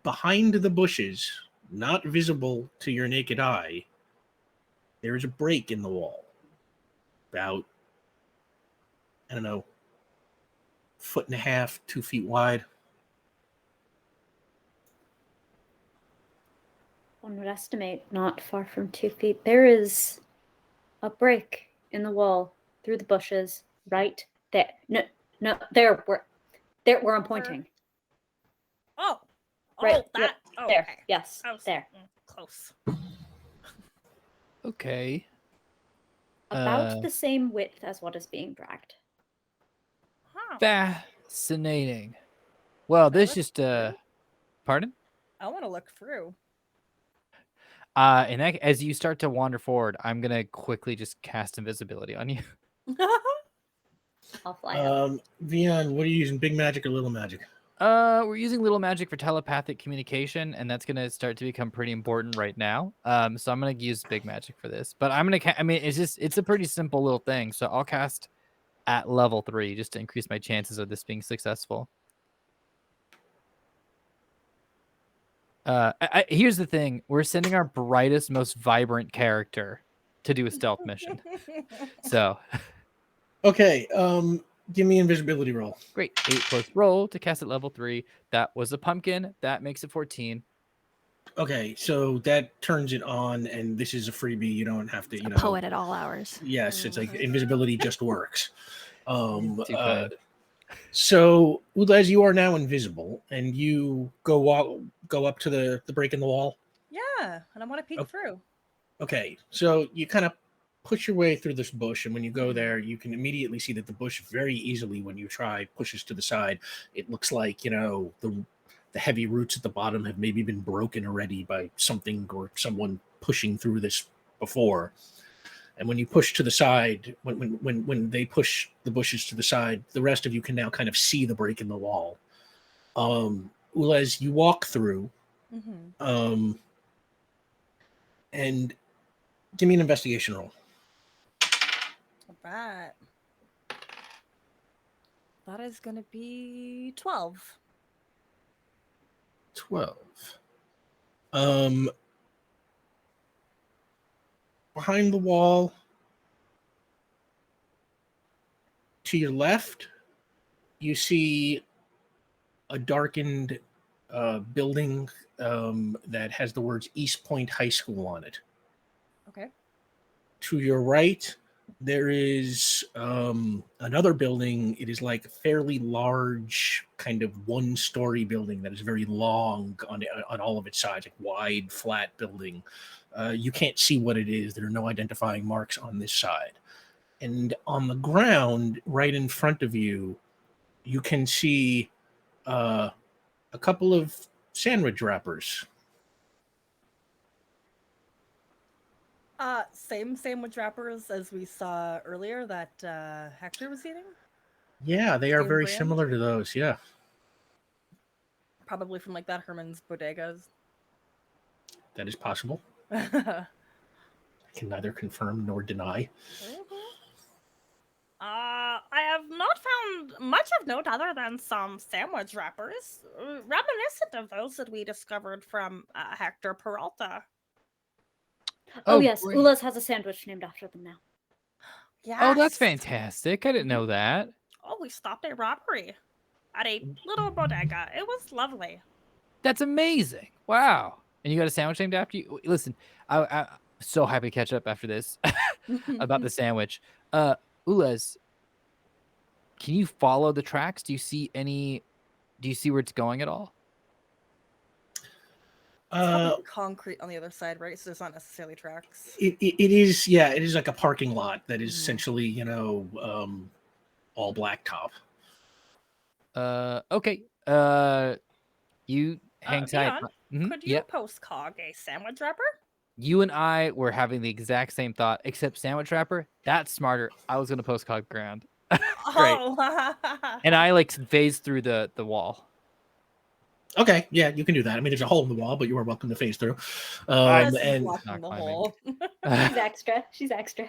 behind the bushes, not visible to your naked eye, there is a break in the wall, about, I don't know, 1.5 feet, 2 feet wide. One would estimate not far from 2 feet. There is a break in the wall through the bushes right there. No, there where I'm pointing. Oh. Right, Oh, that. yep, Oh, there. okay. Yes, I was, there. Close. Okay. About the same width as what is being dragged. Huh. Fascinating. Well, this just pardon? I want to look through. And as you start to wander forward, I'm gonna quickly just cast invisibility on you. I'll fly up. Veon, what are you using, big magic or little magic? We're using little magic for telepathic communication, and that's gonna start to become pretty important right now. So I'm gonna use big magic for this, but I'm gonna. I mean, it's a pretty simple little thing. So I'll cast at level 3 just to increase my chances of this being successful. Here's the thing: we're sending our brightest, most vibrant character to do a stealth mission. So, Okay, give me invisibility roll. great. 8+ roll to cast at level 3. That was a pumpkin. That makes it 14. Okay, so that turns it on, and this is a freebie. You don't have to, A poet at all hours. Yes, it's like invisibility just works. Too kind. So, as you are now invisible, and you go up to the break in the wall. Yeah, and I want to peek through. Okay, so you kind of push your way through this bush, and when you go there, you can immediately see that the bush very easily, when you try, pushes to the side. It looks like the heavy roots at the bottom have maybe been broken already by something or someone pushing through this before. And when you push to the side, when they push the bushes to the side, the rest of you can now kind of see the break in the wall. As you walk through, and give me an investigation roll. All right. That is going to be 12. 12. Behind the wall, to your left, you see a darkened building that has the words East Point High School on it. Okay. To your right, there is another building. It is like a fairly large, kind of one-story building that is very long on all of its sides, like wide, flat building. You can't see what it is. There are no identifying marks on this side. And on the ground, right in front of you, you can see a couple of sandwich wrappers. Same sandwich wrappers as we saw earlier that Hector was eating. Yeah, they are Same very brand? similar to those. Yeah. Probably from like that Herman's Bodegas. That is possible. Mhm. I can neither confirm nor deny. I have not found much of note other than some sandwich wrappers, reminiscent of those that we discovered from Hector Peralta. Oh, yes, great. Ula's has a sandwich named after them now. Yes. Oh, that's fantastic. I didn't know that. Oh, we stopped a robbery at a little bodega. It was lovely. That's amazing. Wow. And you got a sandwich named after you? Listen, I'm so happy to catch up after this about the sandwich. Ulez, can you follow the tracks? Do you see where it's going at all? It's probably concrete on the other side, right? So there's not necessarily tracks. It is, yeah, it is like a parking lot that is Mhm. essentially, all blacktop. Okay. You hang tight. Veon, could you postcog a sandwich wrapper? You and I were having the exact same thought, except sandwich wrapper, that's smarter. I was gonna postcog ground. Great. Oh. And I like phased through the wall. Okay, yeah, you can do that. I mean, there's a hole in the wall, but you are welcome to phase through. Yes, And blocking Not the climbing. hole. She's extra. She's extra.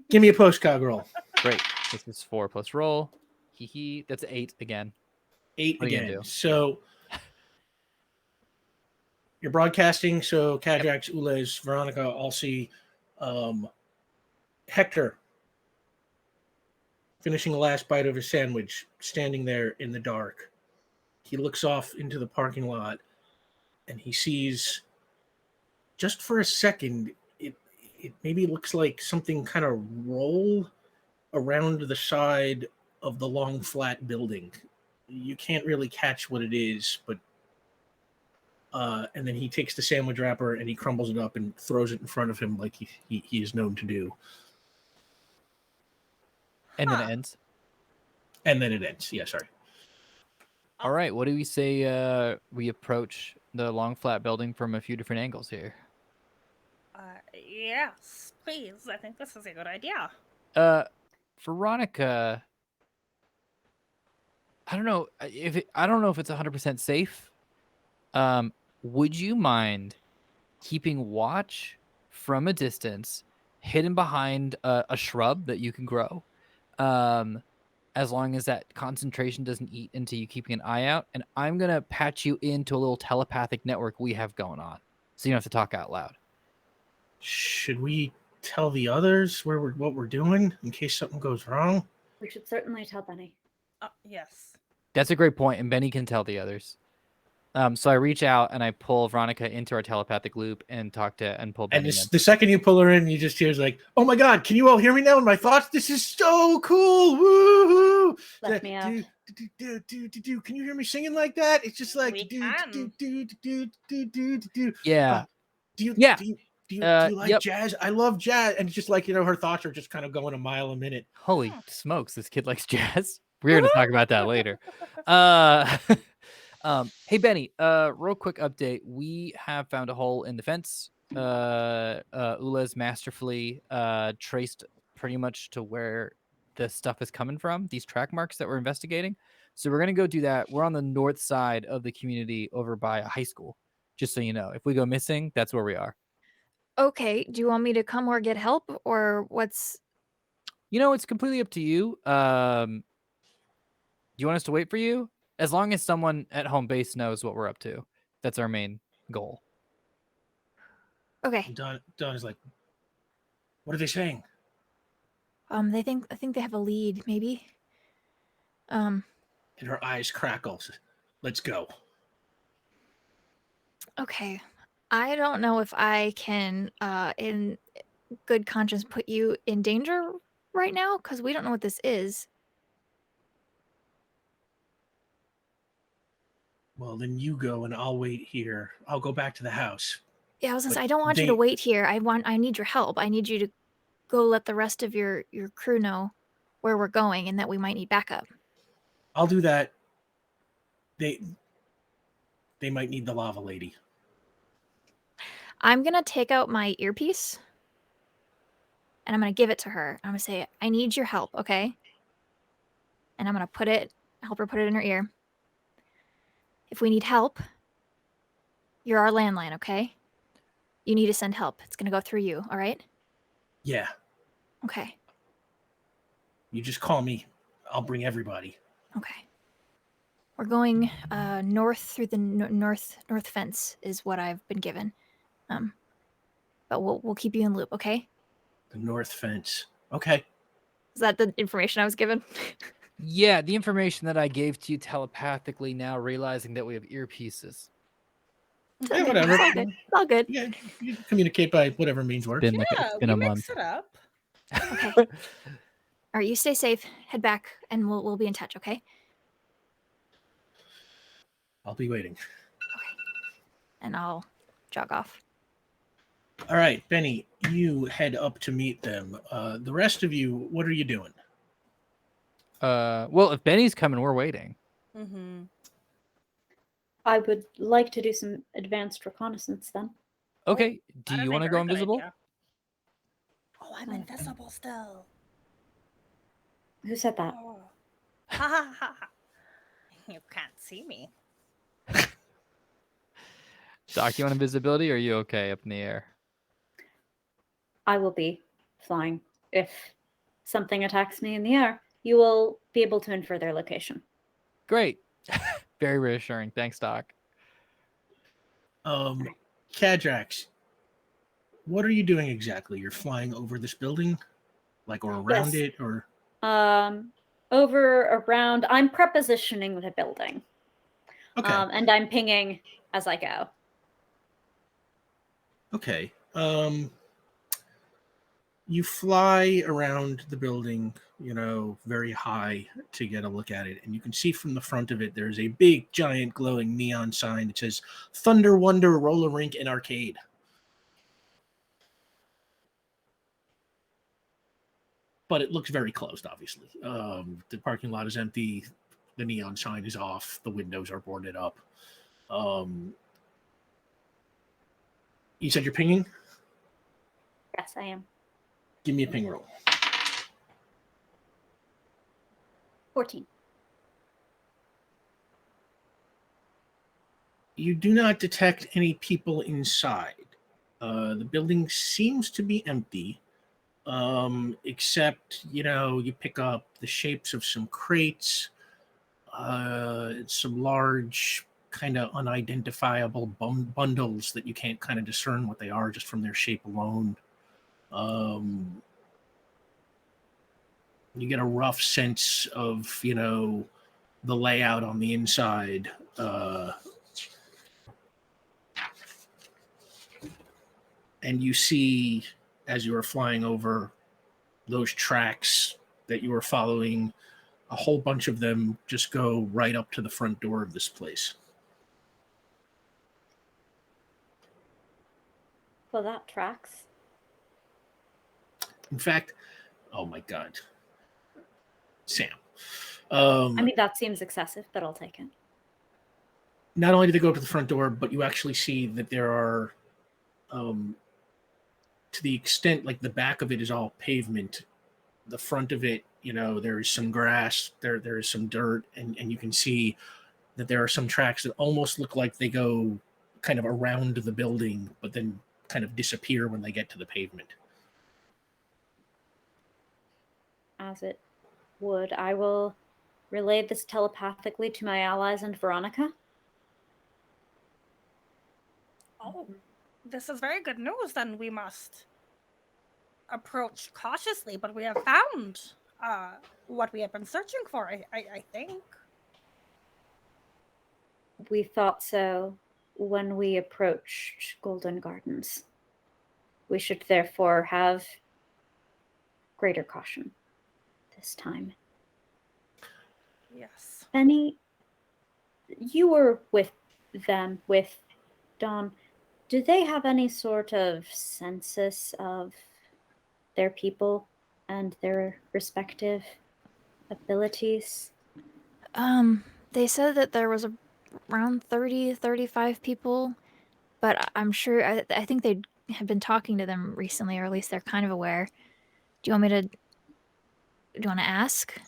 give me a postcog roll. Great. This is 4 plus roll. Hee hee. That's 8 again. 8 What are you gonna again. do? So you're broadcasting, so Kajax, Ulez, Veronica all see Hector finishing the last bite of his sandwich, standing there in the dark. He looks off into the parking lot and he sees, just for a second, it maybe looks like something kind of roll around the side of the long flat building. You can't really catch what it is, but and then he takes the sandwich wrapper and he crumbles it up and throws it in front of him like he is known to do. And then it ends. And then it ends. Yeah, sorry. All right. What do we say we approach the long flat building from a few different angles here? Yes, please. I think this is a good idea. Veronica, I don't know if it's 100% safe. Would you mind keeping watch from a distance, hidden behind a shrub that you can grow? As long as that concentration doesn't eat into you keeping an eye out, and I'm gonna patch you into a little telepathic network we have going on, so you don't have to talk out loud. Should we tell the others what we're doing in case something goes wrong? We should certainly tell Benny. Yes. That's a great point, and Benny can tell the others. So I reach out and I pull Veronica into our telepathic loop and pull And Benny in. the second you pull her in, you just hear like, "Oh my god, can you all hear me now in my thoughts? This is so cool! Woohoo! Let me out. Can you hear me singing like that? It's just like We do can. Yeah. Do you Yeah. do you like Yep. jazz? I love jazz, and it's just like her thoughts are just kind of going a mile a minute. Holy smokes, this kid likes jazz. We're gonna talk about that later. Hey Benny, real quick update. We have found a hole in the fence. Ula's masterfully traced pretty much to where the stuff is coming from, these track marks that we're investigating. So we're gonna go do that. We're on the north side of the community over by a high school. Just so you know. If we go missing, that's where we are. Okay, do you want me to come or get help, or what's... It's completely up to you. Do you want us to wait for you? As long as someone at home base knows what we're up to. That's our main goal. Okay. And Dawn is like, "What are they saying?" I think they have a lead, maybe. And her eyes crackle. "Let's go." Okay. I don't know if I can, in good conscience, put you in danger right now, because we don't know what this is. Well, then you go and I'll wait here. I'll go back to the house. Yeah, I was gonna say, But I don't want you to wait here. I need your help. I need you to go let the rest of your crew know where we're going and that we might need backup. I'll do that. They might need the lava lady. I'm gonna take out my earpiece and I'm gonna give it to her. I'm gonna say, I need your help, okay? And I'm gonna help her put it in her ear. if we need help, you're our landline, okay? You need to send help. It's gonna go through you, all right? Yeah, Okay. you just call me. I'll bring everybody. Okay. We're going north through the north fence is what I've been given. But we'll keep you in loop, okay? The north fence. Okay. Is that the information I was given? Yeah, the information that I gave to you telepathically, now realizing that we have earpieces. Yeah, whatever. It's all good. It's all good. Yeah, you can communicate by whatever means works. Been like Yeah, it's been we a mix month. it up. Okay. All right, you stay safe. Head back, and we'll be in touch, okay? I'll be waiting. And I'll jog off. All right, Benny, you head up to meet them. The rest of you, what are you doing? Well, if Benny's coming, we're waiting. Mm-hmm. I would like to do some advanced reconnaissance then. Okay. Do That'd you be want to a go very good invisible? idea. Oh, I'm invisible still. Who said that? Oh. Ha ha ha ha. You can't see me. Doc, you want invisibility or are you okay up in the air? I will be flying. If something attacks me in the air, you will be able to infer their location. Great. Very reassuring. Thanks, Doc. Kadrax, what are you doing exactly? You're flying over this building? Like, or around Yes. it, or? Over, around, I'm prepositioning the building. Okay. And I'm pinging as I go. Okay. You fly around the building, very high to get a look at it. And you can see from the front of it, there's a big, giant, glowing neon sign that says Thunder Wonder Roller Rink and Arcade. But it looks very closed, obviously. The parking lot is empty. The neon sign is off. The windows are boarded up. You said you're pinging? Yes, I am. Give me a ping roll. 14. You do not detect any people inside. The building seems to be empty, except, you pick up the shapes of some crates, some large, kind of unidentifiable bundles that you can't kind of discern what they are just from their shape alone. You get a rough sense of, the layout on the inside. And you see, as you are flying over those tracks that you were following, a whole bunch of them just go right up to the front door of this place. Well, that tracks. In fact, oh my God. Sam. I mean, that seems excessive, but I'll take it. Not only do they go up to the front door, but you actually see that there are, to the extent, like the back of it is all pavement. The front of it, there is some grass, there is some dirt, and you can see that there are some tracks that almost look like they go kind of around the building, but then kind of disappear when they get to the pavement. As it would, I will relay this telepathically to my allies and Veronica. Oh, this is very good news. Then we must approach cautiously, but we have found what we have been searching for, I think. We thought so when we approached Golden Gardens. We should therefore have greater caution this time. Yes. Benny, you were with them, with Dawn. Do they have any sort of census of their people and their respective abilities? They said that there was around 30, 35 people, but I'm sure, I think they have been talking to them recently, or at least they're kind of aware. Do you want to ask?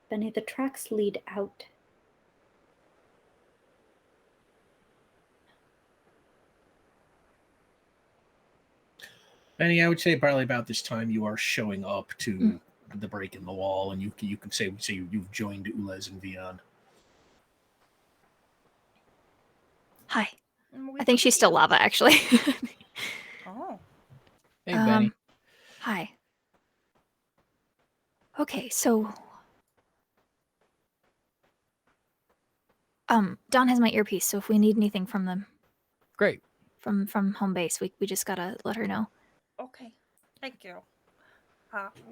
Benny, the tracks lead out. Benny, I would say probably about this time you are showing up to the break in the wall, and you can say you've joined Ulez and Veon. Hi. We I think she's still lava, actually. Oh. Hey, Benny. Hi. Okay, so Don has my earpiece, so if we need anything from them, Great. from home base, we just gotta let her know. Okay. Thank you.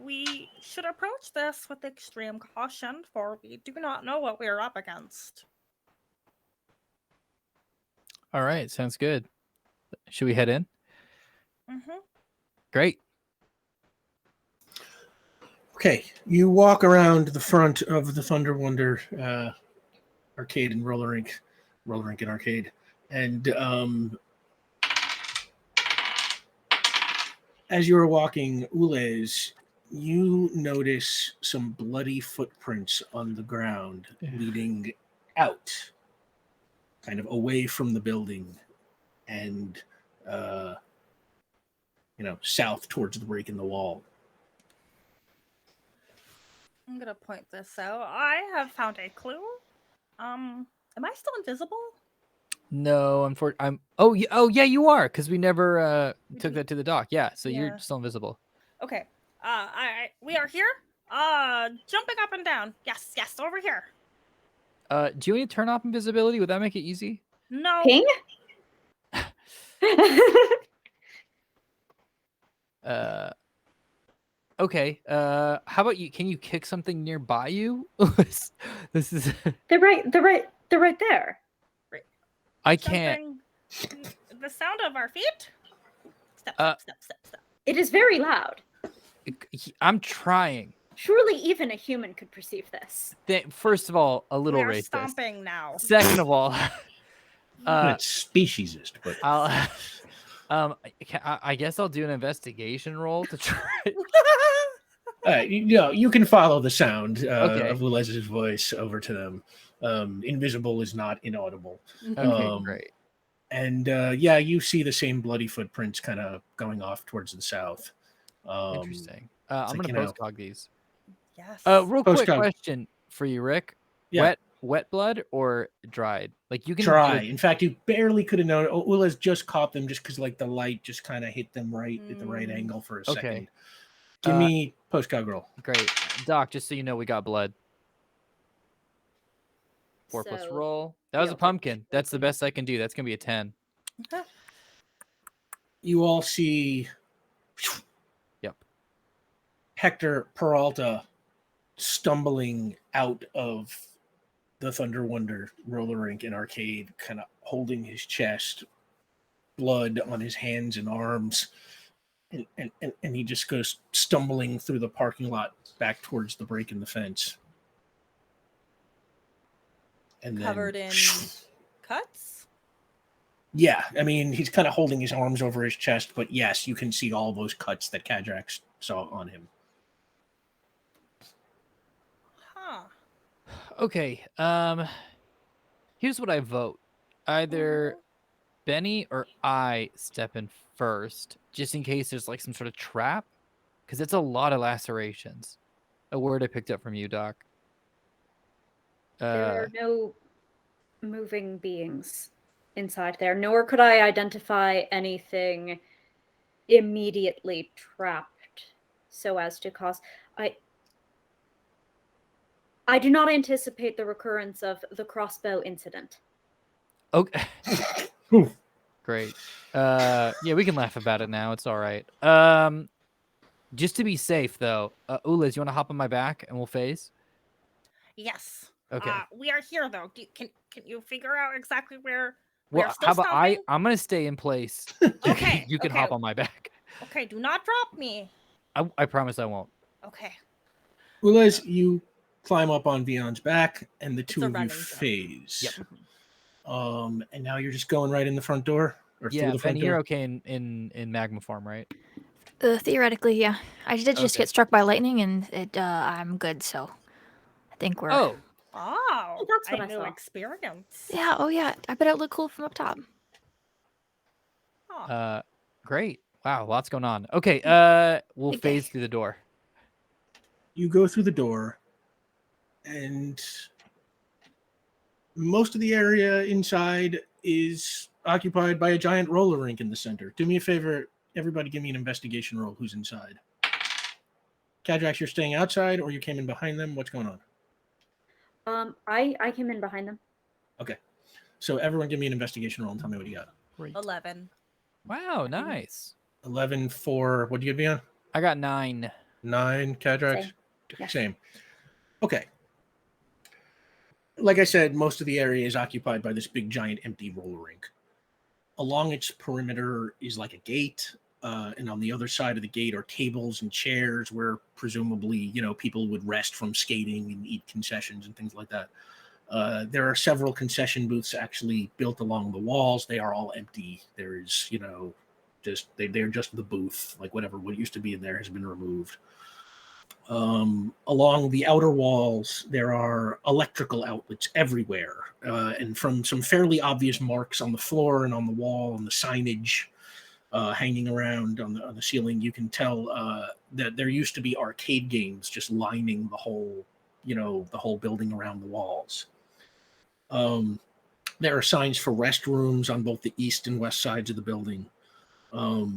We should approach this with extreme caution, for we do not know what we are up against. All right. Sounds good. Should we head in? Mm-hmm. Great. Okay, you walk around the front of the Thunder Wonder arcade and roller rink and arcade, and as you are walking, Ulez, you notice some bloody footprints on the ground leading out, kind of away from the building, and south towards the break in the wall. I'm gonna point this out. I have found a clue. Am I still invisible? No, unfortunately, I'm. Oh, yeah, you are, because we never We took didn't- that to the dock. Yeah, so Yeah. you're still invisible. Okay. We are here. Jumping up and down. Yes, over here. Do you need to turn off invisibility? Would that make it easy? No. Ping? Okay. How about you? Can you kick something nearby you? This is. They're right there. I can't. Something- The sound of our feet. Step. It is very loud. I'm trying. Surely even a human could perceive this. First of all, a We little are racist. stomping now. Second of all, It's speciesist, but I guess I'll do an investigation roll to try. you can follow the sound Okay. of Ulez's voice over to them. Invisible is not inaudible. Okay, great. And you see the same bloody footprints kind of going off towards the south. Interesting. I'm like, gonna postcog these. Yes. Real quick Postcog. question for you, Rick. Yeah. Wet blood or dried? Like you can Dry. In fact, you barely could have known. Ulez just caught them just because the light just kind of hit them right at the right angle for a second. Okay. Give me postcog roll. Great, Doc. Just so you know, we got blood. 4 plus So, roll. That was a yeah, pumpkin. That's the best I can do. That's gonna be a 10. You all see. Yep. Hector Peralta stumbling out of the Thunder Wonder roller rink and arcade, kind of holding his chest, blood on his hands and arms, and he just goes stumbling through the parking lot back towards the break in the fence. And Covered then, in cuts? yeah, I mean, he's kind of holding his arms over his chest, but yes, you can see all those cuts that Kadrak saw on him. Huh. Okay. Here's what I vote. Either Benny or I step in first, just in case there's like some sort of trap, because it's a lot of lacerations. A word I picked up from you, Doc. There are no moving beings inside there, nor could I identify anything immediately trapped so as to cause. I do not anticipate the recurrence of the crossbow incident. Okay. Great. Yeah, we can laugh about it now. It's all right. Just to be safe, though, Ulez, you want to hop on my back and we'll phase? Yes. Okay. We are here though. Can you figure out exactly where? Well, still how about stomping? I'm gonna stay in place. Okay. You can hop on my back. Okay. Do not drop me. I promise I won't. Okay. Ulez, you climb up on Veon's back, and the two a of you running jump. phase. Yep. And now you're just going right in the front door, or through Yeah, the front Benny, door. you're okay in magma form, right? Theoretically, yeah. I did just Okay. get struck by lightning, and I'm good. So I think we're. Oh, Oh, That's what I new saw. experience. Yeah. Oh, yeah. I bet it looked cool from up top. Huh. great. Wow, lots going on. Okay, we'll Big phase day. through the door. You go through the door, and most of the area inside is occupied by a giant roller rink in the center. Do me a favor, everybody give me an investigation roll who's inside. Kadrax, you're staying outside or you came in behind them? What's going on? I came in behind them. Okay. So everyone give me an investigation roll and tell me what you got. Great. 11. Wow, nice. 11 for, what do you get, Veon? I got 9. 9, Kadrax? Same. Yeah. Same. Okay. Like I said, most of the area is occupied by this big, giant, empty roller rink. Along its perimeter is like a gate, and on the other side of the gate are tables and chairs where presumably, people would rest from skating and eat concessions and things like that. There are several concession booths actually built along the walls. They are all empty. There is, they're just the booth. Like what used to be in there has been removed. Along the outer walls, there are electrical outlets everywhere, and from some fairly obvious marks on the floor and on the wall and the signage hanging around on the ceiling, you can tell that there used to be arcade games just lining the whole building around the walls. There are signs for restrooms on both the east and west sides of the building.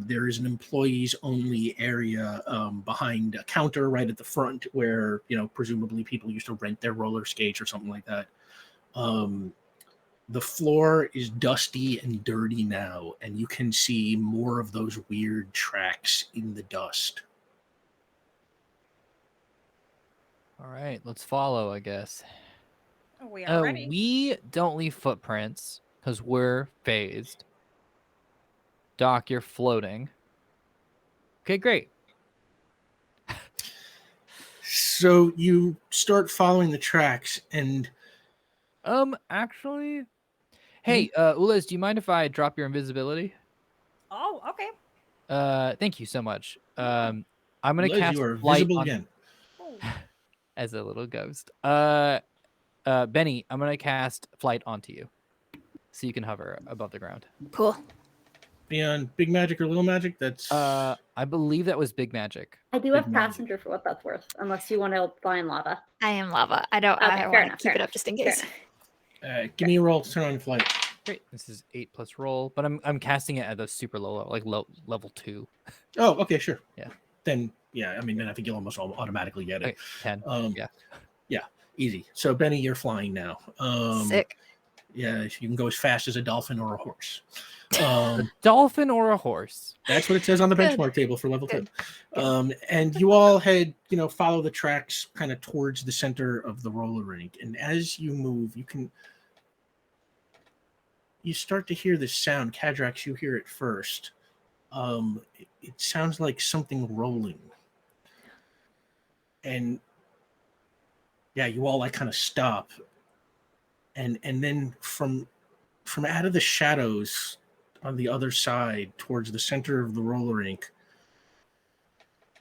There is an employees only area behind a counter right at the front where, presumably people used to rent their roller skates or something like that. The floor is dusty and dirty now, and you can see more of those weird tracks in the dust. All right, let's follow, I guess. We are ready. We don't leave footprints because we're phased. Doc, you're floating. Okay, great. So you start following the tracks, and Actually, hey, Ules, do you mind if I drop your invisibility? Oh, okay. Thank you so much. I'm gonna Liz, cast you are flight visible on again. Oh. as a little ghost. Benny, I'm gonna cast flight onto you, so you can hover above the ground. Cool. Beyond big magic or little magic, that's I believe that was big magic. I do Big have magic. passenger for what that's worth, unless you want to fly in lava. I am lava. I don't. Okay, I fair want to enough, keep fair it up just in Fair case. enough. give me a roll to turn on flight. Great. This is 8+ roll, but I'm casting it at the super low, like level 2. Oh, okay, sure. Yeah. Then I think you'll almost automatically get it. Okay, 10. Yeah, easy. So Benny, you're flying now. Sick. Yeah, you can go as fast as a dolphin or a horse. Dolphin or a horse? That's what it says on the Good. benchmark table for level 2. Good. And you all head, follow the tracks kind of towards the center of the roller rink. And as you move, you start to hear this sound. Kadrax, you hear it first. It sounds like something rolling. And you all kind of stop. And then from out of the shadows on the other side towards the center of the roller rink,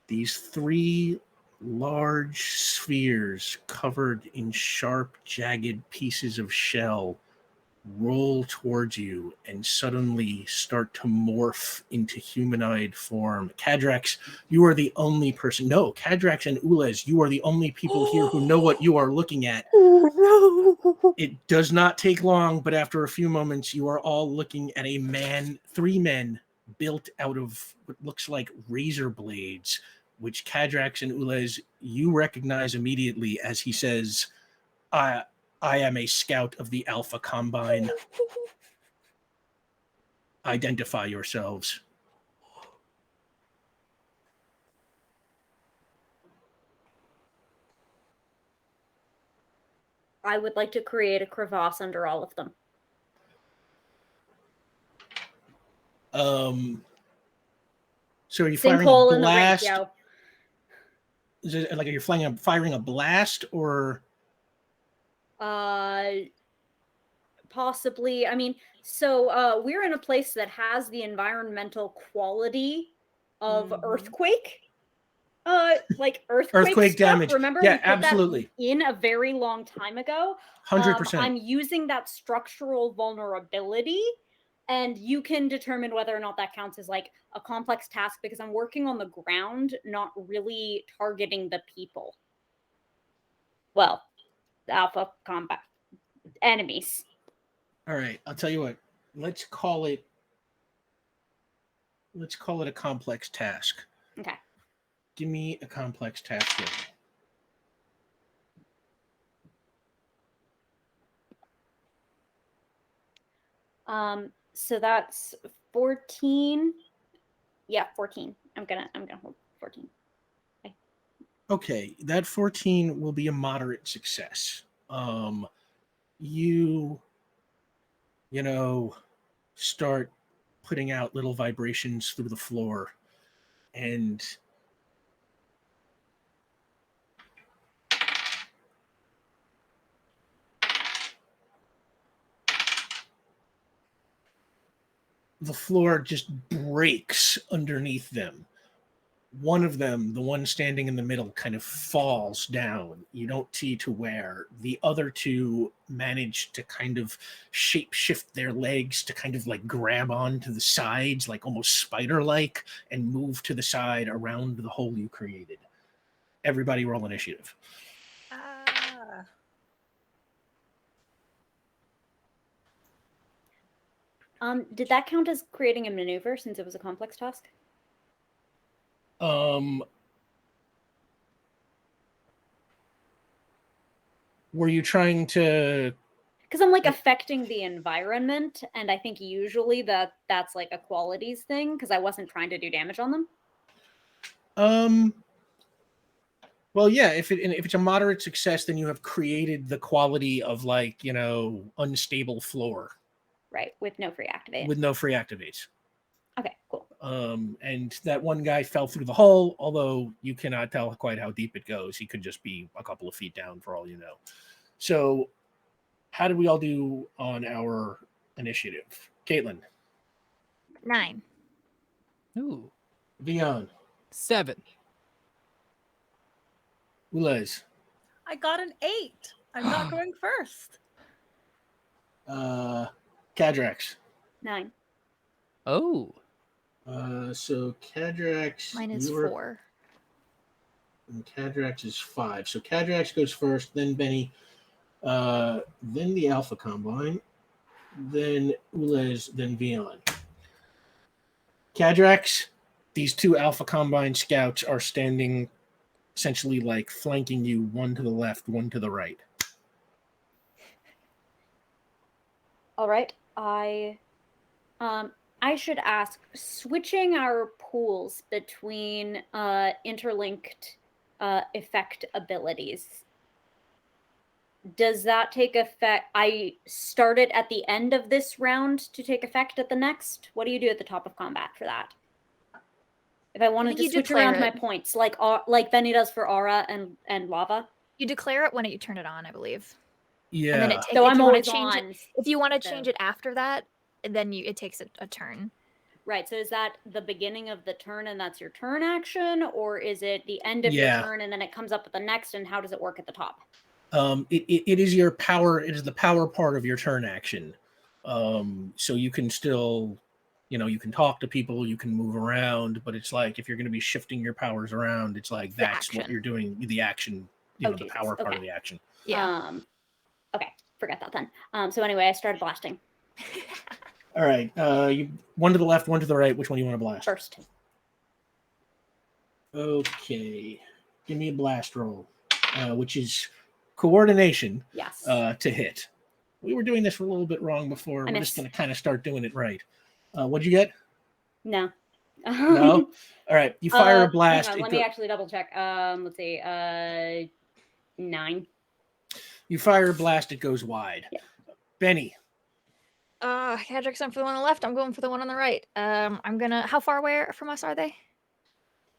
these 3 large spheres covered in sharp, jagged pieces of shell roll towards you and suddenly start to morph into humanoid form. Kadrax, you are the only person. No, Kadrax and Ules, you are the only people here who know what you are looking at. Oh no! It does not take long, but after a few moments, you are all looking at 3 men built out of what looks like razor blades, which Kadrax and Ules, you recognize immediately as he says, I am a scout of the Alpha Combine. Identify yourselves. I would like to create a crevasse under all of them. So are you firing a Sinkhole in the rink, blast? yo. Is it like, are you firing a blast or? Possibly. I mean, so we're in a place that has the environmental quality of earthquake. Like earthquake stuff. Damage. Remember, Yeah, we put absolutely. that in a very long time ago. 100%. I'm using that structural vulnerability And you can determine whether or not that counts as like a complex task because I'm working on the ground, not really targeting the people. Well, the alpha combat enemies. All right, I'll tell you what. Let's call it a complex task. Okay. Give me a complex task roll. So that's 14. Yeah, 14. I'm gonna hold 14. Okay, that 14 will be a moderate success. You start putting out little vibrations through the floor, and the floor just breaks underneath them. One of them, the one standing in the middle, kind of falls down. You don't see to where. The other two manage to kind of shape shift their legs to kind of like grab onto the sides, like almost spider-like, and move to the side around the hole you created. Everybody roll initiative. Did that count as creating a maneuver since it was a complex task? Were you trying to? Because I'm like affecting the environment, and I think usually that's like a qualities thing because I wasn't trying to do damage on them. Well, yeah. If it's a moderate success, then you have created the quality of like unstable floor. Right, with no free activate. With no free activates. Okay, cool. And that one guy fell through the hole, although you cannot tell quite how deep it goes. He could just be a couple of feet down for all you know. So, how did we all do on our initiative? Caitlin. 9. Ooh. Veon. 7. Ulez. I got an 8. I'm not going first. Cadrax. 9. Oh. So Cadrax. Mine is 4. And Cadrax is 5. So Cadrax goes first, then Benny, then the Alpha Combine, then Ulez, then Veon. Cadrax, these two Alpha Combine scouts are standing essentially like flanking you, one to the left, one to the right. All right. I should ask, switching our pools between interlinked effect abilities, does that take effect? I start it at the end of this round to take effect at the next? What do you do at the top of combat for that? If I wanted to switch around my points, like Benny does for Aura and Lava? You declare it when you turn it on, I believe. Yeah. And then it So I'm always change on. If you want to change it after that, then it takes a turn. Right. So is that the beginning of the turn and that's your turn action, or is it the end of your turn and then it comes up at the next? And how does it work at the top? It is your power. It is the power part of your turn action. So you can still, you can talk to people, you can move around, but it's like if you're going to be shifting your powers around, it's like that's what you're doing. The action, the power part of the action. Yeah. Okay. Forget that then. So anyway, I started blasting. All right. You one to the left, one to the right. Which one do you want to blast? First. Okay. Give me a blast roll, which is coordination. Yes. To hit. We were doing this a little bit wrong before. We're just going to kind of start doing it right. What'd you get? No. No? All right. You fire a blast. Let me actually double check. Let's see. 9. You fire a blast, it goes wide. Yeah. Benny. Cadrax went for the one on the left. I'm going for the one on the right. I'm gonna. How far away from us are they?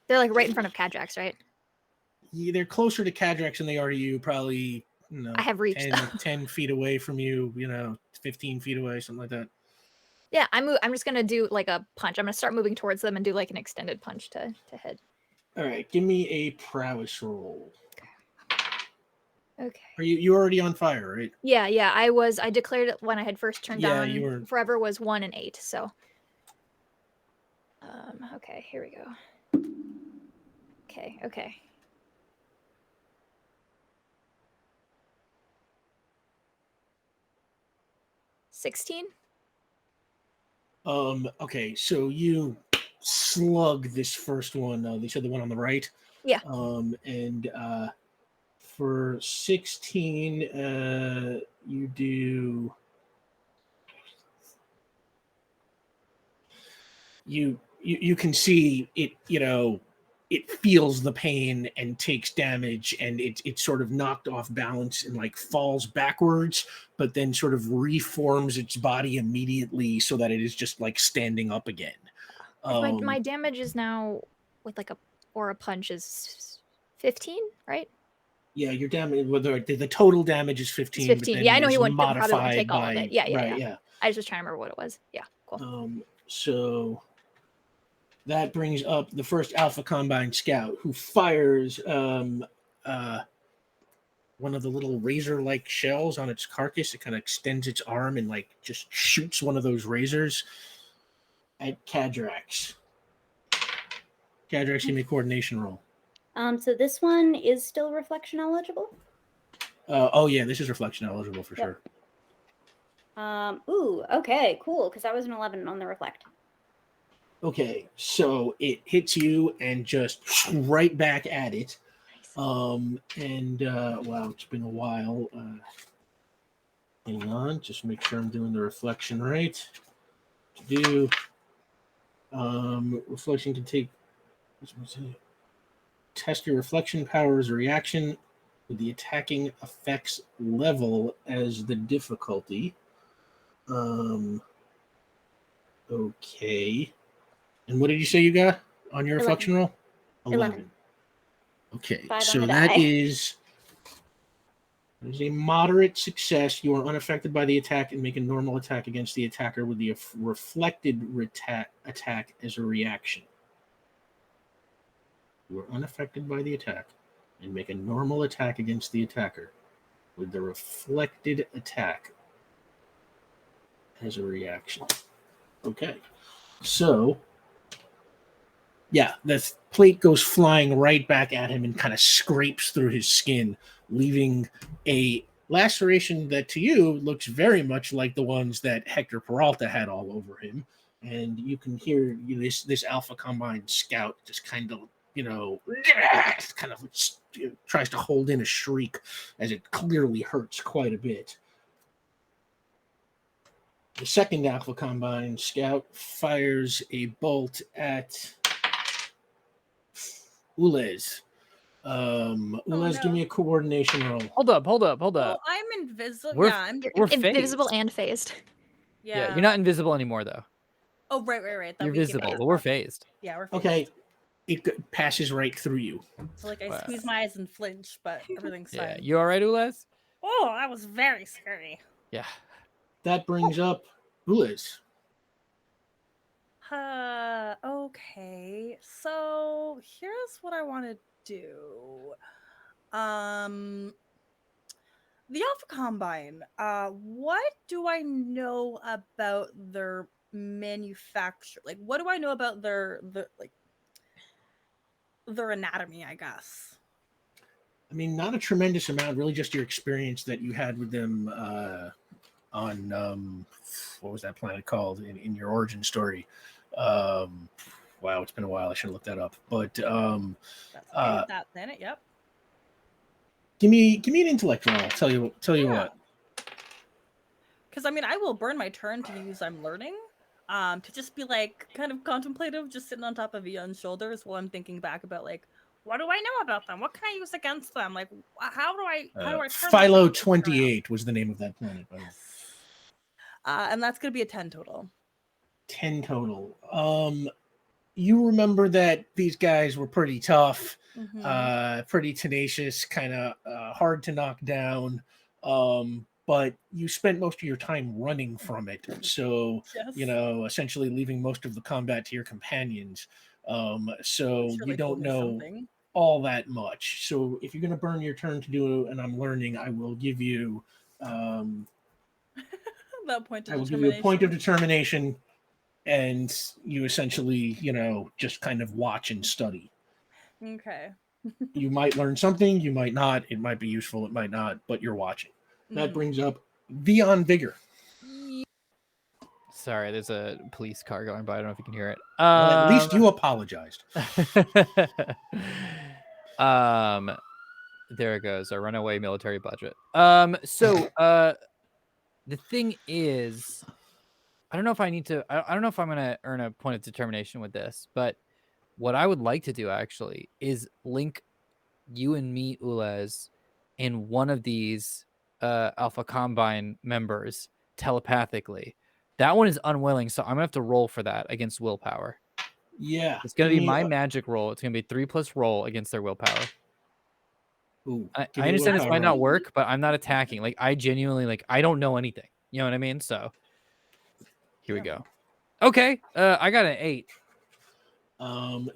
They're like right in front of Cadrax, right? Yeah, they're closer to Cadrax than they are to you. Probably, I have reached 10 feet away from you. 15 feet away, something like that. Yeah, I'm just gonna do like a punch. I'm gonna start moving towards them and do like an extended punch to hit. All right, give me a prowess roll. Okay. Are you already on fire, right? Yeah, yeah. I declared it when I had first turned Yeah, on. you were- Forever was 1 and 8. So. Okay. Here we go. Okay. Okay. $16. Okay, so you slug this first one. They said the one on the right. Yeah. And for 16, you do you can see it. It feels the pain and takes damage, and it's sort of knocked off balance and like falls backwards, but then sort of reforms its body immediately so that it is just like standing up again. My damage is now with like a punch is 15, right? Yeah, your damage. Well, the total damage is It's 15. 15. But then Yeah, I know it's he probably wouldn't modified take all of by it. Yeah, yeah, right. yeah. I was just trying to remember what it was. Yeah, cool. So that brings up the first Alpha Combine Scout, who fires one of the little razor-like shells on its carcass. It kind of extends its arm and like just shoots one of those razors at Cadrax. Cadrax, give me a coordination roll. So this one is still reflection eligible. Oh yeah, this is reflection eligible for Yep. sure. Ooh, okay, cool. Because that was an 11 on the reflect. Okay, so it hits you and just right back at it. Wow, it's been a while. Hang on, just make sure I'm doing the reflection right. Reflection can take. Test your reflection power as a reaction with the attacking effects level as the difficulty. Okay. And what did you say you got on your 11. reflection roll? 11. Okay, 5 on so the that die. is a moderate success. You are unaffected by the attack and make a normal attack against the attacker with the reflected attack as a reaction. You are unaffected by the attack and make a normal attack against the attacker with the reflected attack as a reaction. Okay, so yeah, the plate goes flying right back at him and kind of scrapes through his skin, leaving a laceration that to you looks very much like the ones that Hector Peralta had all over him. And you can hear this Alpha Combine Scout just kind of, tries to hold in a shriek as it clearly hurts quite a bit. The second Alpha Combine Scout fires a bolt at Ulez. Ulez, give me a coordination roll. Hold up. Oh, I'm invisible. We're- Yeah, I'm. We're invisible phased. and phased. Yeah. You're not invisible anymore, though. Oh, right. You're visible, but we're phased. Yeah, we're phased. Okay, it passes right through you. So like I Wow. squeeze my eyes and flinch, but everything's Yeah, fine. you all right, Ulez? Oh, that was very scary. Yeah. That brings up Ulez. Okay. So here's what I want to do. The Alpha Combine. What do I know about their manufacture? Like, what do I know about their anatomy? I guess. I mean, not a tremendous amount, really just your experience that you had with them on what was that planet called in your origin story? Wow, it's been a while. I should have looked that up. But That's okay, that planet. Yep. give me an intellect roll. I'll tell you what. Because I mean, I will burn my turn to use I'm learning. To just be like kind of contemplative, just sitting on top of Veon's shoulders while I'm thinking back about like, what do I know about them? What can I use against them? Like, how do I turn Philo myself 28 was the name of that planet. By the way. and that's gonna be a 10 total. 10 total. You remember that these guys were pretty tough, pretty tenacious, kind of hard to knock down. But you spent most of your time running from it, so Yes. essentially leaving most of the combat to your companions. So I'm sure you they don't told me know. something. all that much. So if you're going to burn your turn to do an I'm learning, I will give you That point of I will give you a determination. point of determination, and you essentially, just kind of watch and study. Okay. You might learn something, you might not. It might be useful, it might not, but you're watching. That Mhm. brings up Veon Vigor. Sorry, there's a police car going by. I don't know if you can hear it. Well, at least you apologized. There it goes. Our runaway military budget. So the thing is, I don't know if I need to. I don't know if I'm gonna earn a point of determination with this, but what I would like to do actually is link you and me, Ulez, in one of these Alpha Combine members telepathically. That one is unwilling, so I'm gonna have to roll for that against willpower. Yeah. It's gonna be my magic roll. It's gonna be 3+ roll against their willpower. Ooh, I give me a understand this willpower might not roll. work, but I'm not attacking. Like I genuinely I don't know anything. You know what I mean? So here we go. Okay, I got an 8.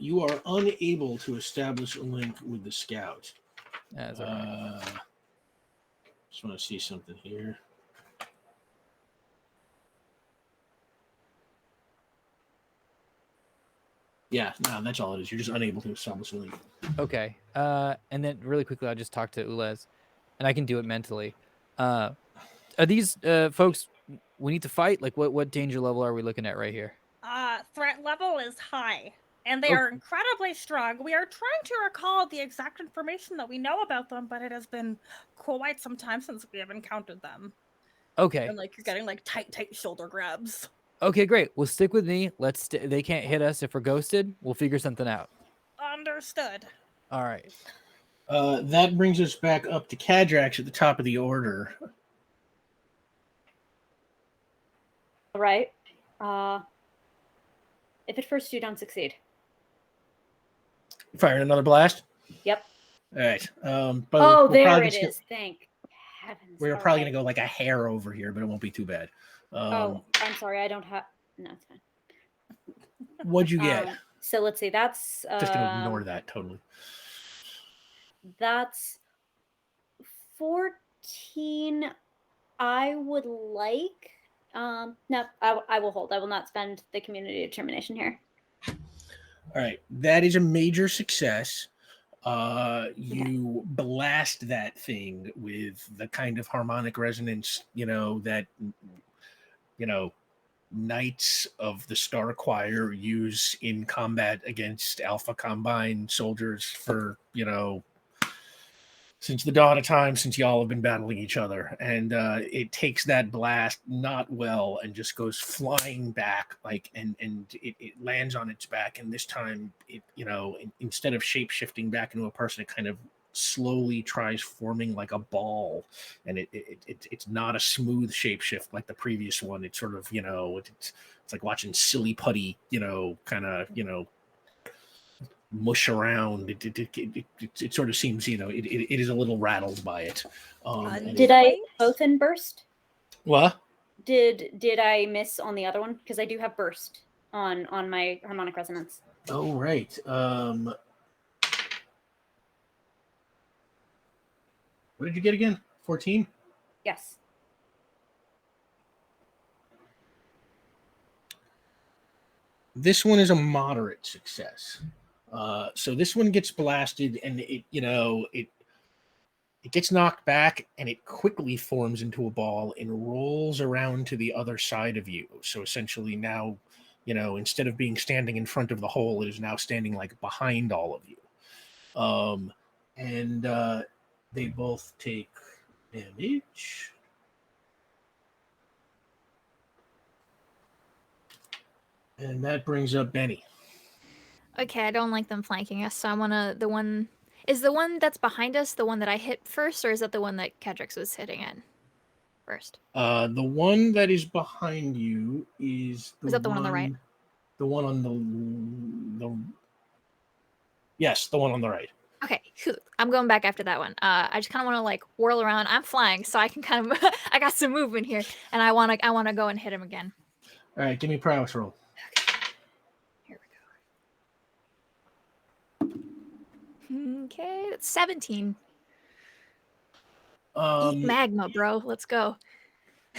You are unable to establish a link with the scout. That's all right. Just want to see something here. Yeah, no, that's all it is. You're just unable to establish a link. Okay. And then really quickly, I'll just talk to Ulez, and I can do it mentally. Are these folks we need to fight? Like, what danger level are we looking at right here? Threat level is high, and they Oh. are incredibly strong. We are trying to recall the exact information that we know about them, but it has been quite some time since we have encountered them. Okay. And you're getting tight shoulder grabs. Okay, great. Well, stick with me. They can't hit us if we're ghosted. We'll figure something out. Understood. All right. That brings us back up to Cadrax at the top of the order. All right. If at first you don't succeed. Firing another blast? Yep. All right. Oh, there it is. Thank heavens. We're All probably right. going to go a hair over here, but it won't be too bad. I'm sorry. I don't have... No, it's fine. What'd you get? So let's see. That's... Just going to ignore that totally. That's 14. I would like... no, I will hold. I will not spend the community determination here. All right. That is a major success. You blast that thing with the kind of harmonic resonance, that, Knights of the Star Choir use in combat against Alpha Combine soldiers for, since the dawn of time, since y'all have been battling each other. And it takes that blast not well and just goes flying back, and it lands on its back. And this time, instead of shape-shifting back into a person, it kind of slowly tries forming like a ball. And it's not a smooth shapeshift like the previous one. It's sort of, it's like watching silly putty, kind of, mush around. It sort of seems, it is a little rattled by it. Did I both in burst? What? Did I miss on the other one? Because I do have burst on my harmonic resonance. Oh, right. What did you get again? 14? Yes. This one is a moderate success. So this one gets blasted, and it gets knocked back, and it quickly forms into a ball and rolls around to the other side of you. So essentially now, instead of being standing in front of the hole, it is now standing behind all of you. And they both take damage. And that brings up Benny. Okay, I don't like them flanking us, so I want to... Is the one that's behind us the one that I hit first, or is that the one that Cadrax was hitting in first? The one that is behind you is Is that the one on the right? The one on the yes, the one on the right. Okay, phew, I'm going back after that one. I just kind of want to whirl around. I'm flying, so I can kind of I got some movement here, and I want to go and hit him again. All right, give me a prowess roll. Okay. Here we Okay, that's 17. Eat Um, magma, bro. Let's go.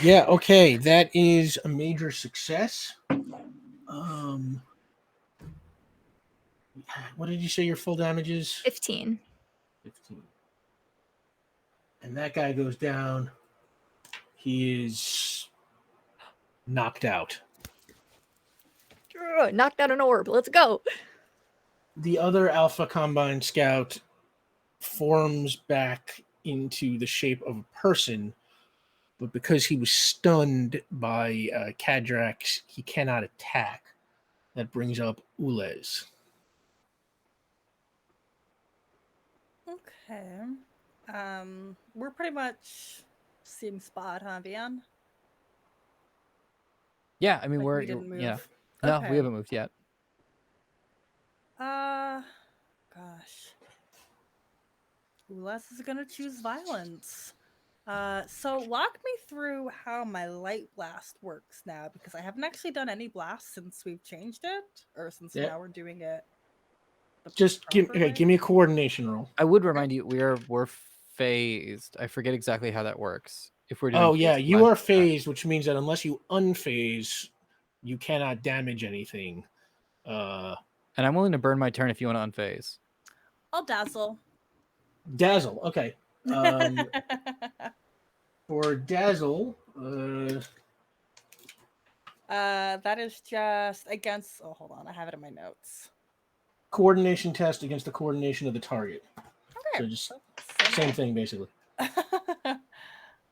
yeah, okay, that is a major success. What did you say your full damage is? 15. 15. And that guy goes down. He is knocked out. Knocked out an orb. Let's go. The other Alpha Combine Scout forms back into the shape of a person, but because he was stunned by Kadrax, he cannot attack. That brings up Ulez. Okay. We're pretty much same spot, huh, Veon? Yeah, I mean Like, we're we didn't move. yeah. No, Okay. we haven't moved yet. Gosh. Ulas is gonna choose violence. So walk me through how my light blast works now, because I haven't actually done any blasts since we've changed it, or since Yeah. now we're doing it. the Just give proper way. give me a coordination roll. I would remind you we're phased. I forget exactly how that works. If we're doing Oh yeah, phased you blast are attack. phased, which means that unless you unphase, you cannot damage anything. And I'm willing to burn my turn if you want to unphase. I'll dazzle. Dazzle. Okay. For Dazzle, That is just against. Oh, hold on, I have it in my notes. coordination test against the coordination of the target. Okay. So just same thing, basically.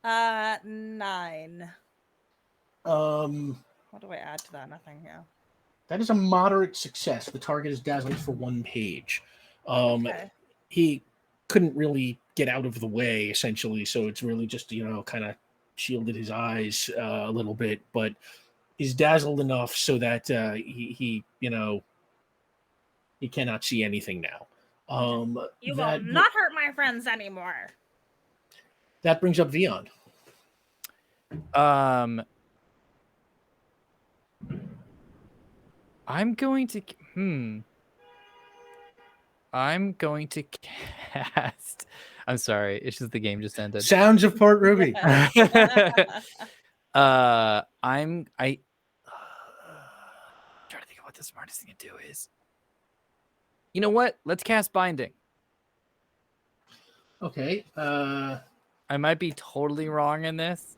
9. Um, What do I add to that? Nothing. Yeah. that is a moderate success. The target is dazzled for 1 page. Okay. He couldn't really get out of the way, essentially, so it's really just, kind of shielded his eyes a little bit, but he's dazzled enough so that he cannot see anything now. You will not hurt my friends anymore. That brings up Veon. I'm going to cast. I'm sorry, it's just the game just ended. Sounds of Port Ruby. I'm trying to think of what the smartest thing to do is. You know what? Let's cast Binding. Okay. I might be totally wrong in this.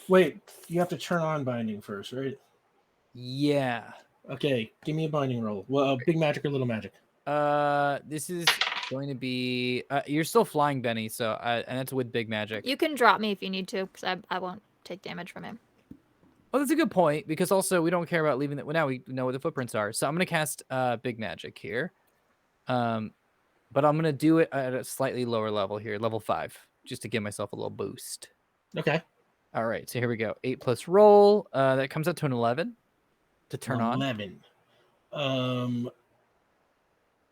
Wait, you have to turn on binding first, right? Yeah. Okay, give me a binding roll. Well, big magic or little magic? This is going to be. You're still flying, Benny. So, and that's with big magic. You can drop me if you need to, because I won't take damage from him. Oh, that's a good point, because also we don't care about leaving that. Well, now we know where the footprints are. So I'm going to cast big magic here. But I'm going to do it at a slightly lower level here, level 5, just to give myself a little boost. Okay. All right, so here we go. 8 plus roll. That comes out to an 11 to turn 11.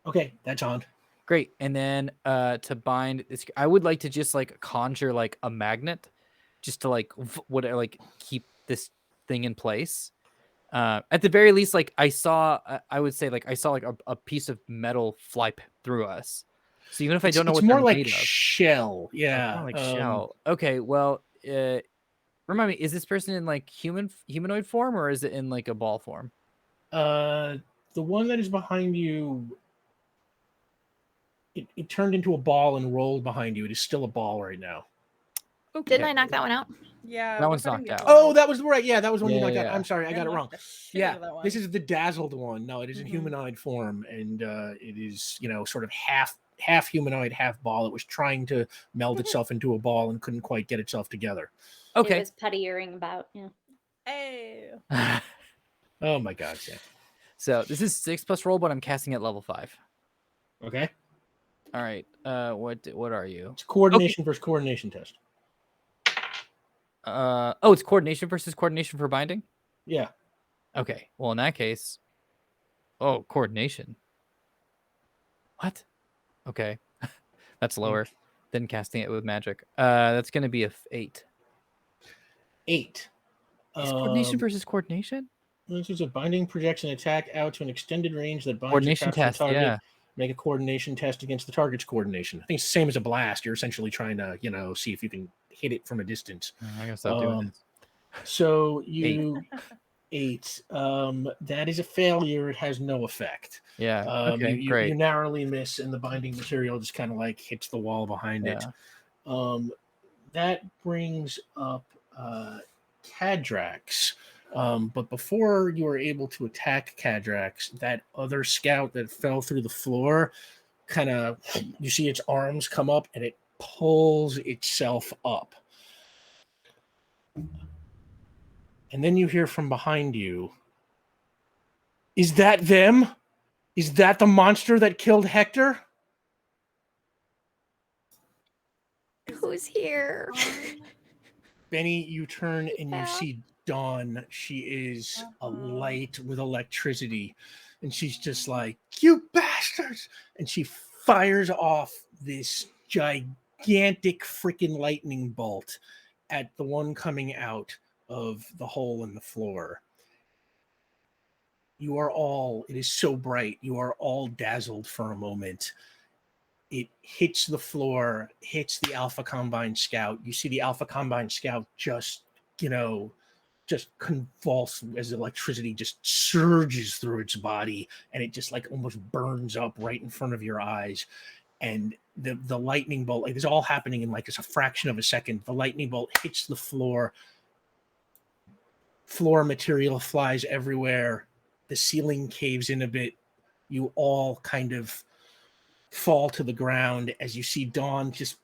Okay, that's on. Great. And then to bind this, I would like to just like conjure like a magnet, just to like keep this thing in place. At the very least, like I would say like I saw like a piece of metal fly through us. So even if I don't know what it's more they're like made of, shell. Yeah. more like shell. Okay, well, remind me, is this person in like humanoid form, or is it in like a ball form? The one that is behind you, it turned into a ball and rolled behind you. It is still a ball right now. Okay. Didn't I knock that one out? Yeah. That we're one's putting knocked the out. Oh, that was right. Yeah, that was one you knocked out. Yeah. I'm sorry, I got it wrong. the shit Yeah, out of that one. this is the dazzled one. No, it is in Mhm. humanoid form, and it is sort of half humanoid, half ball. It was trying to meld itself into a ball and couldn't quite get itself together. It Okay. was putty-earing about. Yeah. Hey. Oh my god, yeah. So this is 6 plus roll, but I'm casting at level 5. Okay, All right. What are you? it's coordination versus coordination test. It's coordination versus coordination for binding? Yeah. Okay. Well, in that case, coordination. What? Okay. That's lower than casting it with magic. That's going to be 8. 8. Is coordination versus coordination? This is a binding projection attack out to an extended range that binds or Coordination traps the test, target. yeah. Make a coordination test against the target's coordination. I think it's the same as a blast. You're essentially trying to, see if you can hit it from a distance. I gotta stop doing this. So you 8. That is a failure. It has no effect. Yeah. Okay. You Great. narrowly miss, and the binding material just kind of like hits the wall behind it. That brings up Cadrax. But before you were able to attack Cadrax, that other scout that fell through the floor, kind of, you see its arms come up and it pulls itself up. And then you hear from behind you, "Is that them? Is that the monster that killed Hector?" Who's here? Benny, you turn and you Yeah. see Dawn. She is alight with electricity. And she's just like, "You bastards!" And she fires off this gigantic freaking lightning bolt at the one coming out of the hole in the floor. It is so bright, you are all dazzled for a moment. It hits the floor, hits the Alpha Combine Scout. You see the Alpha Combine Scout just convulse as electricity just surges through its body, and it just like almost burns up right in front of your eyes. And the lightning bolt, like, it's all happening in like just a fraction of a second. The lightning bolt hits the floor. Floor material flies everywhere. The ceiling caves in a bit. You all kind of fall to the ground as you see Dawn, just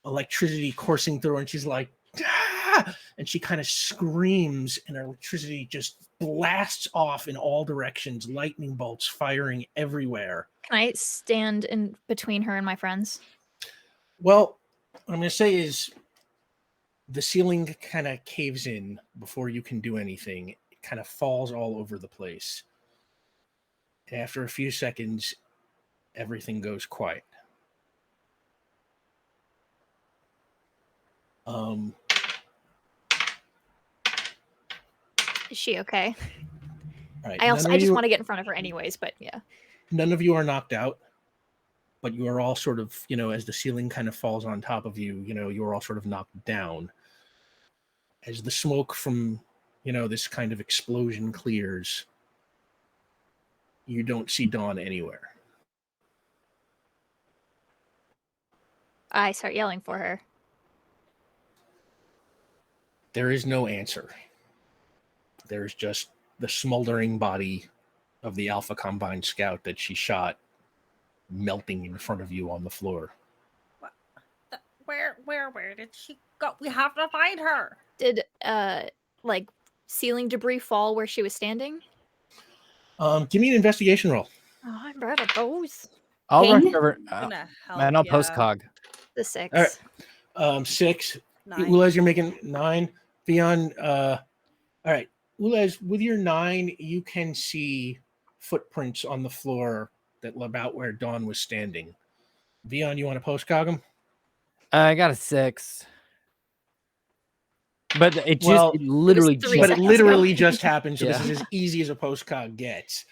electricity coursing through her, and she's like, "Ah!" And she kind of screams, and her electricity just blasts off in all directions, lightning bolts firing everywhere. Can I stand in between her and my friends? Well, what I'm going to say is the ceiling kind of caves in before you can do anything. It kind of falls all over the place. And after a few seconds, everything goes quiet. Is she okay? All right, I just want to get in front of her anyways, but yeah. None of you are knocked out, but you are all sort of, as the ceiling kind of falls on top of you, you are all sort of knocked down. As the smoke from, this kind of explosion clears, you don't see Dawn anywhere. I start yelling for her. There is no answer. There's just the smoldering body of the Alpha Combine Scout that she shot melting in front of you on the floor. Where did she go? We have to find her. Did like ceiling debris fall where she was standing? Give me an investigation roll. Oh, I'm proud of those. I'll rush Ping? over. Man, I'll post cog. The 6. All right. 6. 9. Ulez, you're making 9. Veon, all right. Ulez, with your 9, you can see footprints on the floor that about where Dawn was standing. Veon, you want to post cog him? I got a 6. But it literally just happened. So Yeah. This is as easy as a postcard gets.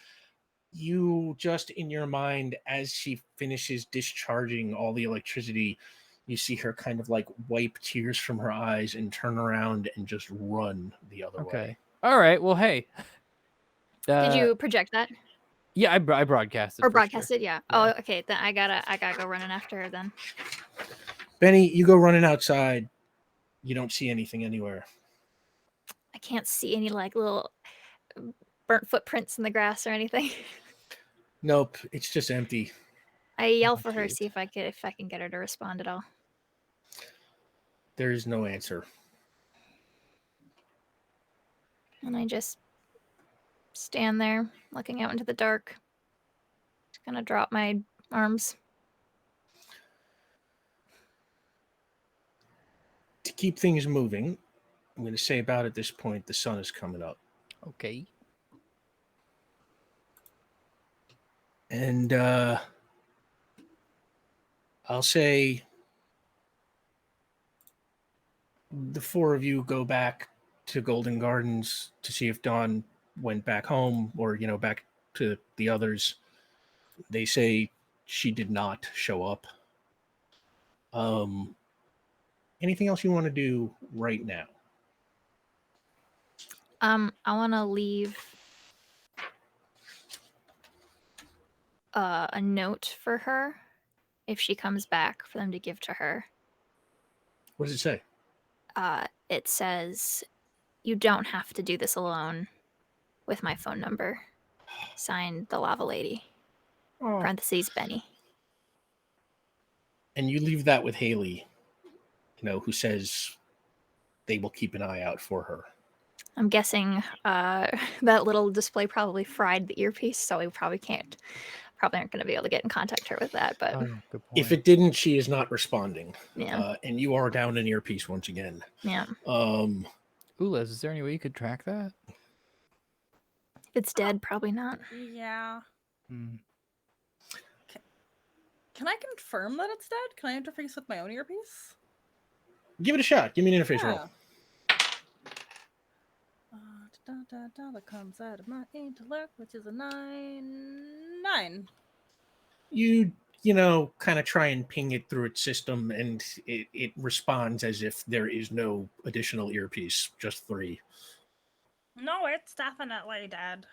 You just, in your mind, as she finishes discharging all the electricity, you see her kind of like wipe tears from her eyes and turn around and just run the other way. All right. Well, hey. Did you project that? Yeah, I broadcasted. Or broadcast it? Yeah. Oh, okay. Then I gotta go running after her then. Benny, you go running outside. You don't see anything anywhere. I can't see any like little burnt footprints in the grass or anything. Nope, it's just empty. I yell for her, see if I can get her to respond at all. There is no answer. And I just stand there looking out into the dark. Just gonna drop my arms. To keep things moving, I'm going to say about at this point, the sun is coming up. Okay. And I'll say the 4 of you go back to Golden Gardens to see if Dawn went back home or, back to the others. They say she did not show up. Anything else you want to do right now? I want to leave a note for her if she comes back for them to give to her. What does it say? It says, "You don't have to do this alone," with my phone number. Signed, the Lava Lady. Oh. Parentheses, Benny. And you leave that with Haley, who says they will keep an eye out for her. I'm guessing that little display probably fried the earpiece, so we probably aren't going to be able to get in contact her with that. But Oh, good point. If it didn't, she is not responding. yeah, And you are down an earpiece once again. yeah. Ulas, is there any way you could track that? If it's dead, probably not. Yeah. Hmm. Can I confirm that it's dead? Can I interface with my own earpiece? Give it a shot. Give me an interface roll. That comes out of my intellect, which is a 9. You kind of try and ping it through its system, and it responds as if there is no additional earpiece, just 3. No, it's definitely dead.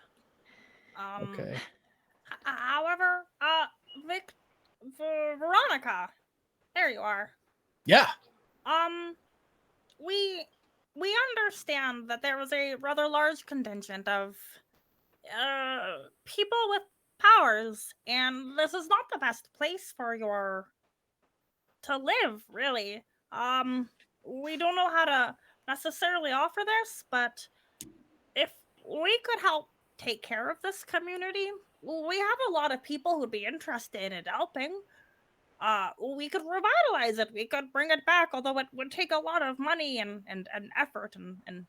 Okay. However, Veronica, there you are. Yeah. We understand that there was a rather large contingent of people with powers, and this is not the best place for to live, really. We don't know how to necessarily offer this, but if we could help take care of this community, we have a lot of people who'd be interested in helping. We could revitalize it. We could bring it back, although it would take a lot of money and effort and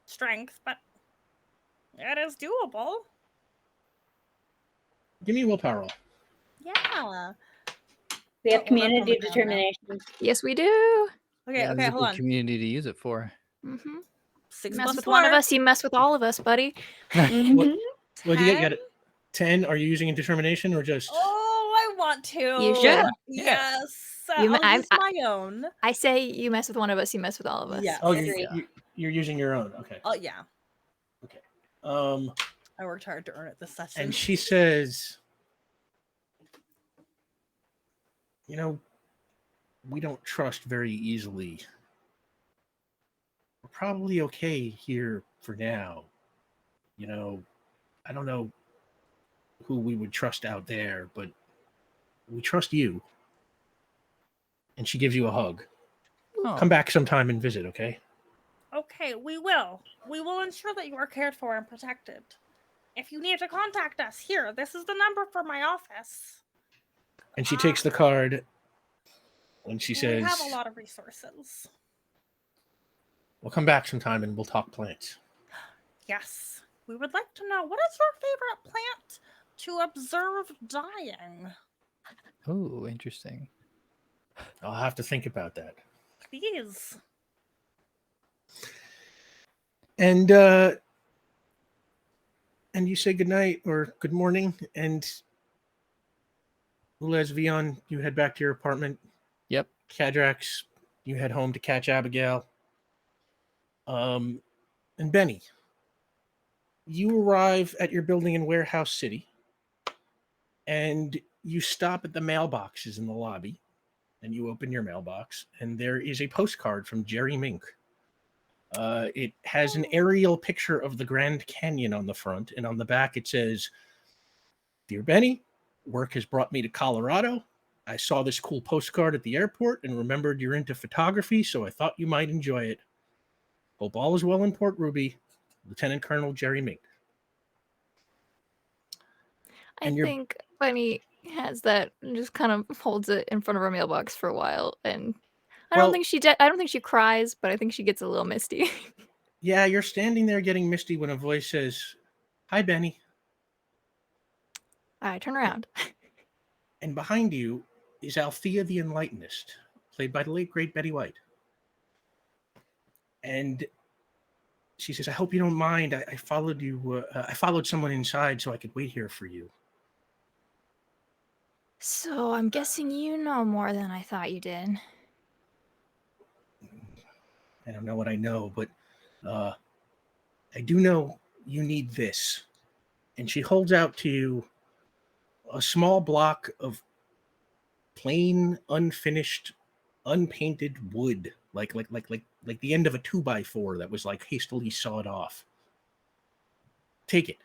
strength, but it is doable. Give me a willpower roll. Yeah. We have Oh, well, that's on community the ground now. determination. Yes, we do. Okay, Yeah, this is okay, a hold good on. community to use it for. Mm-hmm. 6 Mess plus with 4. one of us, you mess with all of us, buddy. Mhm. What do you get? You 10? got it. 10. Are you using a determination or just? Oh, I want to. You should. Yeah. Yes. You- I'll use I- my own. I say you mess with one of us, you mess with all of us. Yeah. Oh, Agree. you're using your own. Okay. Oh, yeah. I worked hard to earn it this session. And she says, we don't trust very easily. We're probably okay here for now. I don't know who we would trust out there, but we trust you. And she gives you a hug. Oh, Come back sometime and visit, okay? Okay, we will. We will ensure that you are cared for and protected. If you need to contact us, here, this is the number for my office. And she takes the card and she says, we have a lot of resources. we'll come back sometime and we'll talk plants. Yes. We would like to know, what is your favorite plant to observe dying? oh, interesting. I'll have to think about that. Please. And you say goodnight or good morning, and Ulez, Veon, you head back to your apartment. Yep. Cadrax, you head home to catch Abigail. And Benny, you arrive at your building in Warehouse City, and you stop at the mailboxes in the lobby, and you open your mailbox, and there is a postcard from Jerry Mink. It has an aerial picture of the Grand Canyon on the front, and on the back it says, "Dear Benny, work has brought me to Colorado. I saw this cool postcard at the airport and remembered you're into photography, so I thought you might enjoy it. Hope all is well in Port Ruby. Lieutenant Colonel Jerry Mink." I think Bunny has that and just kind of holds it in front of her mailbox for a while, and I don't think she cries, but I think she gets a little misty. Yeah, you're standing there getting misty when a voice says, "Hi, Benny." I turn around. And behind you is Althea the Enlightenist, played by the late, great Betty White. And she says, "I hope you don't mind. I followed you. I followed someone inside so I could wait here for you." So I'm guessing you know more than I thought you did. I don't know what I know, but I do know you need this. And she holds out to you a small block of plain, unfinished, unpainted wood, like the end of a 2x4 that was like hastily sawed off. Take it.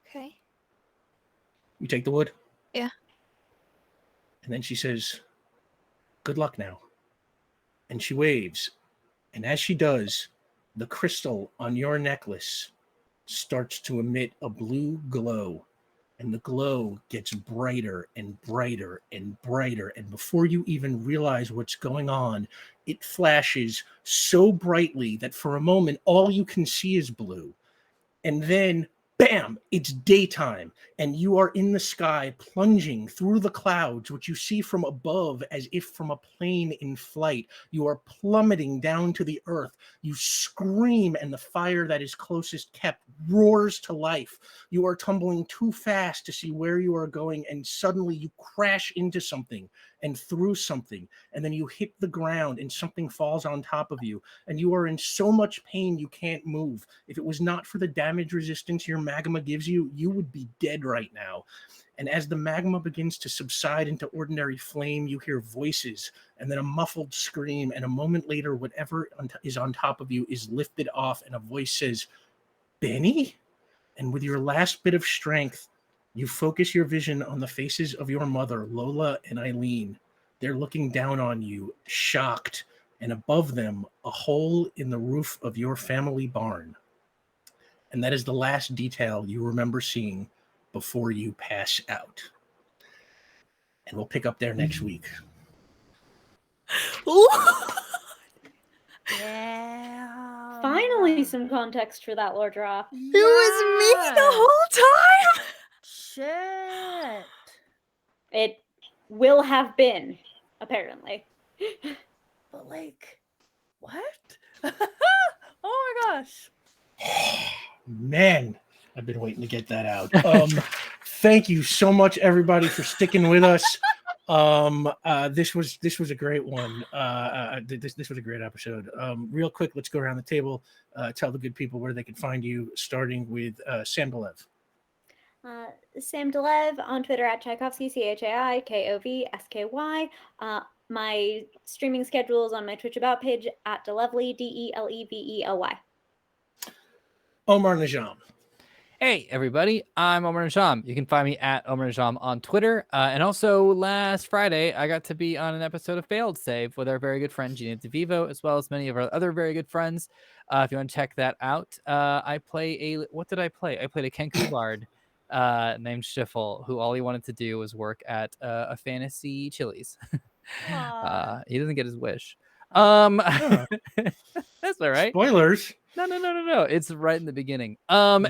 Okay. You take the wood? Yeah. And then she says, "Good luck now." And she waves. And as she does, the crystal on your necklace starts to emit a blue glow. And the glow gets brighter and brighter and brighter. And before you even realize what's going on, it flashes so brightly that for a moment, all you can see is blue. And then, bam, it's daytime. And you are in the sky, plunging through the clouds, which you see from above as if from a plane in flight. You are plummeting down to the earth. You scream, and the fire that is closest kept roars to life. You are tumbling too fast to see where you are going, and suddenly you crash into something and through something, and then you hit the ground, and something falls on top of you, and you are in so much pain you can't move. If it was not for the damage resistance your magma gives you, you would be dead right now. And as the magma begins to subside into ordinary flame, you hear voices and then a muffled scream. And a moment later, whatever is on top of you is lifted off, and a voice says, "Benny?" And with your last bit of strength, you focus your vision on the faces of your mother, Lola and Eileen. They're looking down on you, shocked, and above them, a hole in the roof of your family barn. And that is the last detail you remember seeing before you pass out. And we'll pick up there next week. Yeah. Finally, some context for that lore drop. It was me the whole time. Shit. It will have been, apparently. But like, what? Oh my gosh. Man, I've been waiting to get that out. Thank you so much, everybody, for sticking with us. This was a great one. This was a great episode. Real quick, let's go around the table. Tell the good people where they can find you, starting with Sam Belev. Sam Delev on Twitter at Tchaikovsky, ChaiKovsky. My streaming schedule is on my Twitch About page at Delevely, DELEVELY. Omar Najam. Hey, everybody. I'm Omar Najam. You can find me at Omar Najam on Twitter. And also last Friday, I got to be on an episode of Failed Save with our very good friend, Gina DeVivo, as well as many of our other very good friends. If you want to check that out, what did I play? I played a Kenku Bard named Schiffel, who all he wanted to do was work at a fantasy Chili's. He doesn't get his wish. That's all right. Spoilers. No. It's right in the beginning. And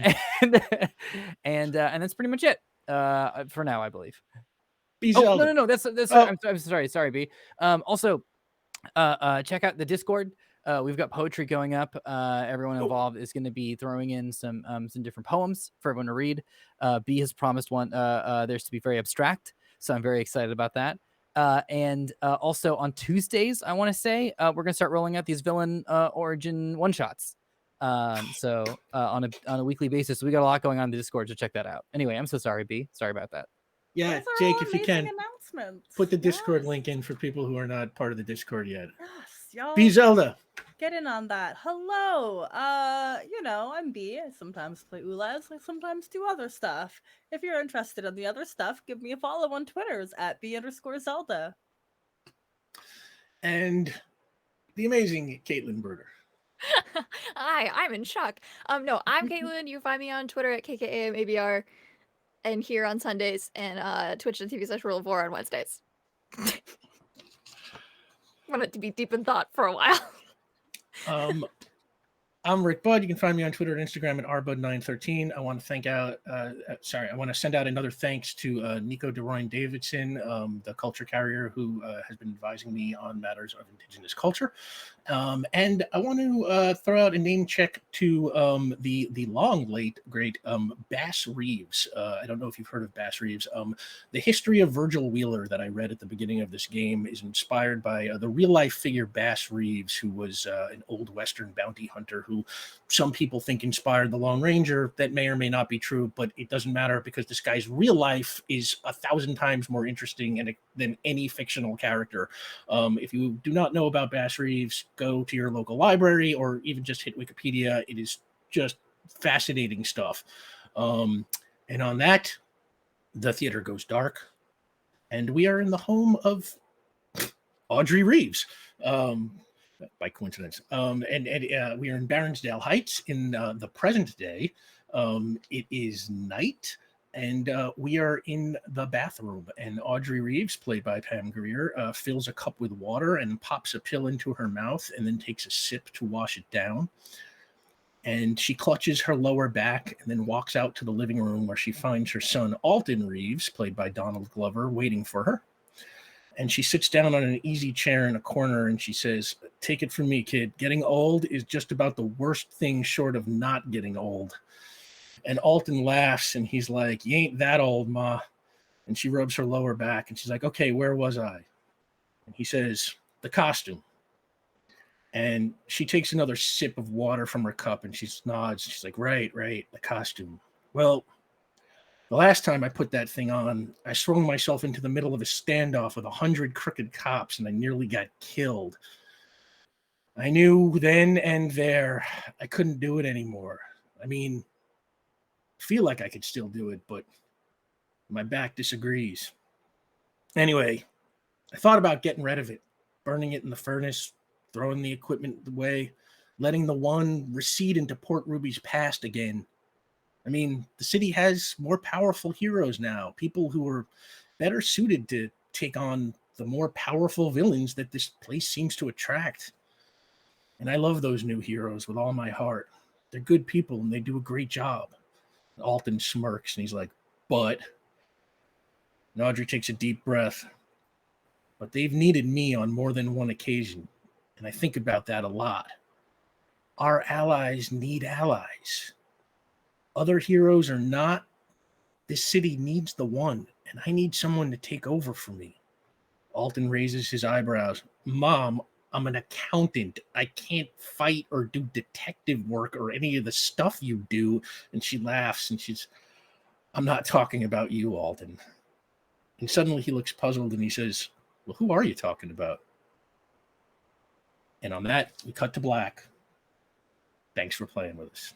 that's pretty much it. For now, I believe. Oh, no. That's Oh. I'm sorry, B. Also, check out the Discord. We've got poetry going up. Everyone involved is going to be throwing in some different poems for everyone to read. B has promised one. There's to be very abstract, so I'm very excited about that. And also on Tuesdays, I want to say we're gonna start rolling out these villain origin one shots. So on a weekly basis, we got a lot going on in the Discord, so check that out. Anyway, I'm so sorry, B. Sorry about that. Yeah, Those are Jake, all if you can, announcements. put the Discord Yes. link in for people who are not part of the Discord yet. Yes, y'all. B Zelda. Get in on that. Hello. I'm B. I sometimes play Ulez. I sometimes do other stuff. If you're interested in the other stuff, give me a follow on Twitters at B_Zelda. And the amazing Caitlin Berger. Hi, I'm in shock. No, I'm Caitlin. You can find me on Twitter at KKAMABR and here on Sundays and Twitch.tv/Rule4 on Wednesdays. Want it to be deep in thought for a while. I'm Rick Budd. You can find me on Twitter and Instagram at rbud913. I want to I want to send out another thanks to Nico DeRoyne Davidson, the culture carrier who has been advising me on matters of Indigenous culture. And I want to throw out a name check to the long late great Bass Reeves. I don't know if you've heard of Bass Reeves. The history of Virgil Wheeler that I read at the beginning of this game is inspired by the real life figure Bass Reeves, who was an old Western bounty hunter who some people think inspired the Lone Ranger. That may or may not be true, but it doesn't matter because this guy's real life is 1,000 times more interesting than any fictional character. If you do not know about Bass Reeves, go to your local library or even just hit Wikipedia. It is just fascinating stuff. And on that, the theater goes dark, and we are in the home of Audrey Reeves. By coincidence. And we are in Baronsdale Heights in the present day. It is night, and we are in the bathroom. And Audrey Reeves, played by Pam Grier, fills a cup with water and pops a pill into her mouth and then takes a sip to wash it down. And she clutches her lower back and then walks out to the living room where she finds her son, Alton Reeves, played by Donald Glover, waiting for her. And she sits down on an easy chair in a corner and she says, "Take it from me, kid. Getting old is just about the worst thing short of not getting old." And Alton laughs and he's like, "You ain't that old, Ma." And she rubs her lower back and she's like, "Okay, where was I?" And he says, "The costume." And she takes another sip of water from her cup and she nods. She's like, right, the costume. Well, the last time I put that thing on, I swung myself into the middle of a standoff with 100 crooked cops and I nearly got killed. I knew then and there I couldn't do it anymore. I mean, I feel like I could still do it, but my back disagrees. Anyway, I thought about getting rid of it, burning it in the furnace, throwing the equipment away, letting the one recede into Port Ruby's past again. I mean, the city has more powerful heroes now, people who are better suited to take on the more powerful villains that this place seems to attract. And I love those new heroes with all my heart. They're good people and they do a great job. Alton smirks and he's like, "But," and Audrey takes a deep breath, "but they've needed me on more than one occasion. And I think about that a lot. Our allies need allies. Other heroes or not, this city needs the one, and I need someone to take over for me." Alton raises his eyebrows. "Mom, I'm an accountant. I can't fight or do detective work or any of the stuff you do." And she laughs and "I'm not talking about you, Alton." And suddenly he looks puzzled and he says, "Well, who are you talking about?" And on that, we cut to black. Thanks for playing with us.